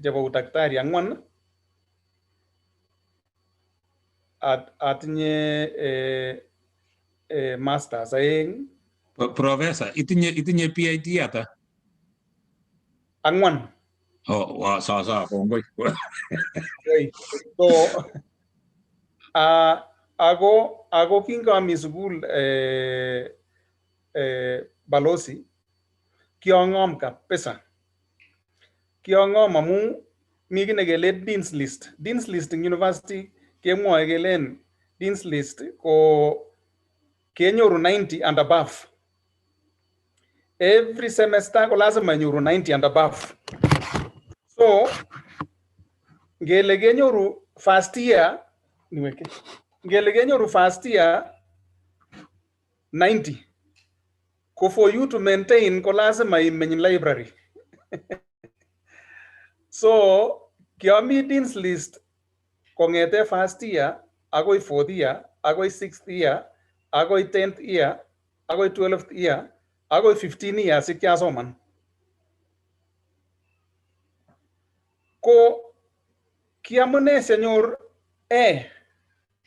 chebo udaktari 4 atinye masters 2. Professor, itinye PhD ata? 4. Oh, wow, sawa kongoi. So ako kingami sukul balosi kiong'om kabisa. Kiong'om amu mi kiy nekele Dean's List. Dean's List ing university kemwoe kelen Dean's List ko kenyoru 90 and above. Every semester ko lazima inyoru 90 and above. So ngele kenyoru first year 90 ko for you to maintain ko lazima imeny library. So kiami Dean's List kong'ete first year agoi 4th year agoi 6th year agoi 10th year agoi 12th year agoi 15 years kiasoman. Ko kiamune senyor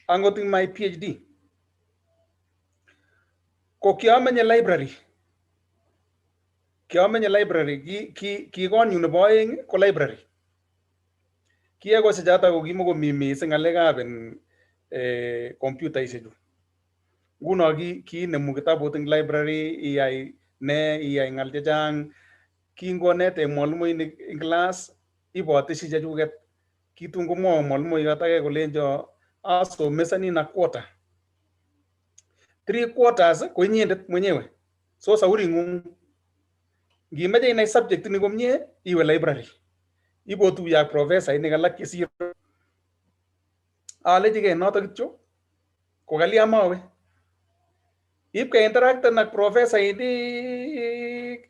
angot in my PhD ko kiamenye library ki konyu nebo oeng ko library kieko sechata ko kimokomi mising ng'alekab computaishechu nguno kiinemu kitabut eng library iyai ng'al chechang kingonete mwalimuinik ing class ibotishi chechuket kitun komwoe mwalimuiyot ake kolenjo asomesanin a quarter 3/4 ko inyendet mwenyewe so sauri ng'ung ngimeche inai subject ni komye iwe library ibotuye ak professor inik alak chesiro alechigei noto kityo ko kalya mawe ipke interacten ak professor inik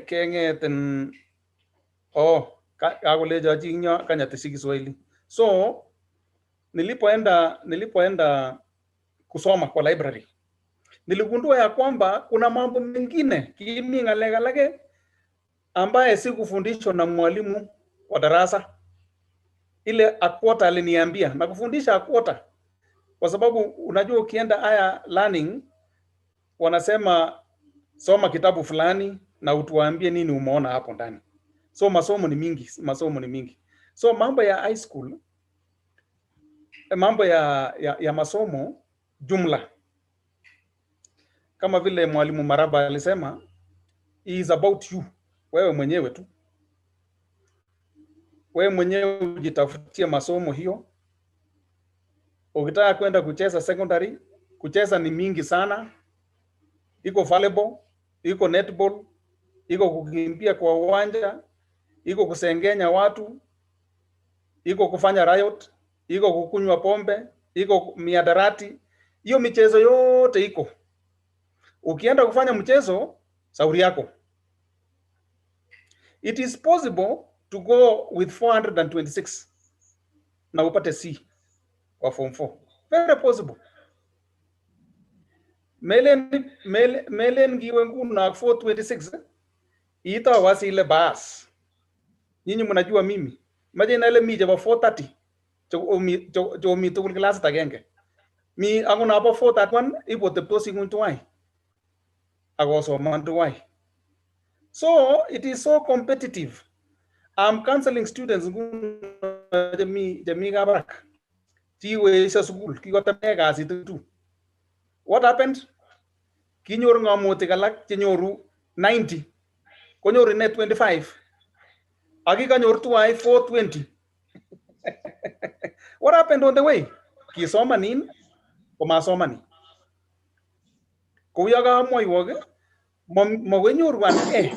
keng'etin kakolecho chi ing yo kanyateshi Kiswahili. So nilipoenda kusoma kwa library niligundua ya kwamba kuna mambo mengine kimi ng'alek alake ambaye sikufundishwa na mwalimu wa darasa. Ile a quarter aliniambia na kufundisha a quarter, kwa sababu unajua ukienda haya learning wanasema soma kitabu fulani na utuambie nini umeona hapo ndani. So masomo ni mingi. So mambo ya high school, mambo ya masomo jumla, kama vile mwalimu Maraba alisema, is about you. Wewe mwenyewe tu, wewe mwenyewe ujitafutie masomo hiyo. Ukitaka kwenda kucheza secondary, kucheza ni mingi sana. Iko volleyball, iko netball, iko kukimbia kwa uwanja, iko kusengenya watu, iko kufanya riot, iko kukunywa pombe, iko miadarati. Hiyo michezo yote iko. Ukienda kufanya mchezo, sauri yako. It is possible to go with 426 na upate C kwa form 4. Very possible. Melen giwe nguna 426 ita wasi ile bas. Nyinyi mnajua mimi. Maje na ile mije ba 430. Jo mi tukul class tagenge. Mi anguna ba 431 ipo teptosi nguntuai. Agoso mantuai. So it is so competitive. I'm counseling students jami gabrak. Tiwe isa school kigota mega situ. What happened? Kinyor ngamote kalak chenyoru 90. Konyoru net 25. Agi kanyor tuai 420. What happened on the way? Kisoma nin, komasoma ni. Kuyaga mo iwoge, mawenyoru an A.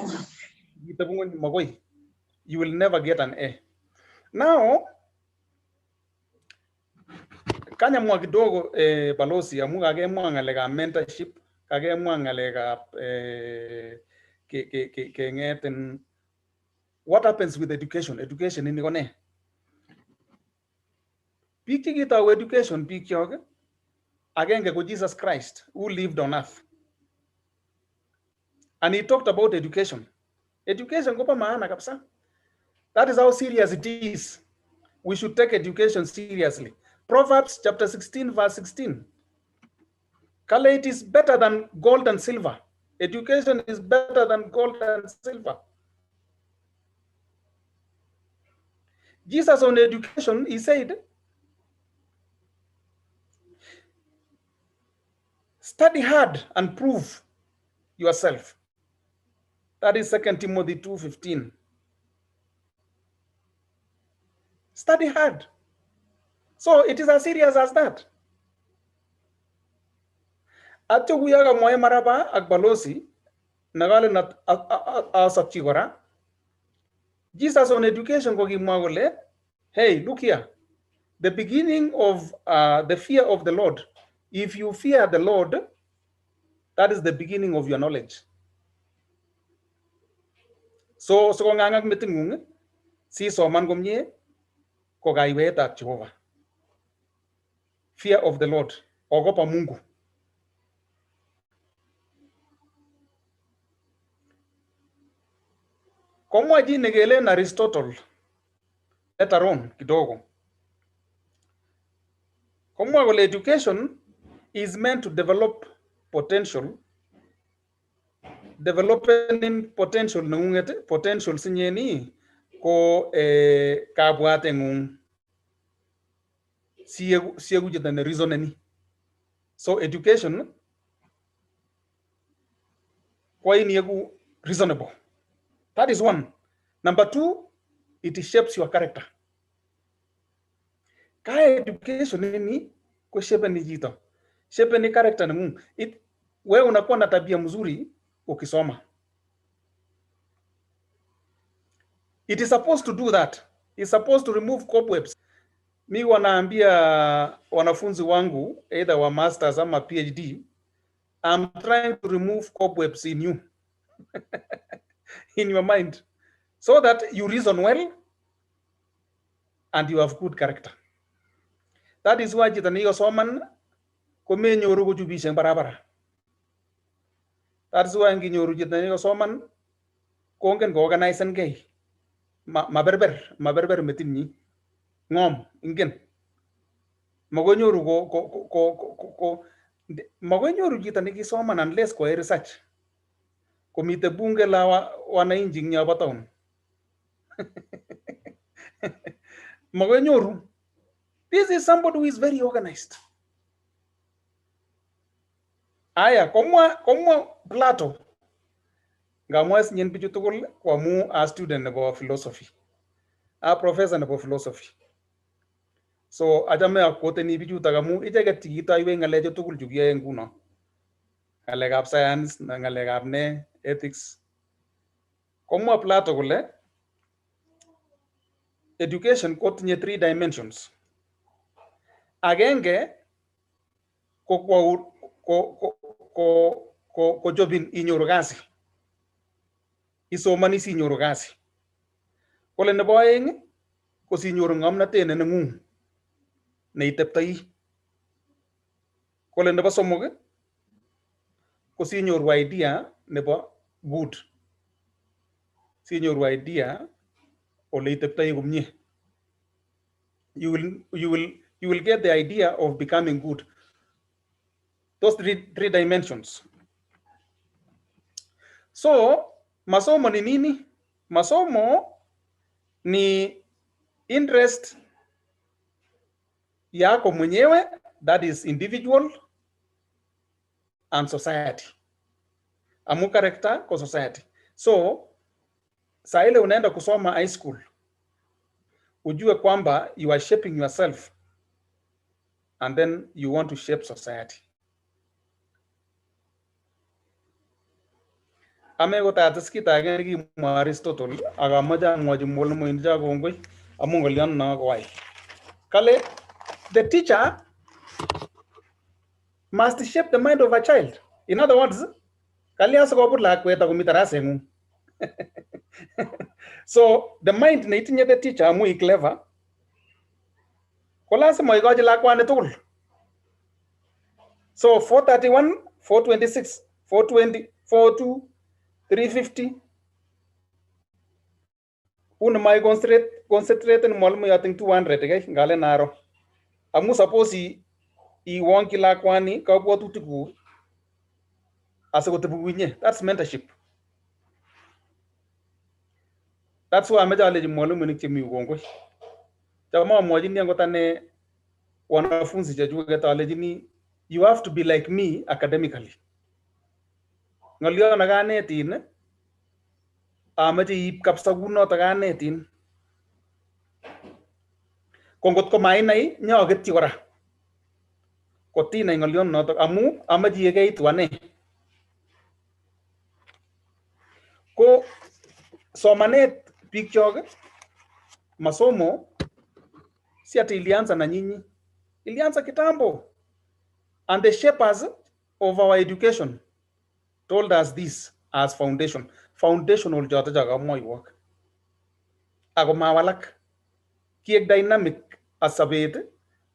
You will never get an A. Now, kanya mwa kidogo balozi amu kage mwa ngalega mentorship, kage mwa ngalega ngeten. What happens with education? Education in ikone. Piki kita education piki yoge. Agenge ko Jesus Christ who lived on earth. And he talked about education. Education ko pa maana kabisa. That is how serious it is. We should take education seriously. Proverbs chapter 16 verse 16. Kale, it is better than gold and silver. Education is better than gold and silver. Jesus on education, he said, study hard and prove yourself. That is 2 Timothy 2:15. Study hard. So it is as serious as that. Ato kuyaga moye maraba akbalosi nagale na asapchi gora. Jesus on education ko gimagole. Hey, look here. The beginning of the fear of the Lord. If you fear the Lord, that is the beginning of your knowledge. So ngangak metingung si soman gomye ko gaiweta Jehovah. Fear of the Lord. Ogopa Mungu. Komwa jine gele na Aristotle. Later on kidogo. Komwa gole education is meant to develop potential. Developing potential nungete potential sinyeni ko kabwate ngung. Siegu jitane reasoneni. So education kwa ini reasonable. That is one. Number two, it shapes your character. Kaya education ni kwa shape ni jito. Shape ni character nungu. Wewe unakuwa na tabia mzuri ukisoma. It is supposed to do that. It's supposed to remove cobwebs. Mi wanaambia wanafunzi wangu either wa masters ama PhD, I'm trying to remove cobwebs in you. In your mind, so that you reason well and you have good character. That is why jitaniyo soman kome nyoru kujubishe barabara. That is why nginyoru jitaniyo soman kongen ko organizen gay maberber metinyi ngom ingen magonyoru ko magonyoru chito nekisoman unless ko research komite bunge la wananchi nyobo town magonyoru. This is somebody who is very organized. Aya komwa Plato ngamwes nyen bichu tugul kwamu a student nebo philosophy a professor nebo philosophy. So achame akoteni bichu tagamu icheket chikitoiwei ngalechu tugul chu kiyoe nguno, ngalekab science na ngalekab ne ethics. Komwa Plato kole education kotinye 3 dimensions. Agenge ko chobin inyoru kasi, isomani sinyoru kasi. Kole nebo aeng ko sinyoru ngomnotet ne nengung neiteptoi. Kole nebo somok ko sinyoru idea nebo good, sinyoru idea ole iteptoi komie. You will get the idea of becoming good. Those three dimensions. So masomo ni nini? Masomo ni interest yako mwenyewe, that is individual and society. Amu character kwa society. So saa ile unaenda kusoma high school, ujue kwamba you are shaping yourself and then you want to shape society. Ame ko tatis kita age kimwa Aristotle akamache amwachi mwalimu inja kongoi amu ngolion no koai. Kale the teacher must shape the mind of a child. In other words, kali asikobut lakwet akomi tarasengung. So the mind na itinye the teacher amu I clever, ko lazima ikochi lakwani tugul. So 431, 426, 420, 42, 350. Una mai concentrate mwalimu yating 200 guys ngale naro. Amu suppose I wonki lakwani kabwatutiku asikotebu winye. That's mentorship. That's why ameja aleji mwalimu ni chemi ukongoi. Chama mwajini yango tane wanafunzi jajuwe geta alejini, you have to be like me academically. Ngaliyo na ganetin amache ip kapsa kuno ta ganetin. Kongot ko mainai nyagetyi kora. Kotina ngaliyo noto amu amache yegeitu ane. Ko somanet pikchok masomo si ati ilianza na nyinyi, ilianza kitambo. And the shapers of our education told us this as foundation. Foundational jota jaga moi work. Ako mawalak. Kiek dynamic as sabete,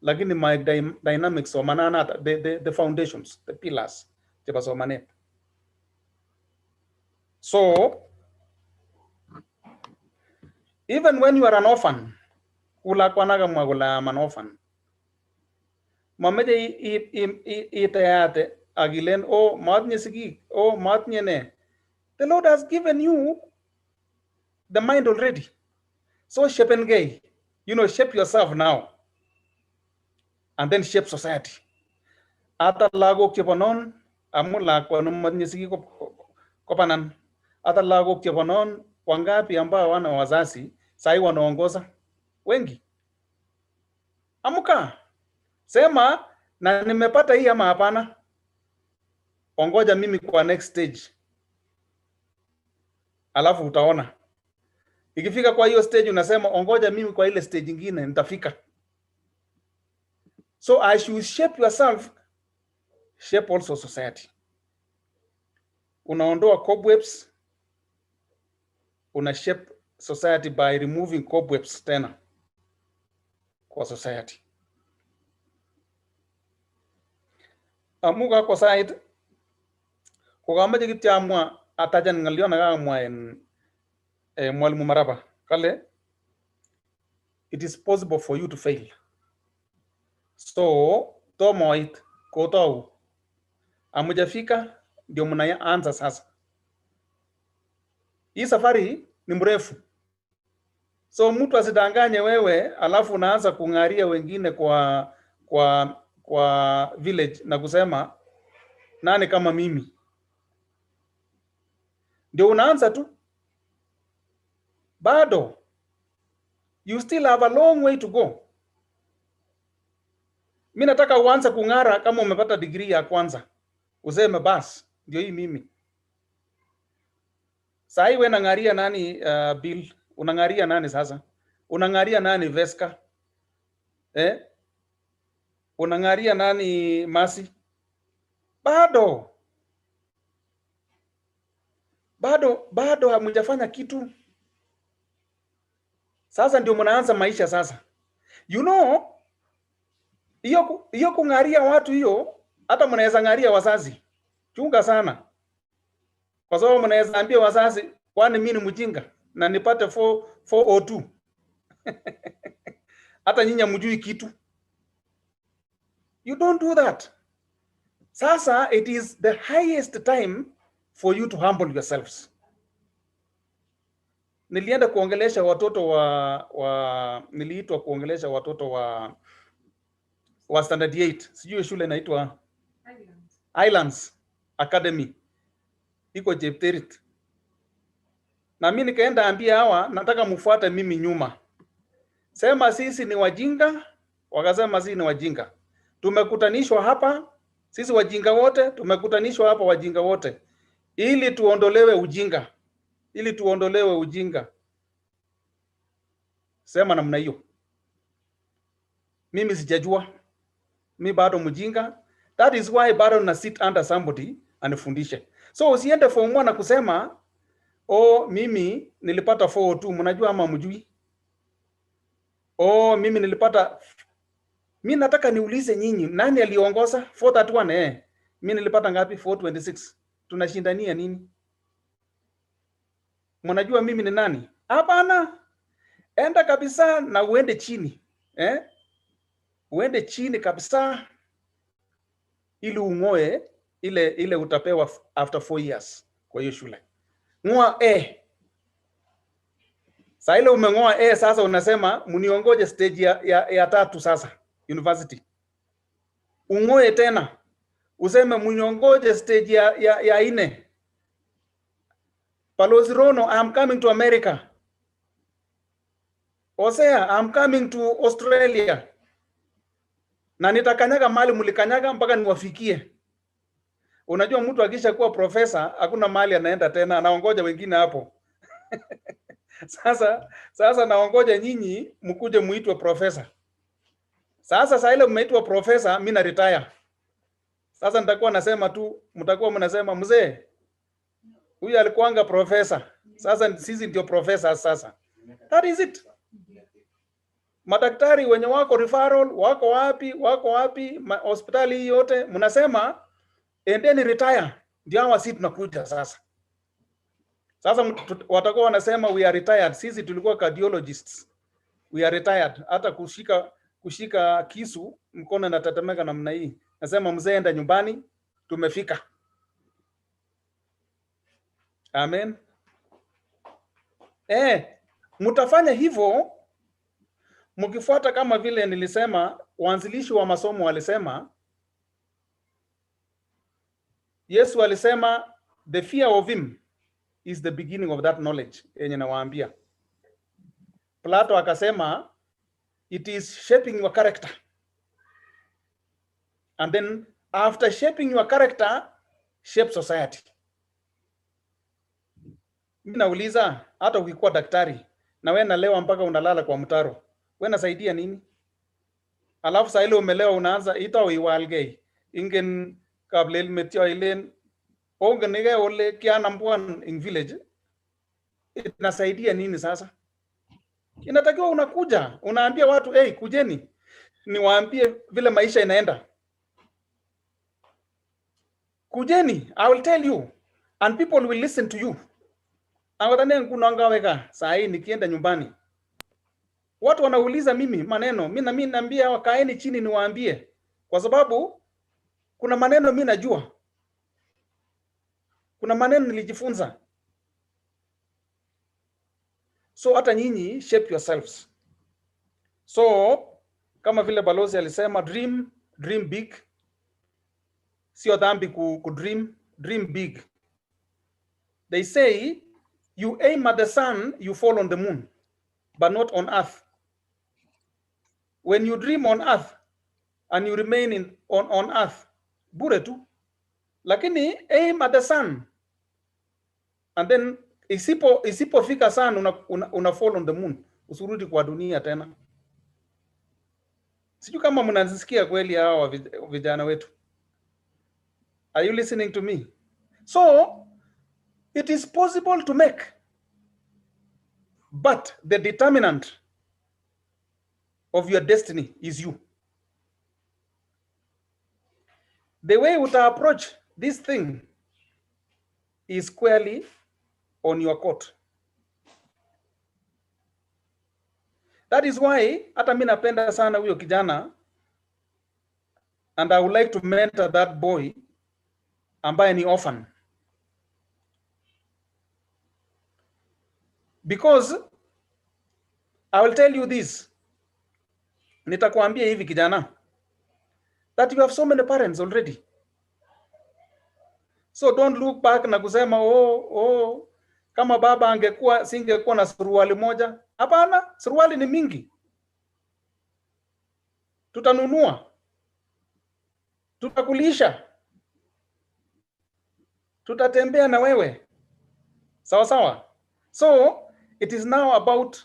lakini ma dynamic so mananata the foundations, the pillars. Tiba so manet. So even when you are an orphan, ula kwanaga mwagula an orphan. Mameje itayate agilen o matnye sigi o matnye ne. The Lord has given you the mind already. So shape and gay. You know, shape yourself now. And then shape society. Ata lagok cheponon amula kwa matnye sigi kopanan. Ata lagok cheponon wangapi ambao wana wazazi sai wanaongoza wengi. Amuka. Sema na nimepata hii ama hapana. Ongoja mimi kwa next stage. Alafu utaona. Ikifika kwa hiyo stage unasema ongoja mimi kwa ile stage nyingine nitafika. So as you shape yourself, shape also society. Unaondoa cobwebs, una shape society by removing cobwebs tena kwa society. Amuga kwa side, kukamaje kitia amwa atajan ngaliona kama en Mwalimu Maraba kale it is possible for you to fail. So tomoit kotau amujafika ndio mnaanza sasa. Hii safari ni mrefu. So mtu asidanganye wewe alafu unaanza kung'aria wengine kwa village na kusema nani kama mimi. Ndio unaanza tu. Bado you still have a long way to go. Mimi nataka uanze kung'ara kama umepata degree ya kwanza. Useme bas ndio hii mimi. Sasa wewe unang'aria nani Bill? Unang'aria nani sasa? Unang'aria nani Veska? Unang'aria nani Masi? Bado hamjafanya kitu. Sasa ndio mnaanza maisha sasa. You know, hiyo kung'aria watu hiyo, hata mnaweza ng'aria wazazi. Chunga sana. Kwa sababu mnaweza ambia wazazi, kwani mimi ni mjinga na nipate 402. Hata nyinyi mjui kitu. You don't do that. Sasa it is the highest time for you to humble yourselves. Nilienda kuongelesha watoto niliitwa kuongelesha watoto wa standard 8. Sijui shule inaitwa Islands Academy. Iko Kcpe. Na mimi nikaenda ambia hawa nataka mfuate mimi nyuma. Sema sisi ni wajinga, wakasema sisi ni wajinga. Tumekutanishwa hapa, sisi wajinga wote, tumekutanishwa hapa wajinga wote. Ili tuondolewe ujinga. Sema namna hiyo. Mimi sijajua. Mimi bado mjinga. That is why bado na sit under somebody anifundishe. So usiende form 1 na kusema mimi nilipata 402, mnajua ama mjui? Mimi nilipata. Mimi nataka niulize nyinyi, nani aliongoza 431? Mimi nilipata ngapi? 426. Tunashindania nini? Mnajua mimi ni nani? Hapana. Enda kabisa na uende chini. Uende chini kabisa ili ungoe ile utapewa after 4 years kwa hiyo shule. Ngoa Sasa ile umengoa sasa unasema mniongoje stage ya 3 sasa university. Ungoe tena. Useme mniongoje stage ya 4. Balozi Rono, I'm coming to America. Osea, I'm coming to Australia. Na nitakanyaga mali mlikanyaga mpaka niwafikie. Unajua mtu akisha kuwa profesa, hakuna mali anaenda tena, anaongoja wengine hapo. Sasa naongoja nyinyi mkuje muitwe profesa. Sasa ile mmeitwa profesa, mimi na retire. Sasa nitakuwa nasema tu, mtakuwa mnasema mzee huyu alikuanga profesa. Sasa sisi ndio profesa sasa. That is it. Madaktari wenye wako referral, wako wapi, hospitali yote, mnasema endeni retire. Ndio hawa sisi tunakuja sasa. Sasa watakuwa wanasema we are retired. Sisi tulikuwa cardiologists. We are retired. Hata kushika kisu mkono na tatemeka namna hii. Nasema mzee enda nyumbani, tumefika. Amen. Mtafanya hivyo mkifuata kama vile nilisema, waanzilishi wa masomo walisema, Yesu alisema the fear of him is the beginning of that knowledge. Yenye nawaambia. Plato akasema it is shaping your character. And then after shaping your character, shape society. Mimi nauliza, hata ukikuwa daktari na wewe nalewa mpaka unalala kwa mtaro, wewe unasaidia nini? Alafu saa ile umelewa unaanza itaw iwalgei ingen kablel metio ilen ongenige ole kiana mbwan in village. Inasaidia nini sasa? Inatakiwa unakuja unaambia watu kujeni niwaambie vile maisha inaenda. Kujeni, I will tell you and people will listen to you. Angatane nguno ngaweka saa hii nikienda nyumbani. Watu wanauliza mimi maneno, mimi naambia wakaeni chini niwaambie, kwa sababu kuna maneno mimi najua. Kuna maneno nilijifunza. So hata nyinyi shape yourselves. So kama vile balozi alisema, dream big. Sio dhambi ku dream big. They say you aim at the sun, you fall on the moon, but not on earth. When you dream on earth and you remain on earth, bure tu. Lakini aim at the sun, and then isipofika sun una fall on the moon, usurudi kwa dunia tena. Sijui kama mnanisikia kweli hawa vijana wetu. Are you listening to me? So it is possible to make, but the determinant of your destiny is you. The way you approach this thing is squarely on your court. That is why hata mimi napenda sana huyo kijana, and I would like to mentor that boy ambaye ni orphan. Because I will tell you this, nitakwambia hivi kijana, that you have so many parents already. So don't look back na kusema kama baba angekuwa singekuwa na suruali moja. Hapana, suruali ni mingi. Tutanunua. Tutakulisha. Tutatembea na wewe. Sawa sawa. So it is now about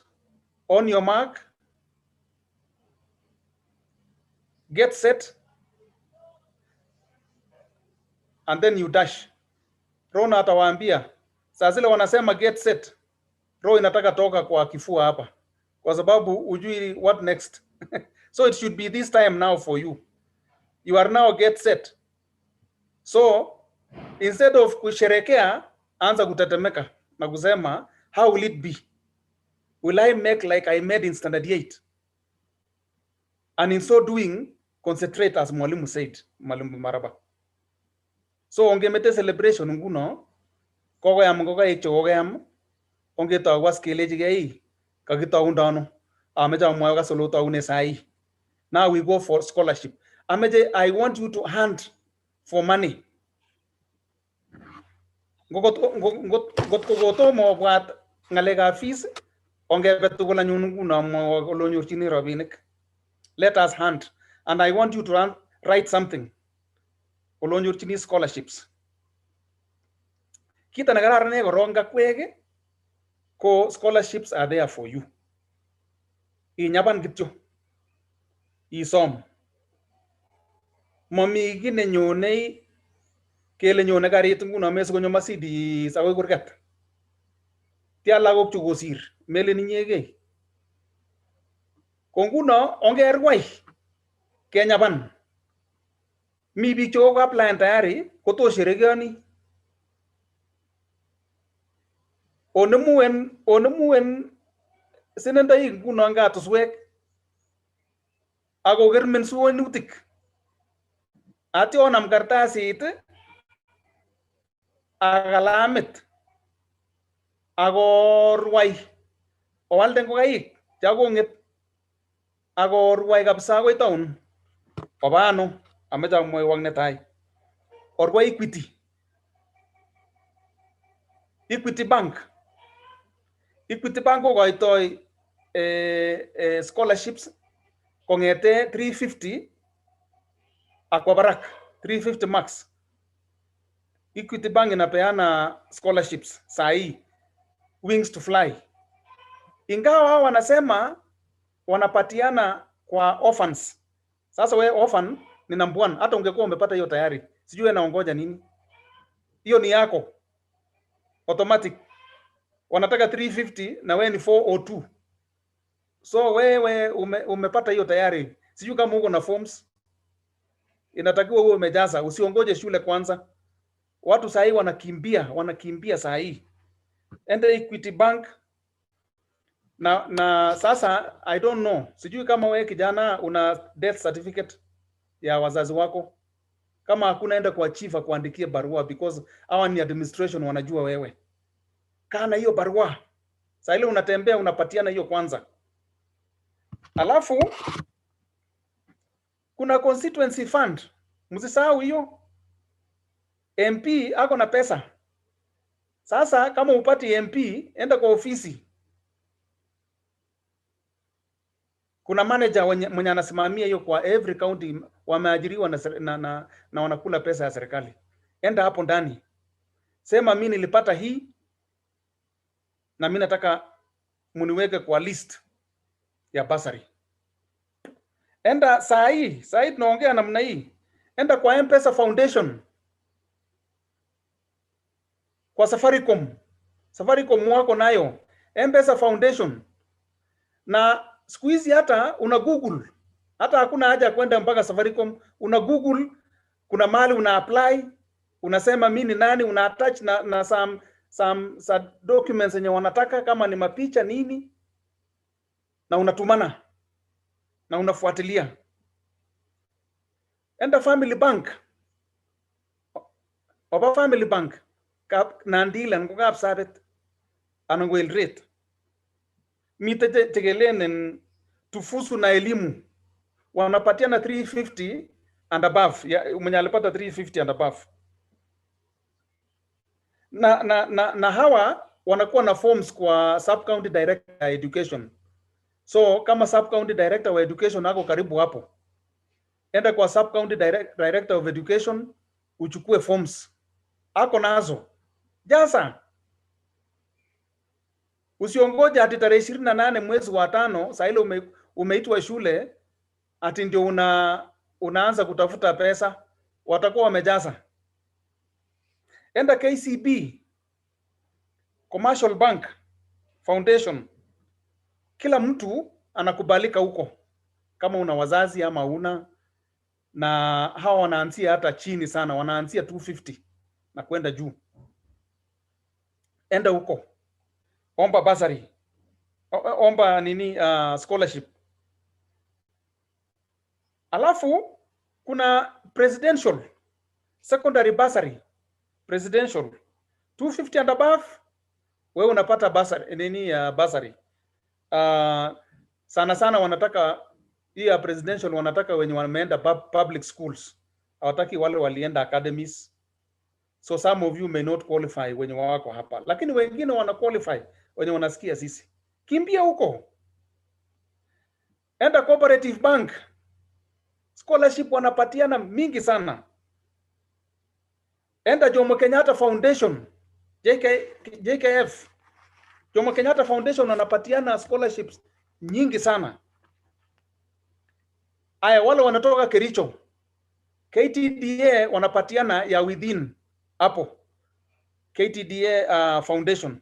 on your mark, get set, and then you dash. Rona atawaambia saa zile wanasema get set, roho inataka toka kwa kifua hapa, kwa sababu ujui what next. So it should be this time now for you. You are now get set. So instead of kusherekea, anza kutetemeka na kusema how will it be? Will I make like I made in standard 8? And in so doing, concentrate as mwalimu said, mwalimu Maraba. So ongemete celebration nguno, kogoyam ngogaik kogoyam, ongetau was kelejigei, kakitau ndano, ameja mwaga solo taune sai. Now we go for scholarship. I want you to hunt for money. Goto mo bwat ngalega fees, ongebetu gola nyunuguno mo golonyorchini rabinik. Let us hunt, and I want you to write something. Olonyorchini scholarships. Kita nagararane goronga kwege, ko scholarships are there for you. Inyaban kityo. Isom. Mami gine nyone kele nyone garit nguno mes gonyo masidi sawe kurgat. Tia lagok chu gosir mele ninyege. Konguno ongerwai kenyaban. Mi biik che koapply tayari kotosherekeoni. Onemuen sinendai nguno ngatuswek ako germen suonutik. Ati onam kartasit akalamit ako ruwai owalde ngokaik chakong'et ako ruwai kabisa akoi town obano amecha mwaiwok netai orwa Equity Bank kokoitoi scholarships kong'ete 350 akwa barak 350 max. Equity Bank inapeana scholarships sahi wings to fly. Ingawa wanasema wanapatiana kwa orphans. Sasa we orphan ni number 1, hata ungekuwa umepata hiyo tayari. Sijui naongoja nini. Hiyo ni yako. Automatic. Wanataka 350 na we ni 402. So wewe umepata hiyo tayari. Sijui kama uko na forms. Inatakiwa uwe umejaza, usiongoje shule kwanza. Watu sahi wanakimbia sahi. enda Equity Bank. Na sasa I don't know, sijui kama wewe kijana una death certificate ya wazazi wako. Kama hakuna, enda kwa chief akuandikie barua, because hawa ni administration wanajua wewe. Kana hiyo barua. Sasa ile unatembea unapatiana hiyo kwanza. Alafu kuna constituency fund. Msisahau hiyo. MP ako na pesa. Sasa kama upati MP, enda kwa ofisi. Kuna manager mwenye anasimamia hiyo kwa every county, wameajiriwa na wanakula pesa ya serikali. Enda hapo ndani. Sema mimi nilipata hii na mimi nataka muniweke kwa list ya basari. Enda saa hii tunaongea namna hii. Enda kwa M-Pesa Foundation. Kwa Safaricom wako nayo M-Pesa Foundation. Na siku hizi hata una Google, hata hakuna haja kwenda mpaka Safaricom. Una Google, kuna mahali una apply, unasema mimi ni nani, una attach na some documents yenye wanataka, kama ni mapicha nini, na unatumana na unafuatilia. Enda Family Bank. Oba Family Bank nandila ngukap sabet anangwel rate. Mite tegelenen tufusu na elimu wanapatiana 350 and above, ya mwenye alipata 350 and above. Na hawa wanakuwa na forms kwa sub county director education. So kama sub county director wa education ako karibu hapo, enda kwa sub county director of education uchukue forms, ako nazo, jaza. Usiongoje ati tarehe 28 mwezi wa 5 saa ile umeitwa shule ati ndio unaanza kutafuta pesa, watakuwa wamejaza. Enda Kcpe, Commercial Bank Foundation. Kila mtu anakubalika huko, kama una wazazi ama una, na hawa wanaanzia hata chini sana, wanaanzia 250 na kwenda juu. Enda huko, omba basari, omba scholarship. Alafu kuna presidential secondary bursary, presidential 250 and above, wewe unapata bursary bursary. Sana wanataka hii ya presidential, wanataka wenye wameenda public schools, hawataki wale walienda academies. So some of you may not qualify wenye wako hapa, lakini wengine wana qualify wenye wanasikia sisi. Kimbia huko. Enda Cooperative Bank, scholarship wanapatiana mingi sana. Enda Jomo Kenyatta Foundation, JKF. Jomo Kenyatta Foundation wanapatiana scholarships nyingi sana. Aya, wale wanatoka Kericho, KTDA wanapatiana ya within hapo, KTDA Foundation.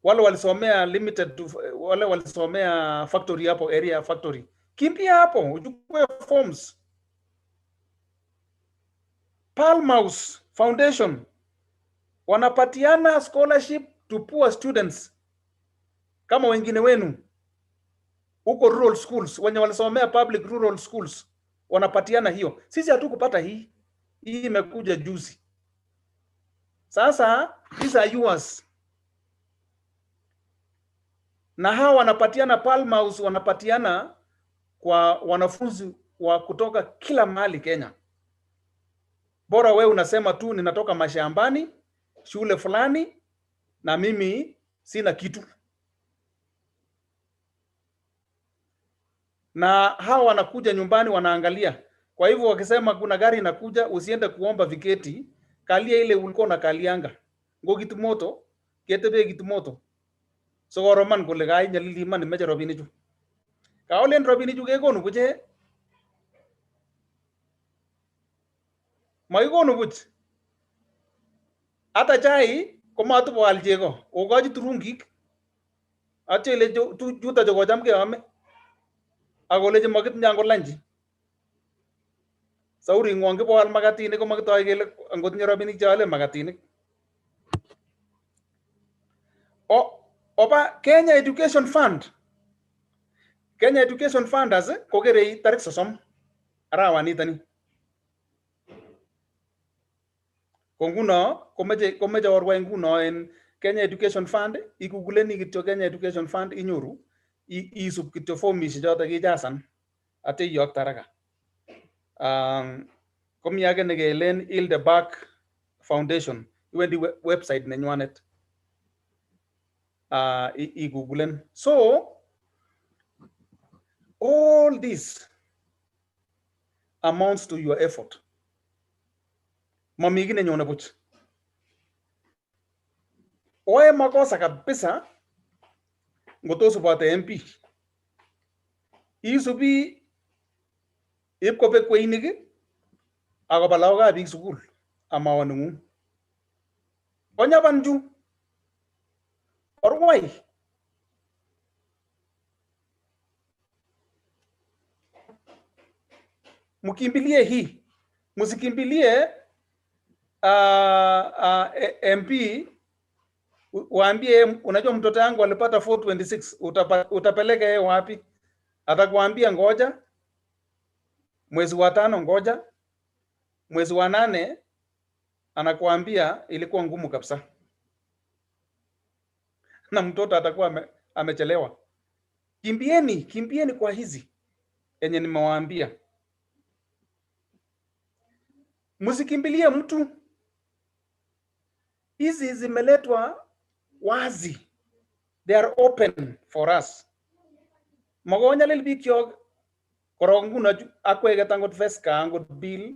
Wale walisomea limited to, wale walisomea factory hapo, area factory, kimbia hapo uchukue forms. Palmhouse Foundation wanapatiana scholarship to poor students kama wengine wenu huko rural schools, wenye walisomea public rural schools wanapatiana hiyo. Sisi hatukupata hii imekuja juzi. Sasa these are yours. Na hawa wanapatiana Palmhouse, wanapatiana kwa wanafunzi wa kutoka kila mahali Kenya. Bora wewe unasema tu ninatoka mashambani, shule fulani, na mimi sina kitu. Na hawa wanakuja nyumbani wanaangalia. Kwa hivyo wakisema kuna gari inakuja, usiende kuomba viketi, kalia ile ulikuwa unakalianga. Ngo kitumoto, Kcpe kitumoto. So goroman kole gai nyalili man meje robinichu. Kaolen robinichu kekonu buche. Maikonu buch. Ata chai komatu boal chego, ogochi turungik. Ache ile juta jogo jam keame. Akoleje makit nyango lanji. Sauri ngwong kiboal makatinik ko makitoy kele angot nye robinik cheole makatinik. oba Kenya Education Fund. Kenya Education Fund as kogere tarik sosom arawanitani. Konguno komeje orwa nguno en Kenya Education Fund iguguleni kityo Kenya Education Fund inyoru isub kityo formis choto kijasan ate yok taraka. Komi age negelen Hildeback Foundation iwendi website nenywanet igugulen. So all this amounts to your effort. Mami gine nyona buch. Oe makosa kabisa ngoto supporte MP. Isubi ip ko pe kweinigi ako balaw ga big school amawanungu. Onya banju orwai mukimbilie hii, musikimbilie MP waambie, unajua mtoto yangu alipata 426, utapeleka yeye wapi? Atakwambia ngoja mwezi wa 5, ngoja mwezi wa 8, anakuambia ilikuwa ngumu kabisa, na mtoto atakuwa amechelewa. Kimbieni kwa hizi yenye nimewaambia. Musikimbilie mtu, hizi zimeletwa wazi, they are open for us. Magonya lil bikyog korongu na akwege tangot Veska angot Bill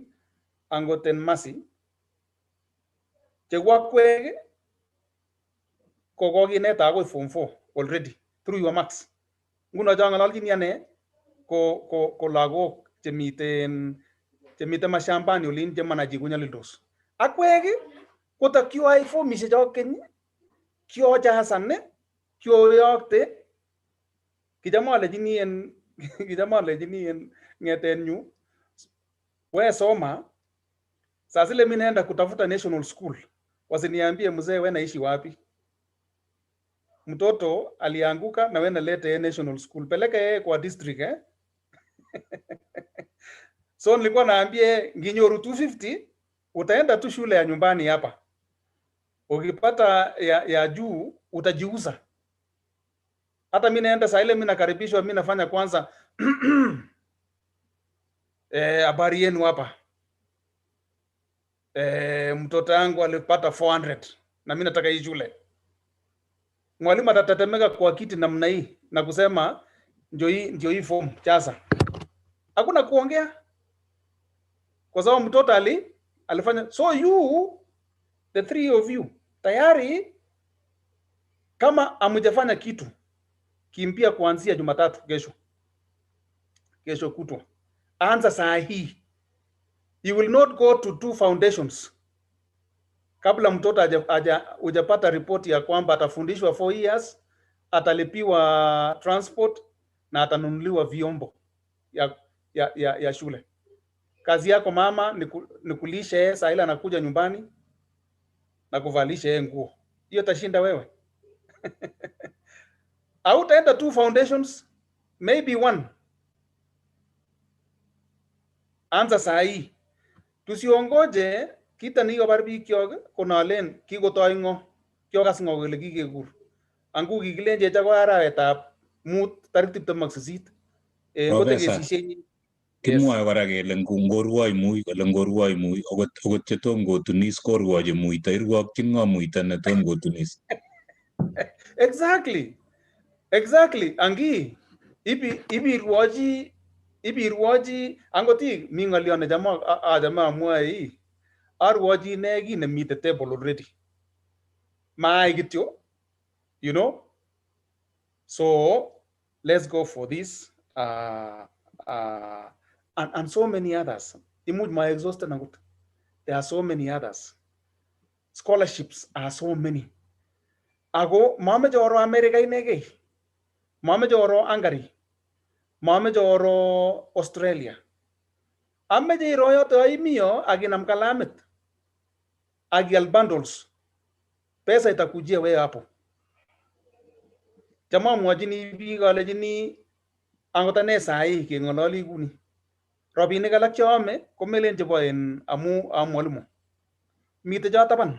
angot en Masi chegwa kwege kogoginet agoi form 4 already through your marks. Nguno jangalalchin yane ko lagok chemiten mashambani olin chemanaji kunyalildos. Akwege kota QI formishe jokeny kyo jahasan kyo yokte kijamale jini en ngeten nyu we soma sasa ile mimi naenda kutafuta national school, wasiniambie mzee wewe naishi wapi. Mtoto alianguka na wewe nalete national school, peleka yeye kwa district So nilikuwa naambie nginyoru 250 utaenda tu shule ya nyumbani hapa. Ukipata ya juu utajiuza. Hata mimi naenda saa ile mimi nakaribishwa, mimi nafanya kwanza habari yenu hapa. Mtoto wangu alipata 400 na mimi nataka hii shule. Mwalimu atatetemeka kwa kiti namna hii na kusema ndio hii form chaza. Hakuna kuongea. Kwa sababu mtoto alifanya. So you, the 3 of you, tayari kama amujafanya kitu, kimbia kuanzia Jumatatu kesho kutwa. Anza saa hii. You will not go to 2 foundations kabla mtoto hujapata ripoti ya kwamba atafundishwa 4 years, atalipiwa transport na atanunuliwa vyombo ya shule. Kazi yako mama ni kulisha saa ile anakuja nyumbani na kuvalisha yeye nguo. Hiyo tashinda wewe. Au utaenda 2 foundations, maybe 1. Anza saa hii. Tusiongoje kita niyo barbi kyog konalen kigotoi ngo kyogas ngo kole kigekur. Angu kigilenje jago arawetab 5 tarik 28. Ngote kesishe kimwoe kora kele ngorwoi mui kole ngorwoi mui okot chetom kotunis korwochi muito irwokyin ngo muito netom kotunis. Exactly. Angi ibirwochi angoti mi ngolyo ne jama amwoe arwochi ne ki nemite table already. Mai kityo, you know. So let's go for this and so many others. Imuj ma exhausted nangut. There are so many others. Scholarships are so many. Ago mame joro America inege. Mame joro Hungary. Mame joro Australia. Amme jiro yoto imio aginam kalamet. Agial bundles. Pesa itakujia wewe hapo. chama mwachini biik alechini angot ane sai keng'ololi kuni robinik alak cheome komelen chebo en amu mwalimu mite cho taban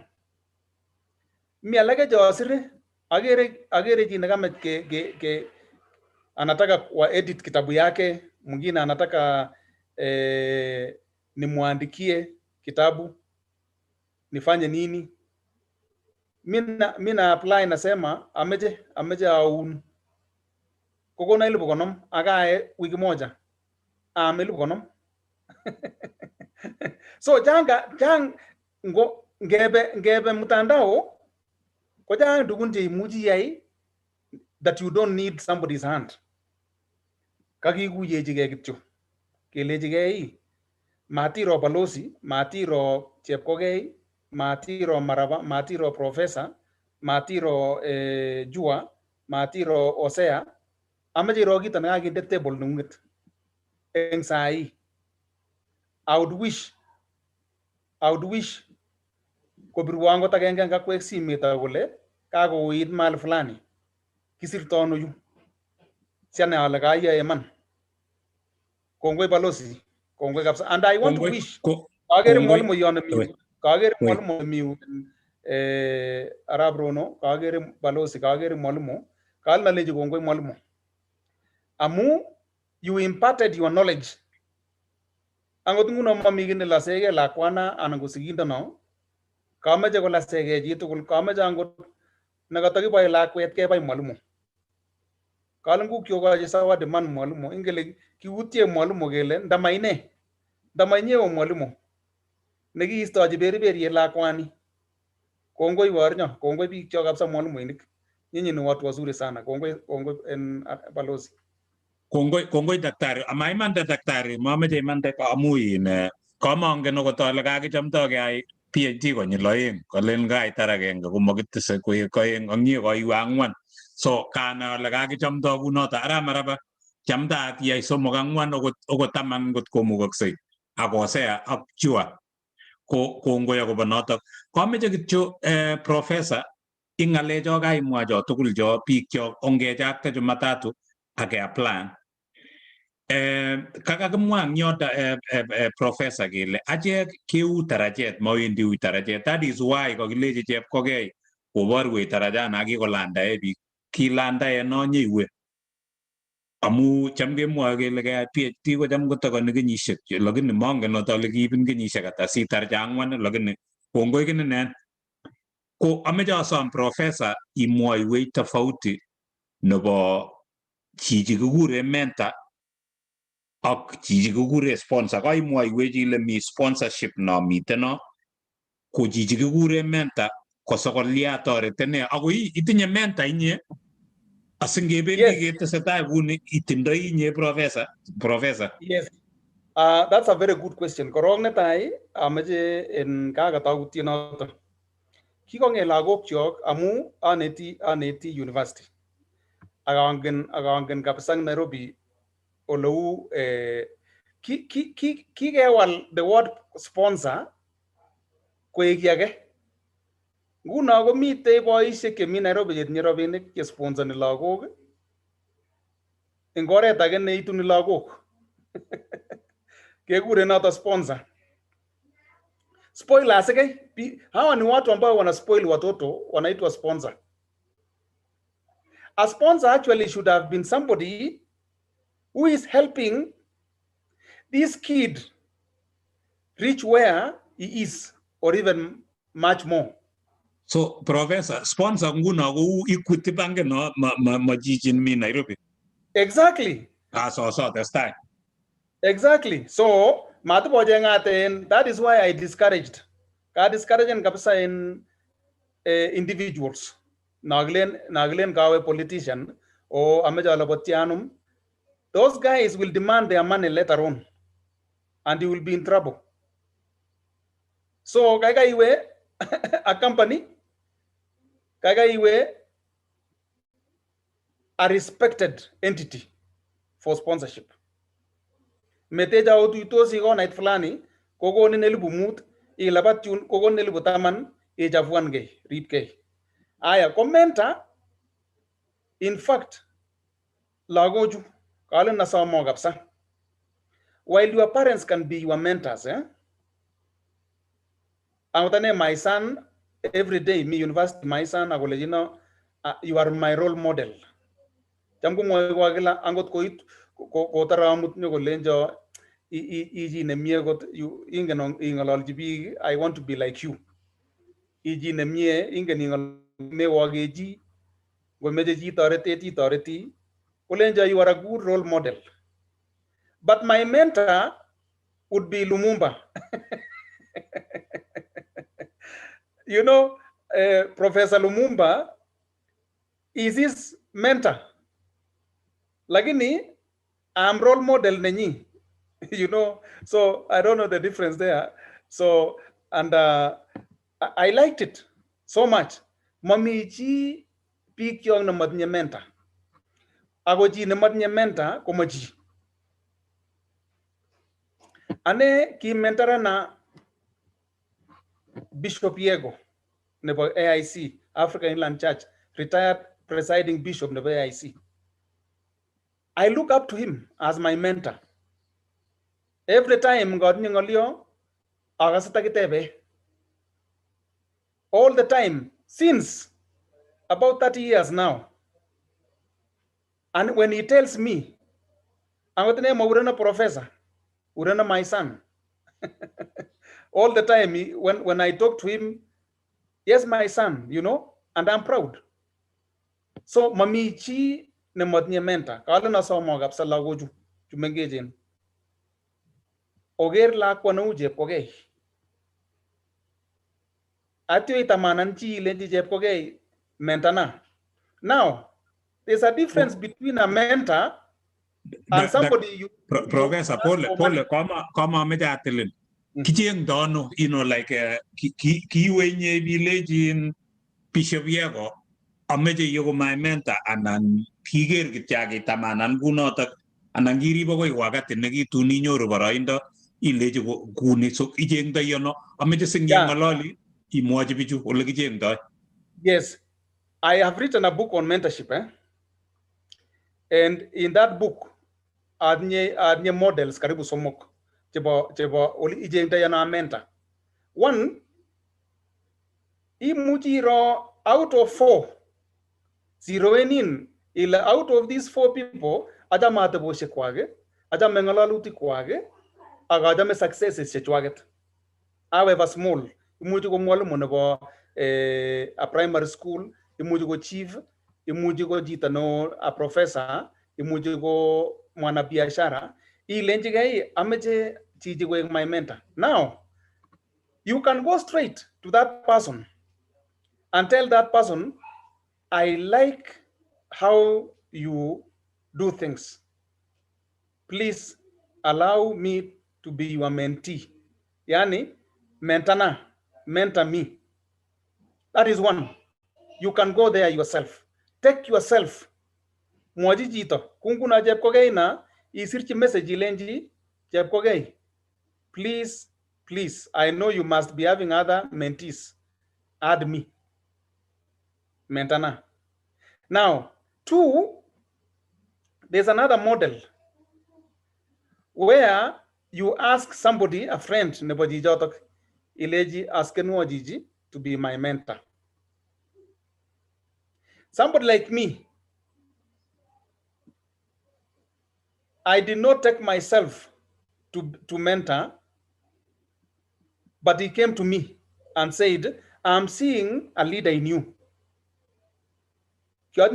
mi alake chosire agere chi nekamach ke anataka kwa edit kitabu yake, mwingine anataka nimwandikie kitabu nifanye nini. Mina apply nasema ameje aun kokona 50,000 akae wiki moja ame 50,000. So chang ngebe mtandao ko chang tugun cheimuchi yai that you don't need somebody's hand. Kakikuyechigei kityo kelechigei matiro balozi, matiro chepkogei, matiro maraba, matiro professor, matiro jua, matiro osea, amache iro kito nekakinde table nung'et eng sai. I would wish kobirwo angot agenge ngakwek simet kole kakouit mal fulani kisirto ano yu siane ale kayae iman. Kongoi balozi, kongoi kabisa. And I want to wish kagere mwalimu yone mi, kagere mwalimu mi Arab Rono, kagere balozi, kagere mwalimu, kal naleji kongoi mwalimu. Amu you imparted your knowledge. Angot nguno mami kine lasege lakwana anan ko sigindono, kameche kolasege chi tugul, kameche angot nekatakiboe lakwet kebai mwalimu. Kalen kukyo kache zawadi man mwalimu, ingele kiutie mwalimu kele ndamaine o mwalimu nekiistochi beriberi lakwani. Kongoi warnyo, kongoi biik cho kabisa mwalimuinik. Nyinyi ni watu wazuri sana. Kongoi en balozi. Kongoi daktari. Ama imanda daktari, mameche imanda amu in kamangen okot ale kakichamdogei PhD konyil oeng, kolen kaitar agenge komakitese koek oeng, ang inye koiwe ang'wan. So kana ale kakichamdoi kunoto ara maraba chamdaat iyai somok ang'wan okot taman ngot komukoksei akosea ak jua. Kongoi akobo notok. Kameche kityo professor ing ng'alecho kaimwa cho tugul cho biik cho ongechakte Jumatatu akeapply. Kakakimwa eng yoto professor kele achek keu tarajet mawendi ui tarajet. That is why kakilechi chepkogei koborwech tarajana akikolandae biik. Kilandae no nyeiwe. Amu cham kemwoe kele keyai PhD ko cham kotakoni kenyisiek, lakini mangen ot ale kiibin kenyisiek ata sitar cha ang'wan, lakini kongoi kininen. Ko ameche asom professor imwoiwech tofauti nebo chichi kikure mentor ak chichi kikure sponsor. Kaimwoiwech ile mi sponsorship no mite no, ko chichi kikure mentor ko sokolia toretene. Ako itinye mentor inye asingebendi ketesetai kuni itindoi inye professor. Yes. That's a very good question. Korong netai ameche en kakatautien noto. Kikong'et lagok chok amu aneti university. Akangen kabisa Nairobi oleu kikewal the word sponsor koek age. Nguno komite boisiek chemi Nairobi chetinye robinik che sponsoni lagok eng oret age neituni lagok. Kekure noto sponsor. Spoilers again. Hawa ni watu ambao wana spoil watoto wanaitwa sponsor. A sponsor actually should have been somebody who is helping this kid reach where he is or even much more. So professor, sponsor nguno ko Equity Bank no majijin mi Nairobi. Exactly. So that's time. Exactly. So that is why I discouraged. I discouraged kabisa in individuals. Naglen gawe politician or amejala botianum. Those guys will demand their money later on, and you will be in trouble. So Kagaiwe, a company, Kagaiwe, a respected entity for sponsorship. Meteja otuitosi ko night fulani, kogo ni nelibu mut, ilabat yun, kogo nelibu taman, ejafuan gay, rip gay. Aya, commenta, In fact, lagoju, kalen na samo kapsa. While your parents can be your mentors, my son, every day, me university, my son, you are my role model. Jamgu mo wagila angot ko taramut nyo lenjo iji nemie got you ingen ingalol jibi I want to be like you. Iji nemie ingen ingal me wageji go mejeji toreti Ulenja, you are a good role model. But my mentor would be Lumumba. You know, Professor Lumumba is his mentor. Lakini, I'm role model nenyi. You know, so I don't know the difference there. So, and I liked it so much. Mami ji pik yung na madnya mentor. Ako ji na madnya mentor kumaji. Ane ki mentora na Bishop Yego, nebo AIC, African Inland Church, retired presiding bishop nebo AIC. I look up to him as my mentor. Every time God nyongolio, agasita kitebe. All the time, since about 30 years now. And when he tells me, I'm going to urena professor, urena my son. All the time, when I talk to him, yes, my son, you know, and I'm proud. So, mamichi ne matnya menta, kala na sa mga kapsa lagoju, jumengejin. Oger la kwa na uje pogay. Atyo itamanan chi lenji je pogay mentana. Now, there's a difference between a mentor and somebody you Professor Paul, kama mejatilin. Kijeng dono, you know, like kiwenye village in Bishop Yego, ameje yogo my mentor, and then Igeere kitjagi tamanan gunotak, and then giri boy wagat negi tu niño rubarainda, ilege guni so kijeng da yono, ameje singyang maloli, imoji bichu ole kijeng da. Yes, I have written a book on mentorship, and in that book, adnye models karibu somok chebo oli ijeng da yana mentor. One, imujiro out of 4, zeroing in, ila out of these 4 people, aja mataboshe kwage, aja mengalaluti kwage, aga me successes chechwaget. However small, imuji go mwalimu nebo a primary school, imuji go chief, imuji go jitano a professor, imuji go mwana biashara, ilenjigai ameje chiji go my mentor. Now, you can go straight to that person and tell that person, I like how you do things. Please allow me to be your mentee. Yani, mentor me. That is one. You can go there yourself. Take yourself. Mwaji jito. Kunguna jeb kogay na, isirchi message ilenji jeb kogay. Please, I know you must be having other mentees. Add me. Mentana. Now, 2, there's another model where you ask somebody, a friend, neboji jotok, ileji askenwa jiji to be my mentor. Somebody like me, I did not take myself to mentor, but he came to me and said, I'm seeing a leader in you. You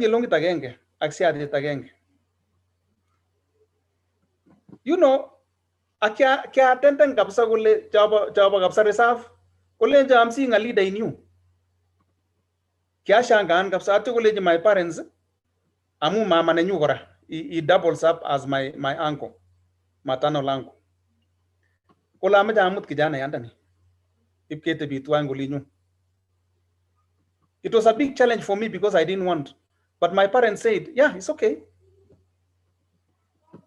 know, kya attending kapsa gule jaba kapsa reserve, I'm seeing a leader in you. Kya shangan kapsa atu gule my parents, amu mama na nyugora. He doubles up as my uncle, maternal uncle. Kola me jamut kijana yandani. Ipkete bitu angulinyu. It was a big challenge for me because I didn't want. But my parents said, yeah, it's okay.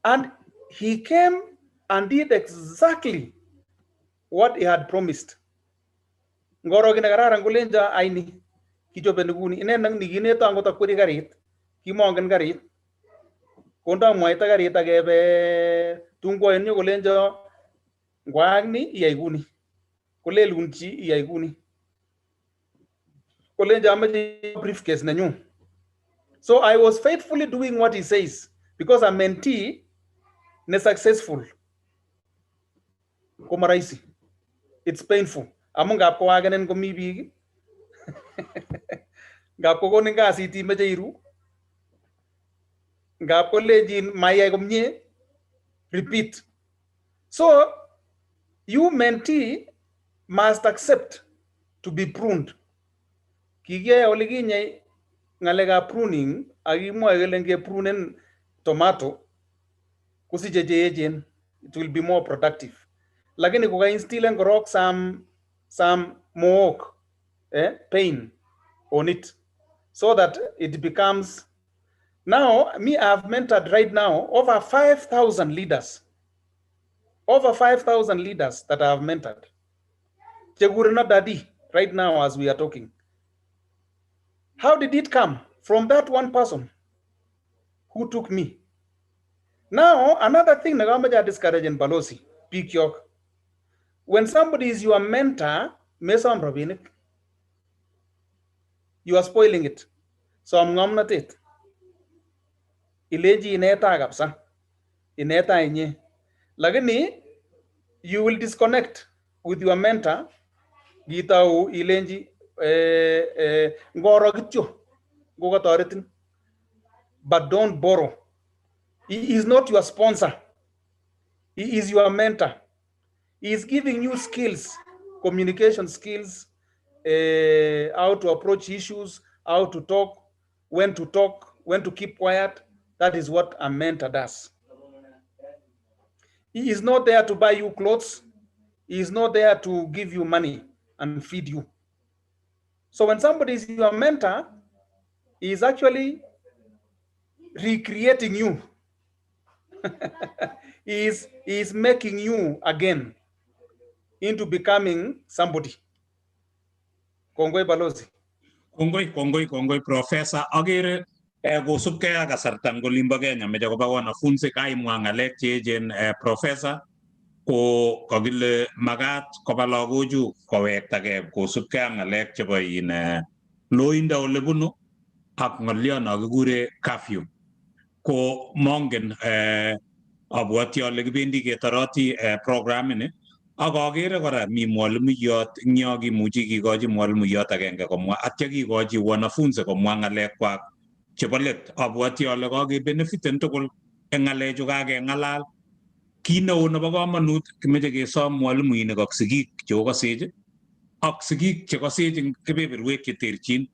And he came and did exactly what he had promised. Ngoro ginagarara ngulenja aini kijobe nuguni ine nang nigine to angota kuri garit kimongen karit kondo mwaita karit akebe tungwoen nyo kolenjo ngwak ni iyai kuni kolelun chi iyai kuni kolenjo amache briefcase nenyu. So I was faithfully doing what he says because a mentee ne successful ko maraisi. It's painful. Amu ngap ko wagenen ko mi biik ngap ko konin kasit imeche iru ngap ko lejin mayai komie repeat. So you mentee must accept to be pruned. Kige ole kinye ngalega pruning akimwa kele nge prunen tomato kusiche cheechen, it will be more productive. Lakini kuka instill ngorok some mook pain on it so that it becomes. Now me I have mentored right now over 5,000 leaders. Over 5,000 leaders that I have mentored. Chegurina Dadi right now as we are talking. How did it come? From that one person who took me. Now, another thing Nagamaja discourage in Balosi, Peak York. When somebody is your mentor, Mesom Rabinik, you are spoiling it. So I'm not it. Ileji ineta gapsa. Ineta inye. Lagini, you will disconnect with your mentor. Gita u ilenji ngoro gityo. Goga toritin. But don't borrow. He is not your sponsor. He is your mentor. He is giving you skills, communication skills, how to approach issues, how to talk, when to keep quiet. That is what a mentor does. He is not there to buy you clothes. He is not there to give you money and feed you. So when somebody is your mentor, he is actually recreating you. He is making you again into becoming somebody. Kongoi Balozi. Kongoi Professor Igeere kosubkei ak kasarta eng olimbo Kenya meche koba wanafunzi kaimwa ng'alek cheechen Professor ko kakile makat koba lagochu kowektakei kosubkei ak ng'alek chebo loindo ole bunu ak ng'olyo no kikure curfew. Ko mongen abwoti ale kibendi ketoroti program ini ak agere kora mi mwalimuyot eng yo kimuchi kikochi mwalimuyot agenge komwa atya kikochi wanafunzi komwa ng'alekwak chebo let. Abwoti ale kakebenefiten tugul eng ng'alechu kakeng'alal. Kit neo nebo komonut kimeche kesom mwalimuinik ak sigik chekokosech ak sigik chekosech eng kebeberwek cheterchin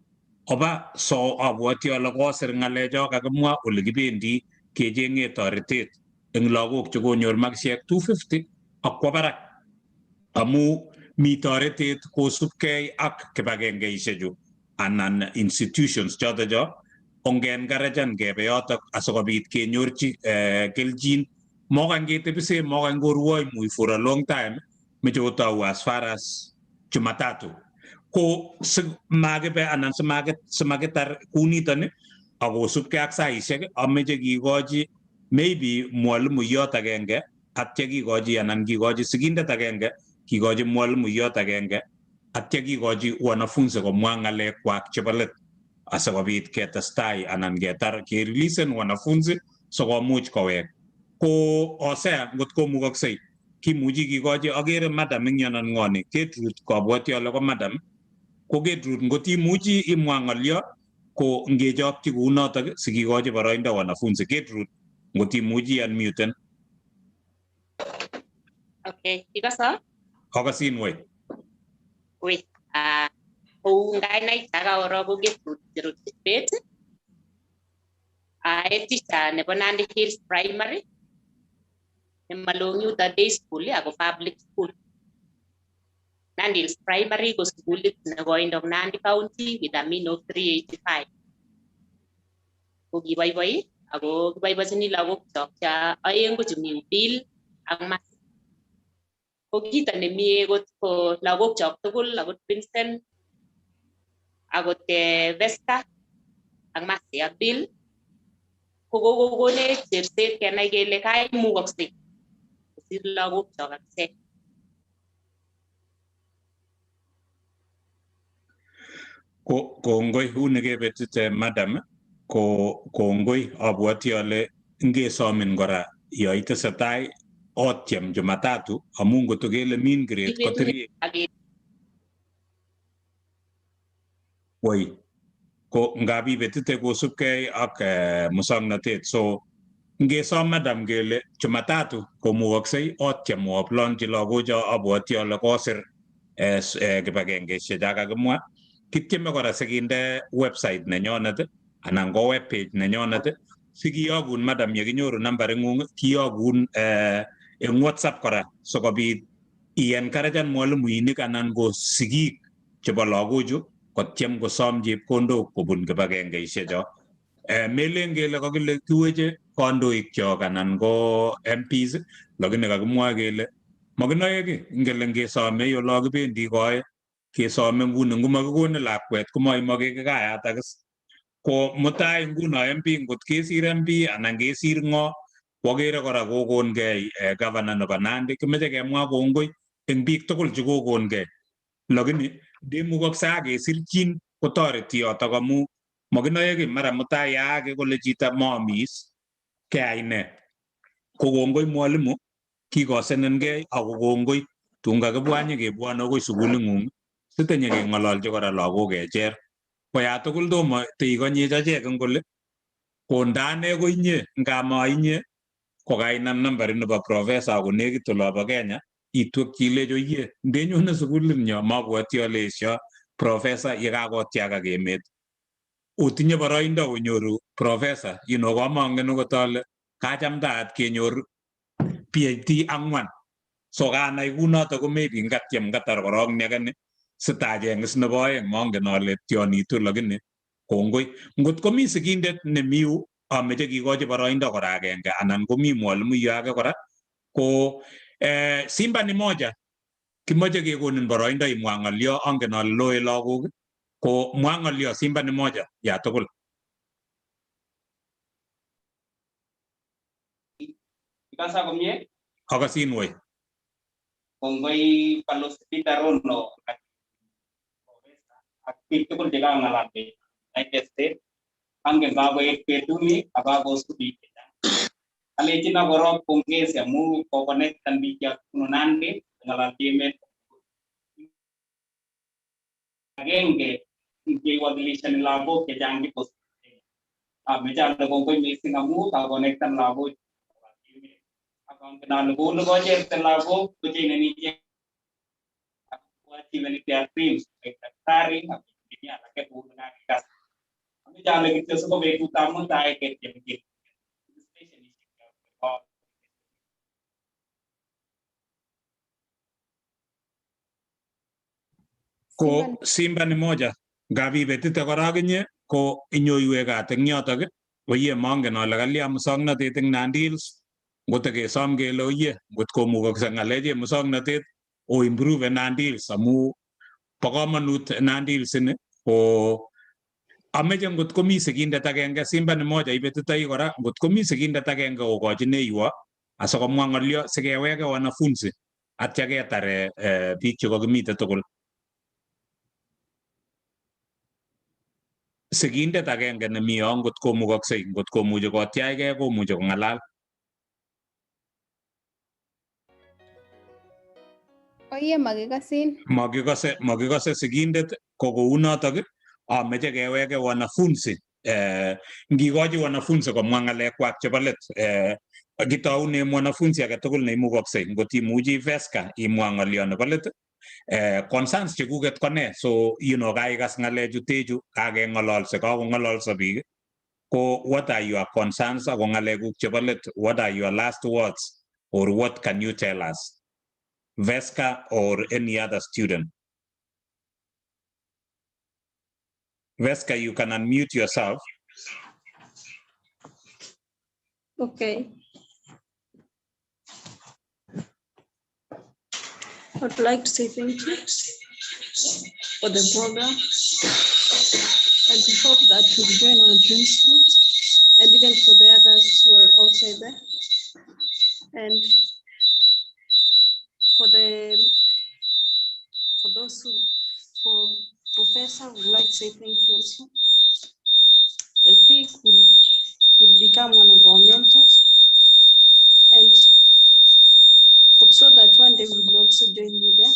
oba so abwoti ale kosir ng'alecho kakimwa ole kibendi kecheng'e toretet eng lagok chekonyor makisiek 250 ak kwa barak amu mi toretet kosubkei ak kibagengeishechu anan institutions chotocho ongengarachan kebe yotok asikobit kenyorchi kelchin mokany ketebise mokany koruoi mui for a long time meche kotau as far as Jumatatu ko simakibe anan simakitar kunitoni akosubkei ak saishek ameche kikochi maybe mwalimuyot agenge atya kikochi anan kikochi sigindet agenge kikochi mwalimuyot agenge atya kikochi wanafunzi komwa ng'alekwak chebo let asikobit ketestai anan ketar kereleasen wanafunzi sikomuch kowek ko osea ngot komukoksei kimuchi kikochi agere madam ing yonon ng'oni Gertrude kabwoti ale ko madam ko Gertrude ngot imuchi imwa ng'olyo ko ngechokchi kounotok sikikochi boroindo wanafunzi. Gertrude ngot imuchi unmuten. Okay, ikasa? Akasin wei. Wei, kou kainait akaoro ko Gertrude Cherotich. Teacher nebo Nandi Hills Primary. Nemalong Youth Day School ako public school. Nandi Hills Primary ko schoolit nekoindok Nandi County with a mean of 385. Ko kiboiboi ako kiboibochini lagok chok cha aeng ko chumi Bill ak Mas. Ko kito nemie ko lagok chok tugul akot Vincent akot Vesta ak Masi ak Bill kokokonech chepset kenai kele kaimukoksei kosir lagok chok akichek. Kongoi uni kebetite madam ko kongoi abwati ale ngesomin kora yo itesetai otyem Jumatatu amu ngoto kele mean grade ko 3 woi ko ngab ibetite kosubkei ak musongnotet so ngesom madam kele Jumatatu komukoksei otyem oplongchi lagocho abwati ale kosir kibagengeisiek kakimwa kityeme kora sikinde website nenyonet anan ko web page nenyonet sikiyogun madam yekinyoru nambarit ng'ung kiyogun eng WhatsApp kora sikobit i-encouragen mwalimuinik anan ko sigik chebo lagochu kotyem kosom chepkondok kobun kibagengeisiek cho. Melen kele kakile kiweche kandoik kyok anan ko MPs lakini kakimwa kele makinoe ki ngele ngesome yolo kibendi koe kesome nguni ngomakikonin lakwet komaimake kikayat akis ko mutai nguno MP ngot kesir MP anan kesir ng'o kwakere kora kokongei governor nebo Nandi kimeche kemwa kongoi eng biik tugul chekokongei lakini ndemukokse akesirchin kotoreti yotok amu makinoe ki mara mutai yaake kole chito maamis keyai ne ko kongoi mwalimu kikosenengei ako kongoi tun kakibwa nyikebwone akoi sukuling'ung sitinye keng'ololchi kora lagok echer koya tugul tomo teikonyech achek eng kole kondane ko inye ngama inye ko kainam nambarit nebo profesa ako nekit olobo Kenya itwekyi ilecho iye ndenyone sukulit nyo mabwoti ale esio profesa yekakotiakak emet otinye boroindo onyoru profesa kamangen okot ale kachamtaat kenyor PhD 4 so kanai kunoto ko maybe ngatyem ngatar korok ni akane sitacheng is nebo oeng mongen ale tionitu lakini kongoi ngot komi sigindet nemiu ameche kikochi boroindo kora agenge anan komi mwalimuiyo age kora ko Simba ni moja kimoche kekonin boroindo imwa ng'olyo angen ale loe lagok ko mwa ng'olyo Simba ni moja ya tugul. Ikasa komye? Akasin woi. Kongoi Palos Peter Rono ak biik tugul chekang'alal United States angen kakoet betuni ak kakosubi alechino korok pongezi amu kokonektan biik chebunu Nandi ng'alalchi emet agenge kewakilishani lagok chechang chebo ameche ale kongoi mising amu kakonektan lagok ak angen ale konu kocherte lagok kocheng'eni ichek achieving their dreams like daktari ak engineer alake kou nekakikas ameche ale kityo siko betutab mutai ketyem ko Simba ni moja ngab ibetite kora akinye ko inyoiwe kat eng yotok oye mongen ale kalya musongnotet eng Nandi Hills ngote kesom kele oye ngot komukokse ng'aleche musongnotet o improve Nandi Hills amu bo komonut Nandi Hills ini ko ameche ngot komi sigindet agenge Simba ni moja ibetitoi kora ngot komi sigindet agenge okochineiwo asikomwa ng'olyo sikeweke wanafunzi atya ketare biik chekakimite tugul. Sigindet agenge nemi yo ngot komukoksei ngot komuchi kotiachkei komuchi kong'alal. Oye makikasin. Makikase sigindet ko kounotok ameche keweke wanafunzi ngikochi wanafunzi komwa ng'alekwak chebo let kitoune mwanafunzi age tugul neimukoksei ngot imuchi Veska imwa ng'olyo nebo let concerns chekuket ko ne so kaikas ng'alechu techu kakeng'ololse kakong'ololso biik ko what are your concerns ako ng'alekuk chebo let what are your last words or what can you tell us Veska or any other student? Veska, you can unmute yourself. Okay. I would like to say thank you for the program and we hope that you'll join our dream school and even for the others who are outside there. And for those who, for Professor, would like to say thank you also. I think will become one of our mentors, and hope so that one day we will also join you there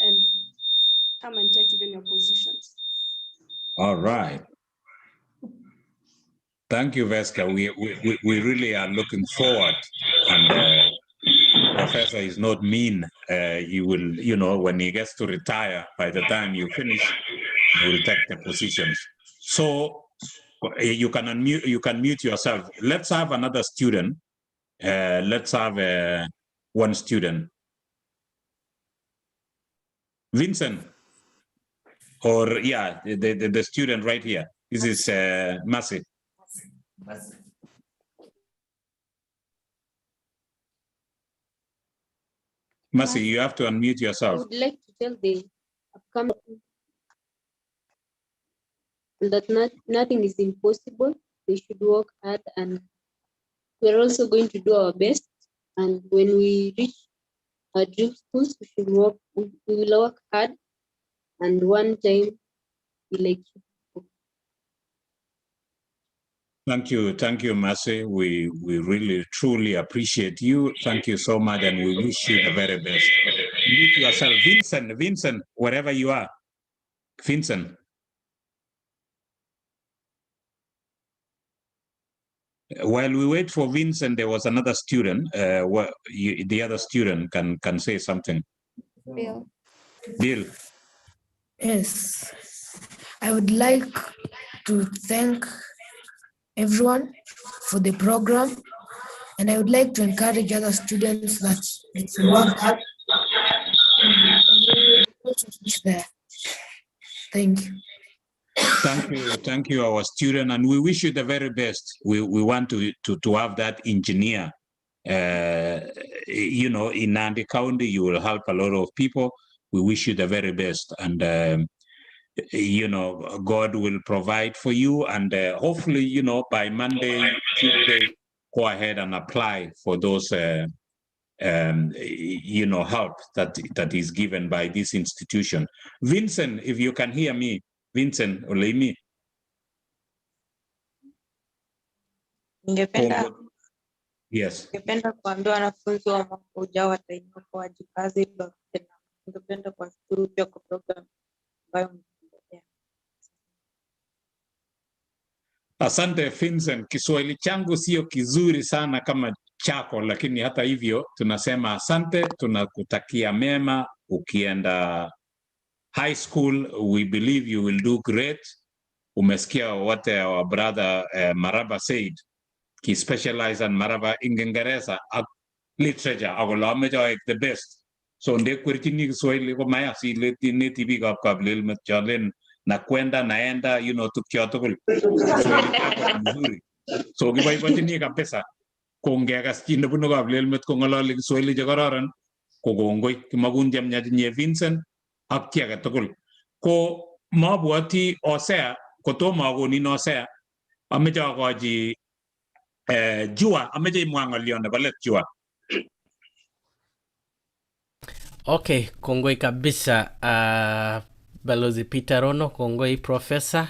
and come and take even your positions. All right. Thank you, Veska. We really are looking forward, and Professor is not mean. He will, you know, when he gets to retire, by the time you finish, he will take the positions. So you can unmute, you can mute yourself. Let's have another student. Let's have one student. Vincent, or yeah, the student right here. This is Masi. Masi, you have to unmute I yourself. would like to tell the upcoming that nothing is impossible. They should work hard, and we're also going to do our best. And when we reach our dream schools, we will work hard, and one time we like. Thank you, Masi. We really truly appreciate you. Thank you so much, and we wish you the very best. Mute yourself, Vincent, wherever you are, Vincent. While we wait for Vincent, there was another student. The other student can say something. Bill. Yes, I would like to thank everyone for the program, and I would like to encourage other students that they should work hard to reach there. Thank you. Thank you, our student, and we wish you the very best. We want to have that engineer. You know, in Nandi County, you will help a lot of people. We wish you the very best, and you know, God will provide for you, and hopefully, you know, by Monday, Tuesday, go ahead and apply for those you know, help that is given by this institution. Vincent, if you can hear me, Vincent Oleimi. Yes. Ningependa kuambia wanafunzi wa mwaka ujao watainua kwa wajikazi, ningependa kuwashukuru pia kwa program ambayo mnaendelea. Asante Vincent, Kiswahili changu sio kizuri sana kama chako, lakini hata hivyo tunasema asante, tunakutakia mema ukienda high school. We believe you will do great. Umesikia what our brother Maraba said. He specialized in Maraba in Ingereza literature. Agolame joy the best. So nde kwirchini Kiswahili ko maya si ni TV kablil met jalen na kwenda naenda, you know, tukyoto Kiswahili chako mzuri. So kiboibochini kabisa. Kongekas chi nebunu kablil met kongololi Kiswahili che kororon ko kongoi kimagun jamnyatinye Vincent ak chi age tugul. Ko mabwoti Osea kotomo akonin Osea ameche akochi Jua, ameche imwa ng'olyon nebo let Jua. Okay, kongoi kabisa Balozi Peter Rono, kongoi Professor,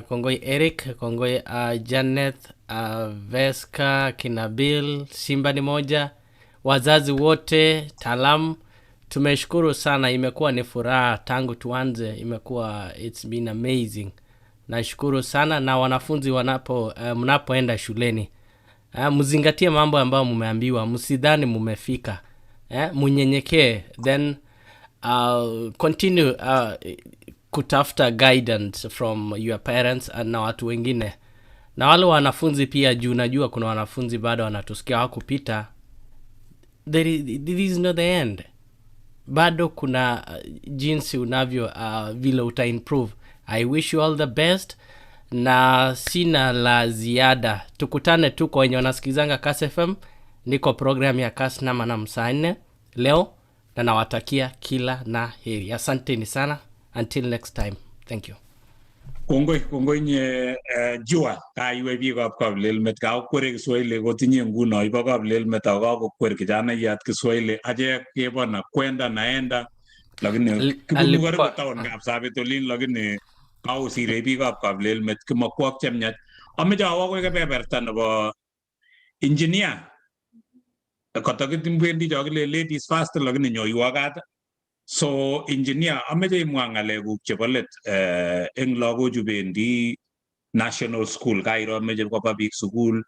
kongoi Eric, kongoi Janet, Veska, Kinabil, Simba ni moja, wazazi wote, taalamu. Tumeshukuru sana, imekuwa ni furaha tangu tuanze, imekuwa it's been amazing. Nashukuru sana, na wanafunzi mnapoenda shuleni, mzingatie mambo ambayo mmeambiwa, msidhani mmefika. Munyenyekee, then continue kutafuta guidance from your parents na watu wengine. Na wale wanafunzi pia, juu najua kuna wanafunzi bado wanatusikia hawakupita, this is not the end. Bado kuna jinsi unavyo vile uta improve. I wish you all the best, na sina la ziada. Tukutane tu kwa wenye wanasikizanga Kcpe. Niko program ya Kasnama na Msane leo, na nawatakia kila na heri. Asanteni sana. Until next time. Thank you. kongoi nye jua kaiwe biikab Kaplelmet kakwere Kiswahili kotinye nguno ibo Kaplelmet ako kakokwer kijanayat Kiswahili achek kebona kwenda naenda lakini kibunu karibu town Kapsabet olin lakini kaosire biikab Kaplelmet kimakwak chemyach ameche awo koe kebeberta nebo engineer kotakitwendi chokile ladies first lakini nyoiwo kat so engineer ameche imwa ng'alekuk chebo let eng lagochu bendi national school kairo ameche koba biik sukul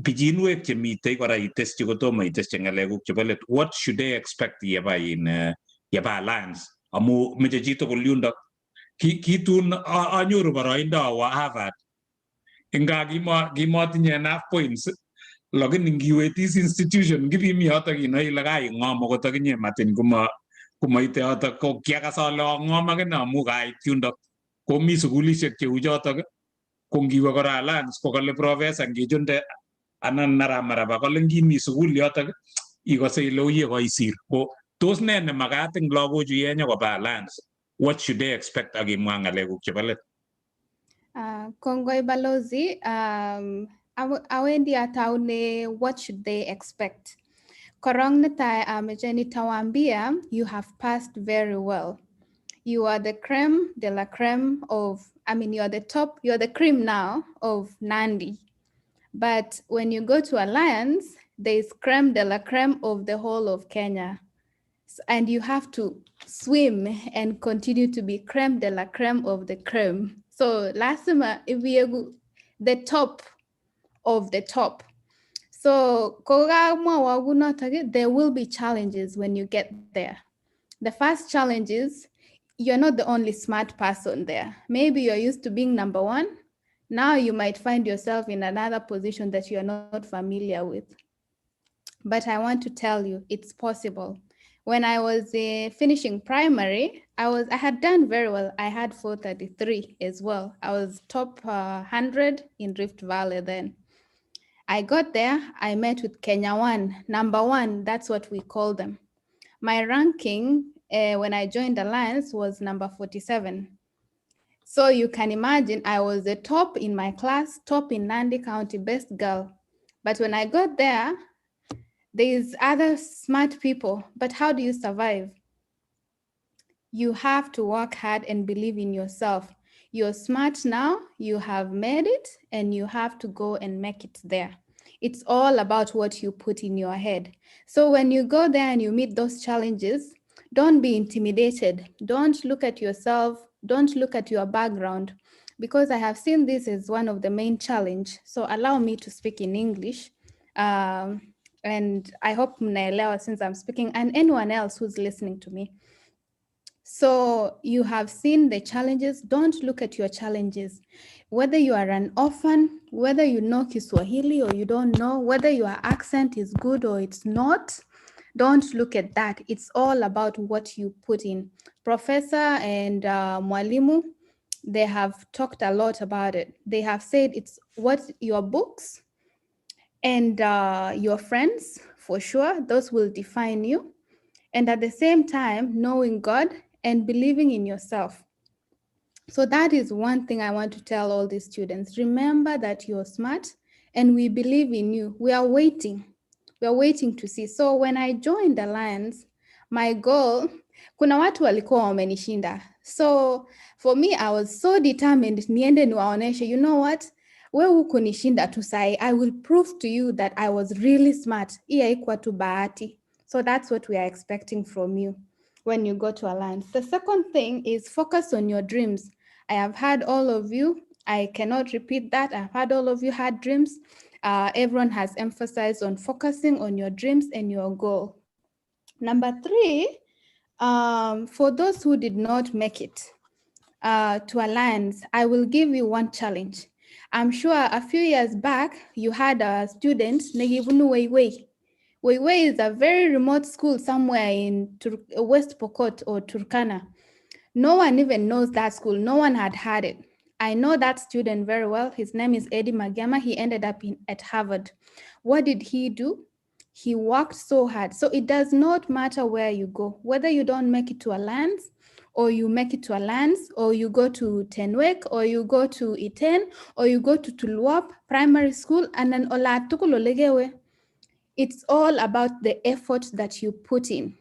pichinwek chemitei kora iteschi kotomo iteschi ng'alekuk chebo let what should they expect yeba alliance amu meche chitugul yundok kitun anyoru boroindo awo Harvard nga kimatinye enough points lakini ngiwe this institution ngibimi yotok inoe ile kaing'om akot akinye matin kumaite yotok ko kiakas ale ang'om akine amu kait yundok komi sukulishek cheu chotok ko ngiwe kora alliance ko kale professor ngichunde anan naramaraba kale ngimi sukul yotok ikose ile uye koisir ko tos ne nemakat eng lagochu yenyo koba alliance what should they expect akimwa ng'alekuk chebo let Kongoi Balozi, awendi ataune what should they expect. Korong netai ameche nitawaambia you have passed very well. You are the creme de la creme of, you're the cream now of Nandi. But when you go to Alliance, there's creme de la creme of the whole of Kenya. And you have to swim and continue to be creme de la creme of the creme. So lazima the top of the top. So there will be challenges when you get there. The first challenge is you're not the only smart person there. Maybe you're used to being number one. Now you might find yourself in another position that you're not familiar with. But I want to tell you, it's possible. When I was finishing primary, I had done very well. I had 433 as well. I was top 100 in Rift Valley then. I got there, I met with Kenya 1, number 1, that's what we call them. My ranking when I joined Alliance was number 47. So you can imagine I was the top in my class, top in Nandi County, best girl. But when I got there, there's other smart people, but how do you survive? You have to work hard and believe in yourself. You're smart now, you have made it, and you have to go and make it there. It's all about what you put in your head. So when you go there and you meet those challenges, don't be intimidated. Don't look at yourself, don't look at your background, because I have seen this as one of the main challenge. So allow me to speak in English. And I hope mnaelewa since I'm speaking, and anyone else who's listening to me. So you have seen the challenges. Don't look at your challenges. Whether you are an orphan, whether you know Kiswahili or you don't know, whether your accent is good or it's not, don't look at that. It's all about what you put in. Professor and Mwalimu, they have talked a lot about it. They have said it's what your books and your friends, for sure, those will define you. And at the same time, knowing God and believing in yourself. So that is one thing I want to tell all these students. Remember that you're smart and we believe in you. We are waiting. We are waiting to see. So when I joined Alliance, my goal, kuna watu walikuwa wamenishinda. So for me, I was so determined, niende niwaoneshe, you know what? We hukunishinda tu sai, I will prove to you that I was really smart. Iya haikuwa tu bahati. So that's what we are expecting from you when you go to Alliance. The second thing is focus on your dreams. I have heard all of you. I cannot repeat that. I've heard all of you had dreams. Everyone has emphasized on focusing on your dreams and your goal. Number 3, for those who did not make it to Alliance, I will give you one challenge. I'm sure a few years back, you had a student, Negibunu Weiwei. Weiwei is a very remote school somewhere in West Pokot or Turkana. No one even knows that school. No one had heard it. I know that student very well. His name is Eddie Magema. He ended up at Harvard. What did he do? He worked so hard. So it does not matter where you go, whether you don't make it to Alliance or you make it to Alliance, or you go to Tenwek, or you go to Iten, or you go to Tulwap Primary School, and then Ola Tukulolegewe. It's all about the effort that you put in.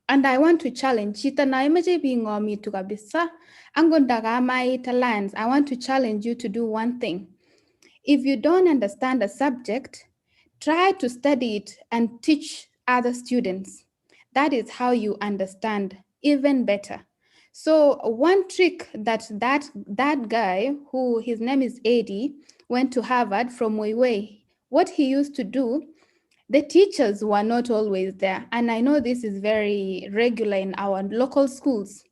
And I want to challenge Chito na imeje bingomi tu kabisa. Angondaga Mait Alliance, I want to challenge you to do one thing. If you don't understand a subject, try to study it and teach other students. That is how you understand even better. So one trick that guy, who his name is Eddie, went to Harvard from Weiwei. What he used to do, the teachers were not always there. And I know this is very regular in our local schools.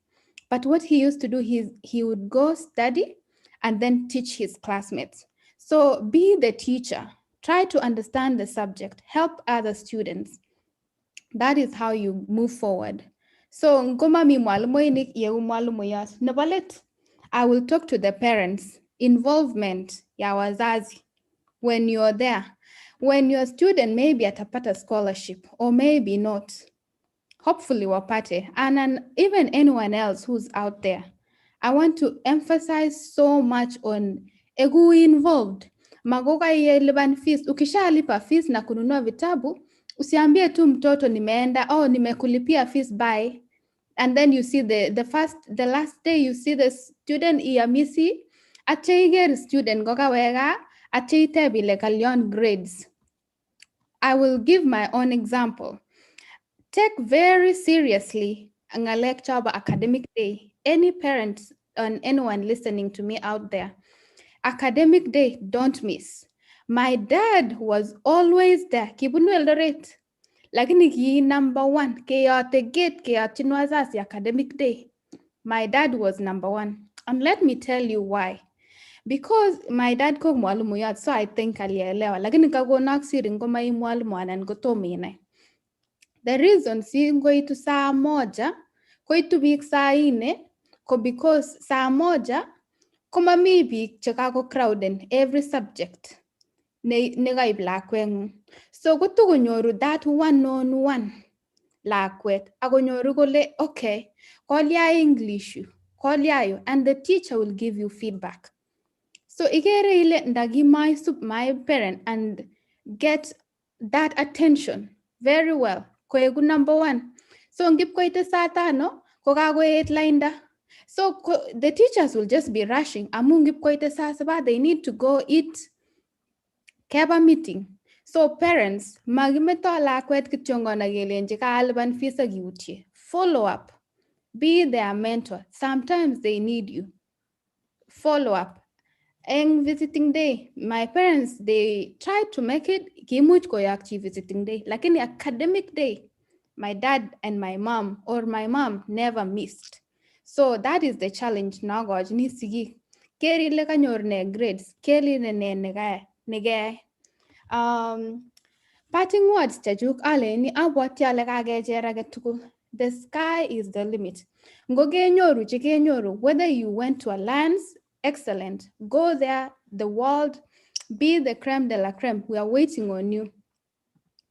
But what he used to do, he would go study and then teach his classmates. So be the teacher. Try to understand the subject. Help other students. That is how you move forward. So ngoma mi mwalimu ini ye mwalimu yas nabalet. I will talk to the parents. Involvement ya wazazi when you're there. When your student maybe atapata scholarship or maybe not. Hopefully wapate, and even anyone else who's out there. I want to emphasize so much on egu involved. Magoga yeliban fees, ukishalipa fees na kununua vitabu, usiambie tu mtoto nimeenda, oh nimekulipia fees bye. And then you see the last day you see the student iamisi, ache student goga wega, ache itebile kalyon grades. I will give my own example. Take very seriously a lecture about academic day. Any parents and anyone listening to me out there, academic day, don't miss. My dad was always there. Kibunu Eldoret. Lakini ki number one. Keyote gate keyote wazasi academic day. My dad was number one. And let me tell you why. Because my dad ko mwalimu yat, so I think alielewa. Lakini kagonak siri ngoma hii mwalimu anangotomine. The reason si ngoitu saa moja, koitu biik saa ine, ko because saa moja, koma mi biik chekako crowden every subject negaib lakweng'ung. So koto konyoru that one-on-one lakwet, akonyoru kole, okay, kolya English yu, kolya yu, and the teacher will give you feedback. So Igeere ile ndagi my parent and get that attention very well. Koegu number one. So ngip koite saa tano, kokakoet lainda. So the teachers will just be rushing. Amu ngip koite saa saba, they need to go eat. Keba meeting. So parents, magimeto lakwet kityongona gelenje kaaliban fees akiutye. Follow up. Be their mentor. Sometimes they need you. Follow up. And visiting day, my parents, they tried to make it kimuch koyakchi visiting day. Like in the academic day, my dad and my mom or my mom never missed. So that is the challenge now, God. Ni sigi. Keri le kanyor ne grades. Keri ne negay. Parting words chajuk ale ni abwati ale kagejera getukul. The sky is the limit. Ngogenyoru chigenyoru, whether you went to Alliance, excellent. Go there, the world, be the creme de la creme. We are waiting on you.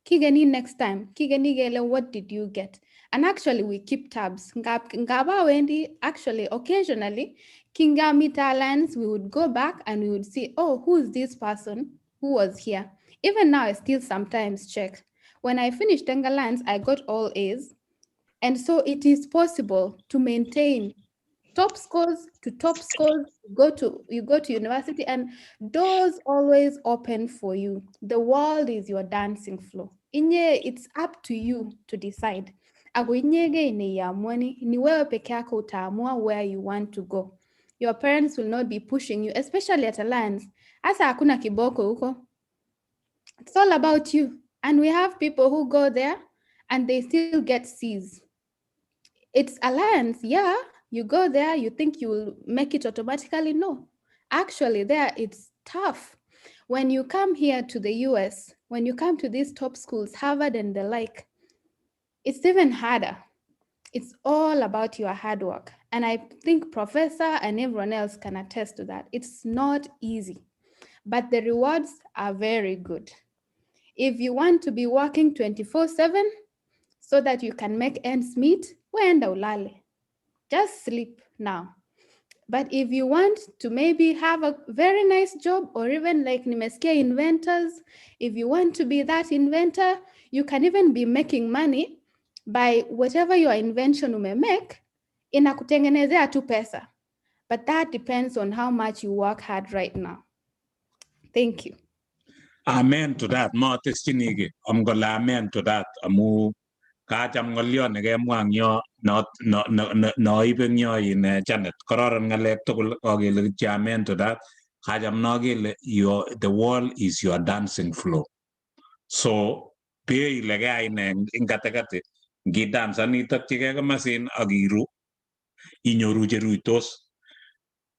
Kigeni next time. Kigeni gele, what did you get? And actually, we keep tabs. Ngaba Wendy, actually, occasionally, Kinga meet Alliance, we would go back and we would see, oh, who is this person who was here? Even now, I still sometimes check. When I finished Tenga Alliance, I got all A's. And so it is possible to maintain top scores to top scores. You go to university and doors always open for you. The world is your dancing floor. It's up to you to decide. Ni wewe peke yako utaamua where you want to go. Your parents will not be pushing you, especially at Alliance. Asa hakuna kiboko huko. It's all about you. And we have people who go there and they still get C's. It's Alliance, yeah. You go there, you think you will make it automatically. No, actually there it's tough. When you come here to the US, when you come to these top schools, Harvard and the like, it's even harder. It's all about your hard work. And I think Professor and everyone else can attest to that. It's not easy, but the rewards are very good. If you want to be working 24/7 so that you can make ends meet, wenda ulale. just sleep now. But if you want to maybe have a very nice job, or even like nimesikia inventors, if you want to be that inventor, you can even be making money by whatever your invention umemake, inakutengenezea tu pesa. But that depends on how much you work hard right now. Thank you. Amen to that. Ma testinigi. I'm gonna amen to that. Amu kacham ngolyo nekemwa ngyo no iben nyo in Janet. Kororon ngalek tugul kagele kityo amen to that. Kacham nagele the world is your dancing floor. So be ilegay in katekate ngi dance anitak chike kamasin agiru inyoru cheruitos.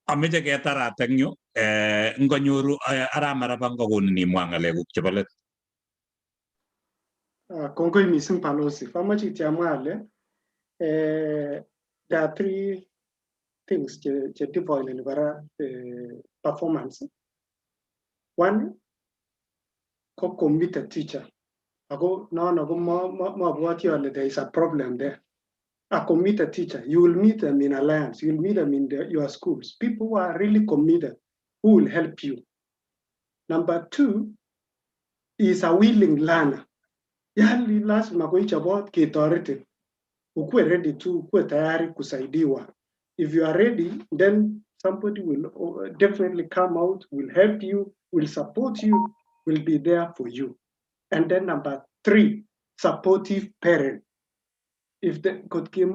Ameche ketarat eng yu ngonyoru aramarabang kokoni mwangalekuk chebo let. Kongoi mising Palosi. Famachi tiamwale, there are three things che devoid in performance. One, committed teacher. There is a problem there. A committed teacher, you will meet them in alliance, you will meet them in your schools. People who are really committed, who will help you. Number two is a willing learner. Yali lazima kuichagua kitorete. Ukue ready to, ukue tayari kusaidiwa. If you are ready, then somebody will definitely come out, will help you, will support you, will be there for you. And then number three, supportive parent. If the God came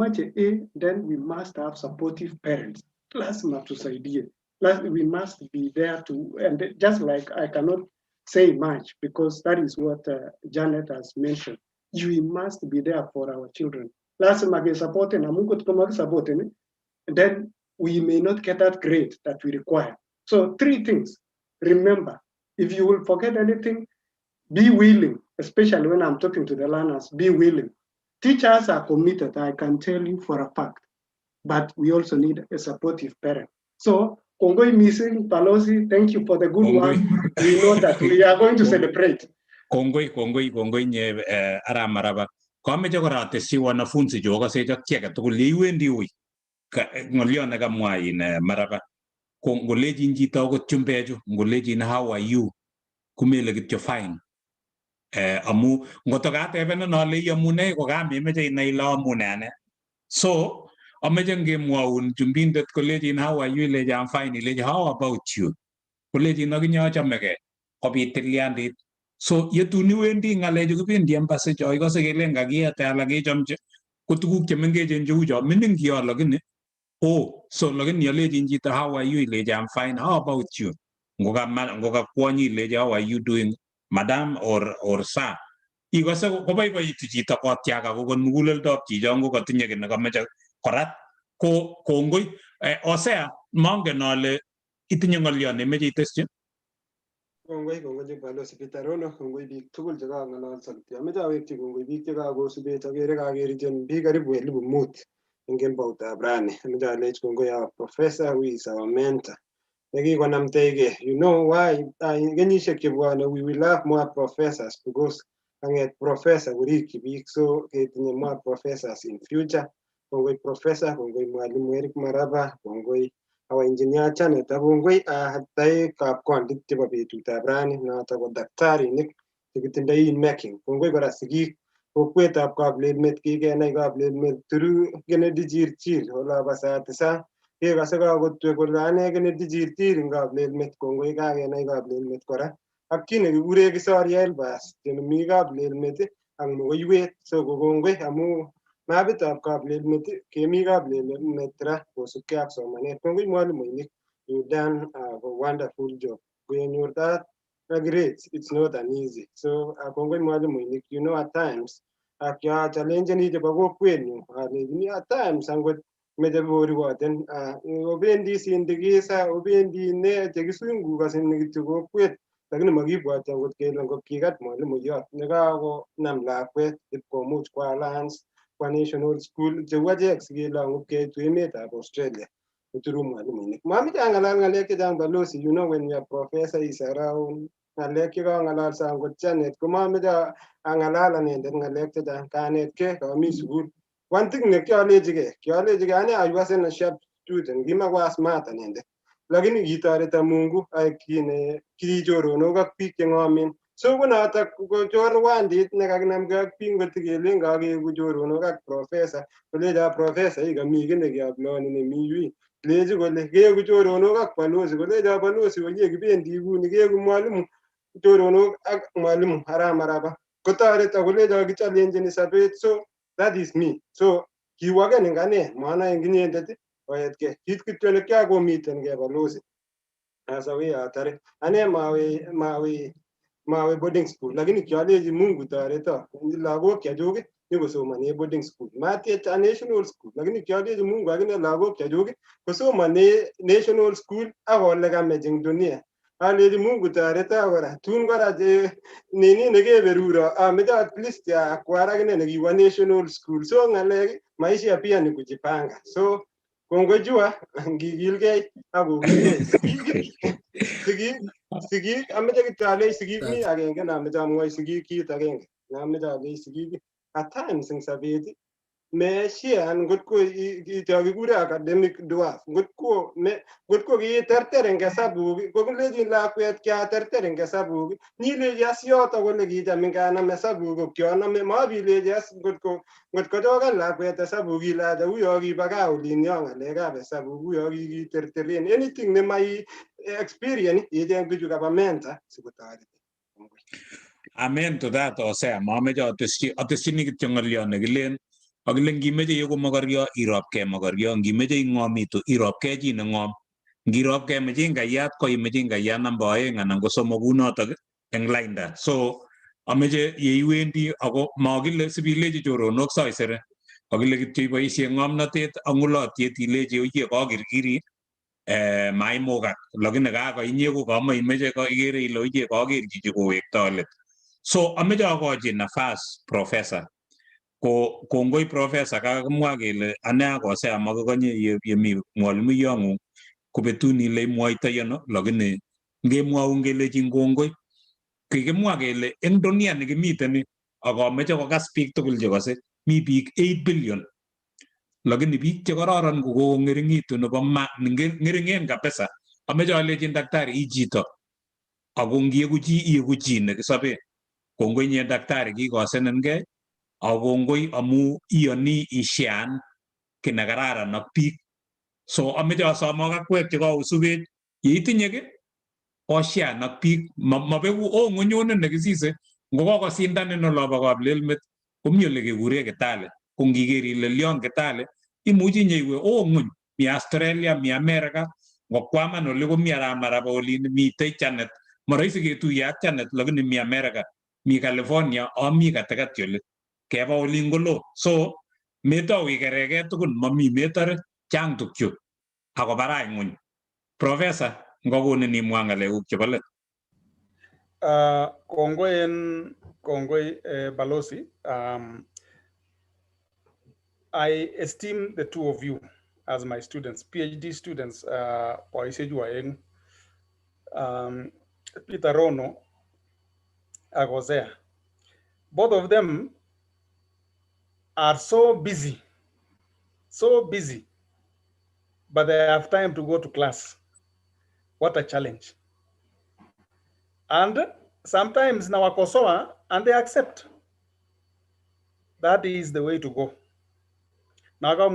then we must have supportive parents. Lazima tusaidie. We must be there to, and just like I cannot say much because that is what Janet has mentioned. We must be there for our children. Lazima ge support na Mungu tukomaki support and then we may not get that grade that we require. So three things. Remember, if you will forget anything, be willing, especially when I'm talking to the learners, be willing. Teachers are committed, I can tell you for a fact, but we also need a supportive parent. So, Kongoi missing, Palosi, thank you for the good one. We know that we are going to celebrate. Kongoi nye aramaraba. Kameche kora atesyi wanafunzi choka secha kiake tugul iwendi ui. Ngolyo nekamwa in maraba. Ngolejin chito akot chumbechu, ngolejin how are you? Kumele kityo fine. Amu ngoto katebena nale yamune ko kamemeche inai ile amune ane. So ameche ngemwaun chumbindet kolejin how are you? Ileje I'm fine. Ileje how about you? Kolejin akinye achamege kobit tilyandit. So yetuni wendi ngalechu kibendi embassy cho ikose kele ngakiyete ala kechomche ko tuguk chemengechen cheu cho mining kiyo lakini so lakini alejin chito how are you? Ileje I'm fine. How about you? Ngoka kwonyi ileje how are you doing? Madam or sir. Ikose koboiboitu chito kotiaka kokon muguleldop chicho ngo katinye kit nekameche korat ko kongoi osea mongen ale itinye ng'olyo nemeche iteschi. Kongoi Palosi Pitarono, kongoi biik tugul chekang'alolso. Ameche awekchi kongoi biik chekakosubet akere kakerichen biik karibu 5,000 eng kemboutab rani. Ameche alech kongoi our professor who is our mentor. Nekikonamteigei. You know why? Kenyisiek chebwone we will have more professors because kang'et professor korikyi biik, so ketinye more professors in future. Kongoi professor, kongoi mwalimu Eric Maraba, kongoi our engineer Janet, kongoi taekab kondit chebo betutab rani noto ko daktarinik chekitindoi in making. Kongoi kora sigik kokwetab Kaplelmet, kikenai Kaplelmet through Kennedy Chirchir olabo Satisa. Kekase kakotwe kole ane Kennedy Chirchir eng Kaplelmet, kongoi kakenai Kaplelmet kora. Ak chi nekikure Kisoria Elbas chemi Kaplelmet ak Mokoiwet, so kongoi amu mapitab Kaplelmet kemi Kaplelmet ra kosubkei ak somanet. Kongoi mwalimuinik, you done a wonderful job. Kwenyor that grades, it's not an easy. So kongoi mwalimuinik, you know at times ak ya challengeni chebo kokwenyu alechini at times angot meche koriwoten obendi sindikisa obendi ne chekisungukosini kityo kokwet lakini makibwoti angot kele ngot kikat mwalimuyot nekakonam lakwet ipkomuch kwa alliance kwa national school cheu achek sikelong'u keitu emetab Australia koturu mwalimuinik. Mameche ang'alal ng'alek chechang Balozi, you know when your professor is around ng'alek chekang'alalso angot Janet ko mameche ang'alal anendet ng'alek chechang kanetkei kami sukul one thing ne kyalejige ane I wasn't a sharp student gima was smart anende lakini kitoreta Mungu ak kine kichoronok ak biik cheng'omen so konotok chorwandit nekakinamgei ak biik ngotikelen kakeku choronok ak professor kolecho professor ikami kiy nekeaploni nemi yui lechi kole keku choronok ak balozi kolecho balozi oye kibendi kuni keku mwalimu choronok ak mwalimu aramaraba kotoreta kolecho kichalenjini sabet so that is me so kiwaken ing ane maana ing inyendet koetkei kit kityo nekyakomiten ke balozi asawi atare ane mawe boarding school lakini kyaleji Mungu toreto lagok chechuk nyikosomane boarding school matieta national school lakini kyaleji Mungu akine lagok chechuk kosomane national school ak ole kamech ing dunia aleji Mungu toreto kora tun kora che nini nekeberuro ameche at least akwar akine nekiwo national school so ng'alek maisha pia ni kujipanga so kongojua ngikilgei akokilgei sigik ameche kityo alei sigik mi agenge nameche amwoi sigik kit agenge nameche alei sigik at times ing sabet meshian ngotko kityo kikure academic dwarf ngotko kiterter eng hesabuk kokilechin lakwet kyaterter eng hesabuk nyilechi as yoto kole kicham nganam hesabuk ko kyanome mabilechi as ngotko chokan lakwet hesabuk ilacha uyo kiba gaa olin yo ng'alekab hesabuk uyo kikiterteren anything nemai experience icheng bichu kaba mentor sikotoret. Amen to that Osea mameche atesyini kityo ng'olyo nekilen akile ngimeche iegu mokoryo irobkei mokoryo ngimeche ing'omitu irobkei chi neng'om ngirobkei mechingayat ko imechingayat namba oeng anan ko somok kunotok eng lainda so ameche yeiwendi ako makile sibilechi choronok saisere akile kityo iboisie ng'omnotet ak ng'ulotyet ilechi oye kakirkiri maimukak lakini kako inye ko kamaimeche ikere ile oye kaker chichi kowekto let so ameche akochi nafas professor ko kongoi professor kakimwa kele ane ak Osea makikonye yemi mwalimuyong'ung kobetun ile imwoitoi ano lakini ngemwoun kelechin kongoi kikimwa kele eng dunia nikimiten akameche kokas biik tugul chekose mi biik 8 billion lakini biik chekororon ko kong'ering'itu nebo ng'ering'en kabisa ameche alechin daktari i chito ako ngieku chi ieku chi nekisobe kongoi nye daktari kikosenenkei ako kongoi amu iyoni ishean ki nekararan ak biik so ameche asom akakwek chekaosubech yeitinye ki oshean ak biik mabeku ng'onyone nekisise ngokokosindanin olobo kaplelmet komi ole kekure Kitale ko ngiker ile lion Kitale imuchi nyeiwe ng'ony mi Australia mi America ngokwaman ole komi aramaraba olin mitei Janet marahisi ketuye ak Janet lakini mi America mi California mi katikati ole keba olin kolo so metau ikerekei tugul mami metore chang tukchu ako barai ng'ony professor ngokonin imwa ng'alekuk chebo let. Kongoi Balozi. I esteem the two of you as my students, PhD students, Poiseju Aeng, Peter Rono, Agosea. Both of them are so busy, but they have time to go to class. What a challenge. And sometimes now wakosoa and they accept. That is the way to go. Now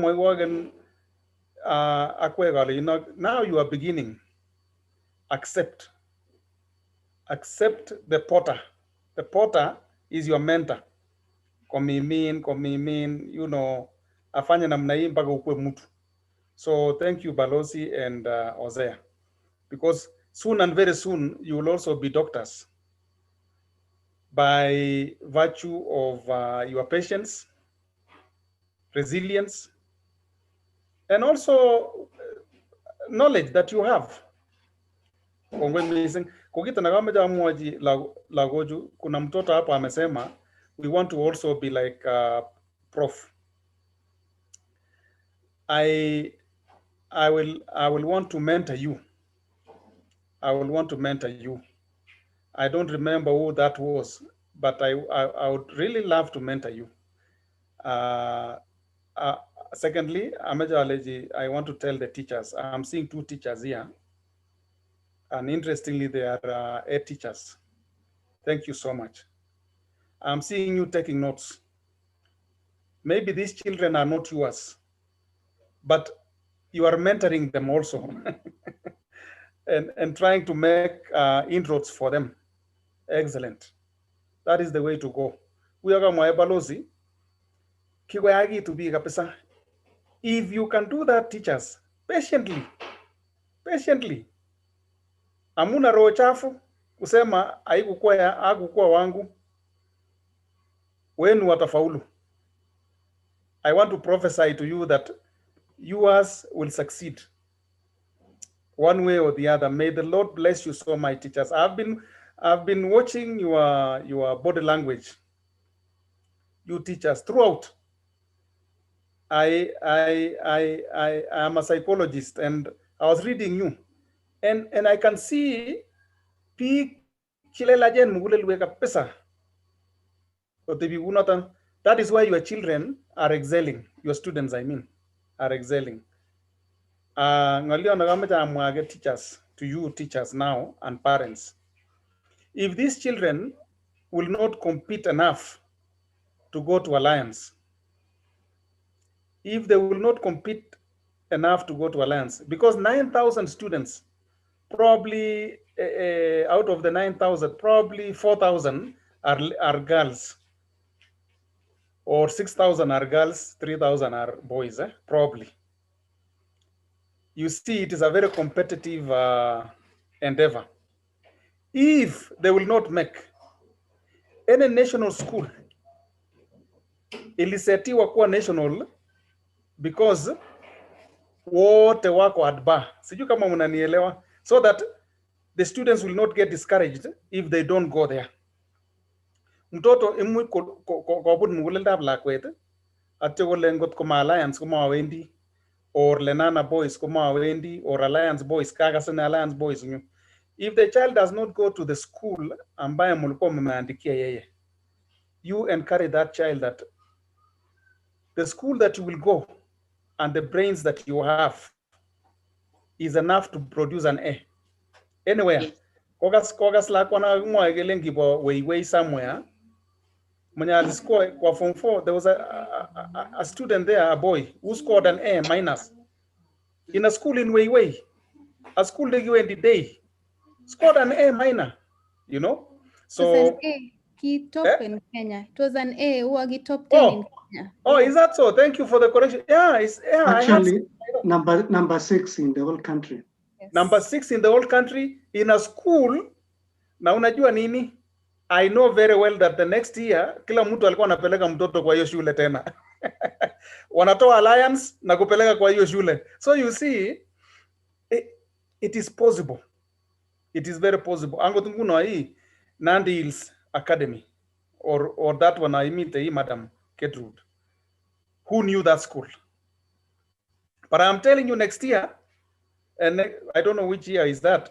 you are beginning. Accept the potter. The potter is your mentor. Komimin, you know, afanye namna hii mpaka ukue mtu. So thank you, Balozi and Osea, because soon and very soon you will also be doctors by virtue of your patience, resilience, and also knowledge that you have. Kukita nagameja mwaji lagoju, kuna mtoto hapa amesema, we want to also be like Prof. I will want to mentor you. I will want to mentor you. I don't remember who that was, but I would really love to mentor you. Secondly, Amajaleji, I want to tell the teachers, I'm seeing 2 teachers here. And interestingly, they are 8 teachers. Thank you so much. I'm seeing you taking notes. Maybe these children are not yours, but you are mentoring them also and trying to make inroads for them. Excellent. That is the way to go. We are going to balozi. To be kapisa. If you can do that, teachers, patiently, amuna roho chafu kusema haikukuwa wangu, wenu watafaulu. I want to prophesy to you that yours will succeed one way or the other. May the Lord bless you so much, teachers. I've been watching your body language, you teachers, throughout. I am a psychologist, and I was reading you, and I can see that is why your children are excelling. Your students, I mean, are excelling. Teachers, to you teachers now and parents. If these children will not compete enough to go to Alliance, if they will not compete enough to go to Alliance, because 9,000 students, probably out of the 9,000, probably 4,000 are girls, or 6,000 are girls, 3,000 are boys, probably. You see, it is a very competitive endeavor. If they will not make any national school, ilisetiwa kuwa national because wote wako at bar. Sijui kama mnanielewa, so that the students will not get discouraged if they don't go there. Mtoto imu ko bud mugulenda blakwet atyo kole ngot ko alliance ko mawendi, or Lenana boys ko mawendi, or Alliance boys kakasene Alliance boys nyu. If the child does not go to the school ambaye mulikuwa mmeandikia yeye, you encourage that child that the school that you will go and the brains that you have is enough to produce an A. Anywhere. Kogas la kwana mwagelengi bo way somewhere. Mwenye score kwa form 4, there was a student there, a boy, who scored an A minus in a school in Weiwei, a school they went the day, scored an A minor, you know. So it was an A. He top in Kenya. It was an A. Who he top 10 in Kenya. Oh, yes. Is that so? Thank you for the correction. Yeah, actually number 6 in the whole country. Yes. Number 6 in the whole country in a school. Na unajua nini? I know very well that the next year kila mtu alikuwa anapeleka mtoto kwa hiyo shule tena. Wanatoa Alliance na kupeleka kwa hiyo shule. So you see, it is possible. It is very possible. Ango tunguno hii Nandi Hills Academy, or that one I meet Madam Kedrud, who knew that school. But I'm telling you, next year, and I don't know which year is that,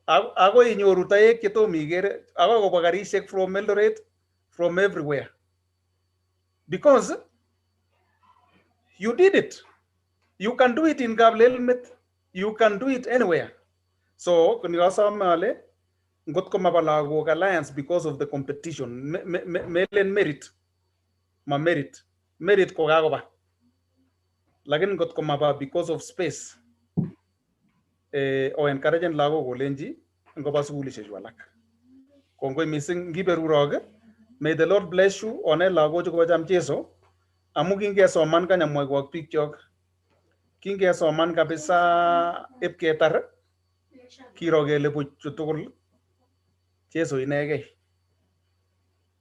Ago inyoru taye kito Igeere, ago go bagarishek from Eldoret, from everywhere. Because you did it. You can do it in Gablelmet. You can do it anywhere. So, Kunyasamale, ngot ko mabalago Alliance because of the competition. Melen merit. Ma merit ko gago ba. Lakin ngot ko maba because of space. O encouraging lago golenji ngoba suguli shejwalak. Kongo missing giberu rog. May the Lord bless you. One lago jo jam cheso. Amu kinge soman kanya mwag picture. Kinge soman kabisa epketar. Kirogele puchutugul. Cheso inege.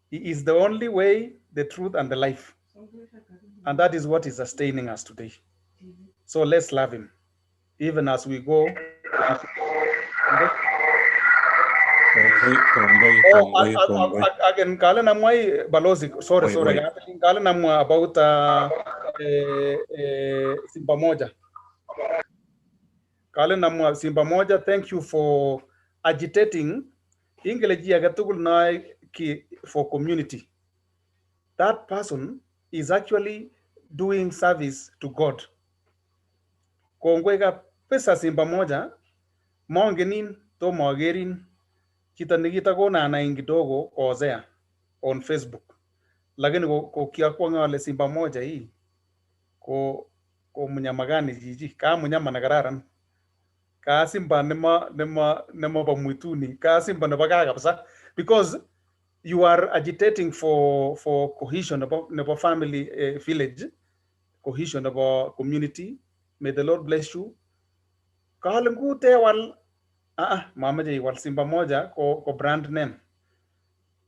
He is the only way, the truth, and the life. And that is what is sustaining us today. So let's love him. Even as we go. Again, Kale namwai balozi. Sorry. Kale namwa about Simba Moja. Kale namwa Simba Moja. Thank you for agitating Ingeleji agatugul na for community. That person is actually doing service to God. Kongoi kabisa Simba moja, mongenin to mogerin, chito nikitakona anaing kidogo Hosea on Facebook. Lakini kiakwanga wale Simba moja hii, ko mnyama gani jiji, ka mnyama na kararan. Ka Simba nema pa mwituni, ka Simba na baka kabisa, because you are agitating for cohesion of family village, cohesion of our community. May the Lord bless you. Kalengu te wal mama jay wal Simba moja ko brand name.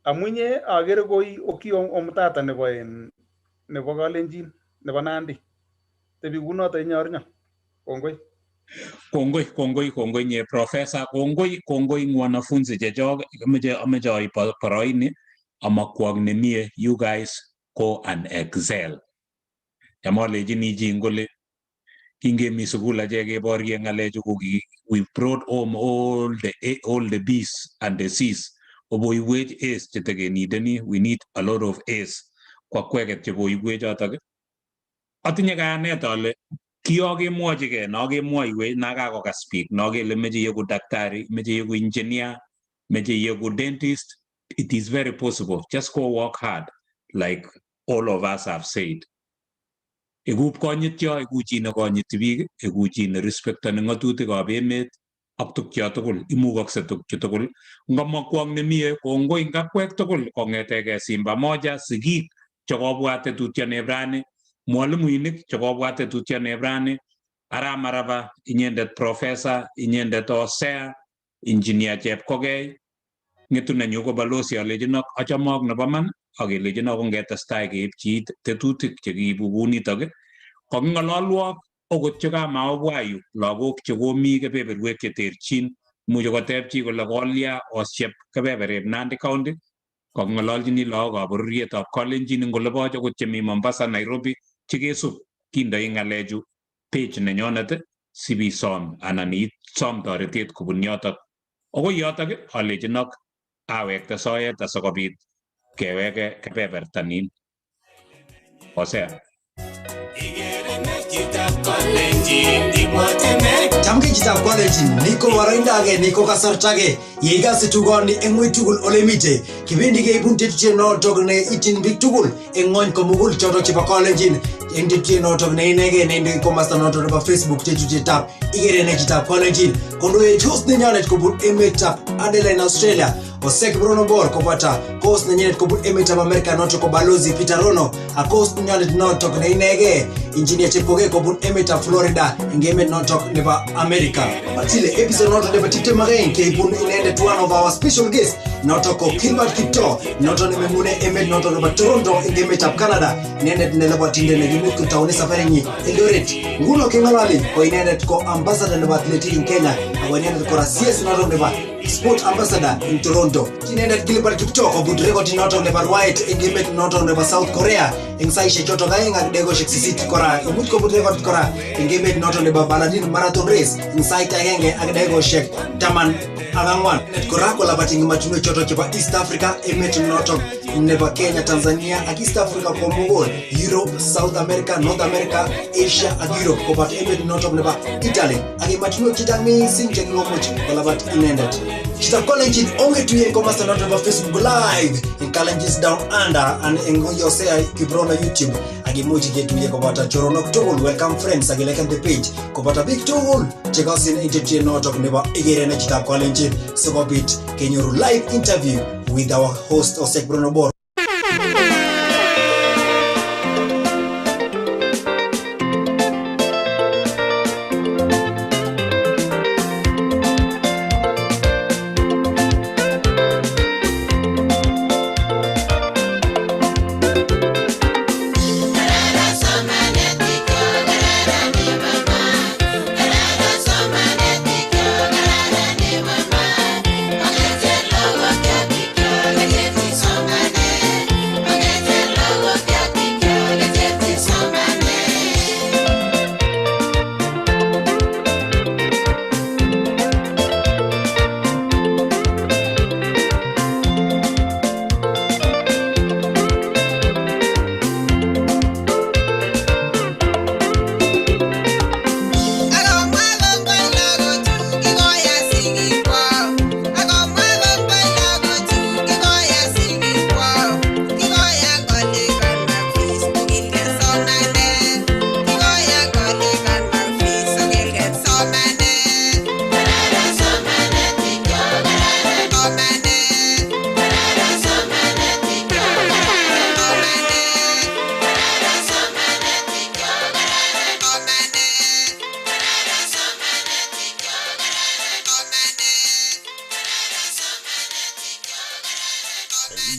Amunye agere koi oki omtata nebo Kalenjin nebo Nandi. Tebi kuno ta inyornya. Kongoi. Kongoi nye professor, kongoi wanafunzi chechok ameche oi poroini amakwok nemie, you guys go and excel. Chamolechini chi ngole kingemi sukul achek keborye ngalechu ko we brought home all the B's and the C's. Oboiwech A's chetekenideni, we need a lot of A's. Kwa kweket cheboiwech chotok. Atinye kayanet ale kiyokemwochigei nokemwoiwech nakakokas biik nokele meche yeku daktari, meche yeku engineer, meche yeku dentist. It is very possible. Just go work hard like all of us have said. Ekup konyityo, eku chi nekonyiti biik, eku chi nerespectoni ng'atutikab emet ak tukyo tugul, imukokse tukchu tugul. Ngamakwong nemie kongoi ngakwek tugul kong'etege Simba moja, sigik chekobwat tetutiet rani, mwalimuinik chekobwat tetutiet rani, Ara Maraba, inyendet professor, inyendet Hosea, engineer Chepkogei, ng'etu nenyu ko balozi alejinok achamok nebo man, akelejinok kongetestai keipchi tetutik chekiibu kunitok, koking'ololwok okot chekamabwa yu lagok chekomi kebeberwek cheterchin, imuche koteb chi kole kolya osiep kebebereb Nandi County, koking'ololchini lagokab bororietab Kalenjin ngoleboch okot chemi Mombasa, Nairobi, chekesub kindoi ng'alechu page nenyonet sibisom anan isom toretet kobun yotok. Okoi yotok alejinok awekte soet asikobit keweke kebebertanin. Hosea. Chamke chitab Kalenjin, niko waraindage, niko kasartage, yeigase tugoni eng'weny tugul ole mite, kibendi keibun tetutiet notok ne ityin biik tugul eng' ng'ony komugul chotok chebo Kalenjin, eng' tetutiet notok ne inegei neindoi komasta notok nebo Facebook tetutietab Igeere ne chitab Kalenjin, kondoech host nenyonet kobun emetab Adelaide, Australia, Osek Bruno Bor kopata host nenyonet kobun emetab Amerika notok ko balozi Peter Rono, ak host nenyonet notok ne inegei engineer Chepkogei kobun emetab Florida eng' emet notok nebo Amerika. Matile episode notok nebo tiptem ageng keibun inendet one of our special guests notok ko Chito notok nememune emet notok nebo Toronto eng' emetab Canada, inendet nelebotinde nekimut kotaune safarinyi Eldoret. Nguno keng'ololi ko inendet ko ambassador nebo athletic eng' Kenya, ako inendet kora CS notok nebo sport ambassador in Toronto. Inendet Chito kobut record notok nebo rwaet eng' emet notok nebo South Korea eng' saishek chotok aeng' ak dakikoshek 8 kora. Imuch kobut record kora eng' emet notok nebo Berlin Marathon Race eng' sait agenge ak dakikoshek 14. Kora kolabati eng' emotinwek chotok chebo East Africa, emet notok nebo Kenya, Tanzania ak East Africa komugul, Europe, South America, North America, Asia ak Europe, koboto emet notok nebo Italy ak emotinwek chechang mising chekikomuch kolabat inendet. Chitab Kalenjin ongetuye komasta notok nebo Facebook live in Kalenjin's Down Under and eng' Hosea Kibrono YouTube ak imuch ketuye koboto choronok tugul, welcome friends ak ileken the page koboto biik tugul chekosin eng' tetutiet notok nebo Igeere ne chitab Kalenjin sikobit kenyoru live interview with our host Osek Bruno Bor. Somebody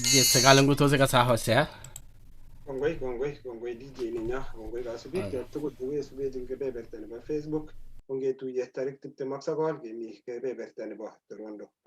Yes, kalungutosi kasa Hosea. Kongoi DJ ninya, kongoi kasubik chok tugul chekesubech eng kebeberta nebo Facebook, ongetuiye tarik 29 kemi kebeberta nebo Toronto.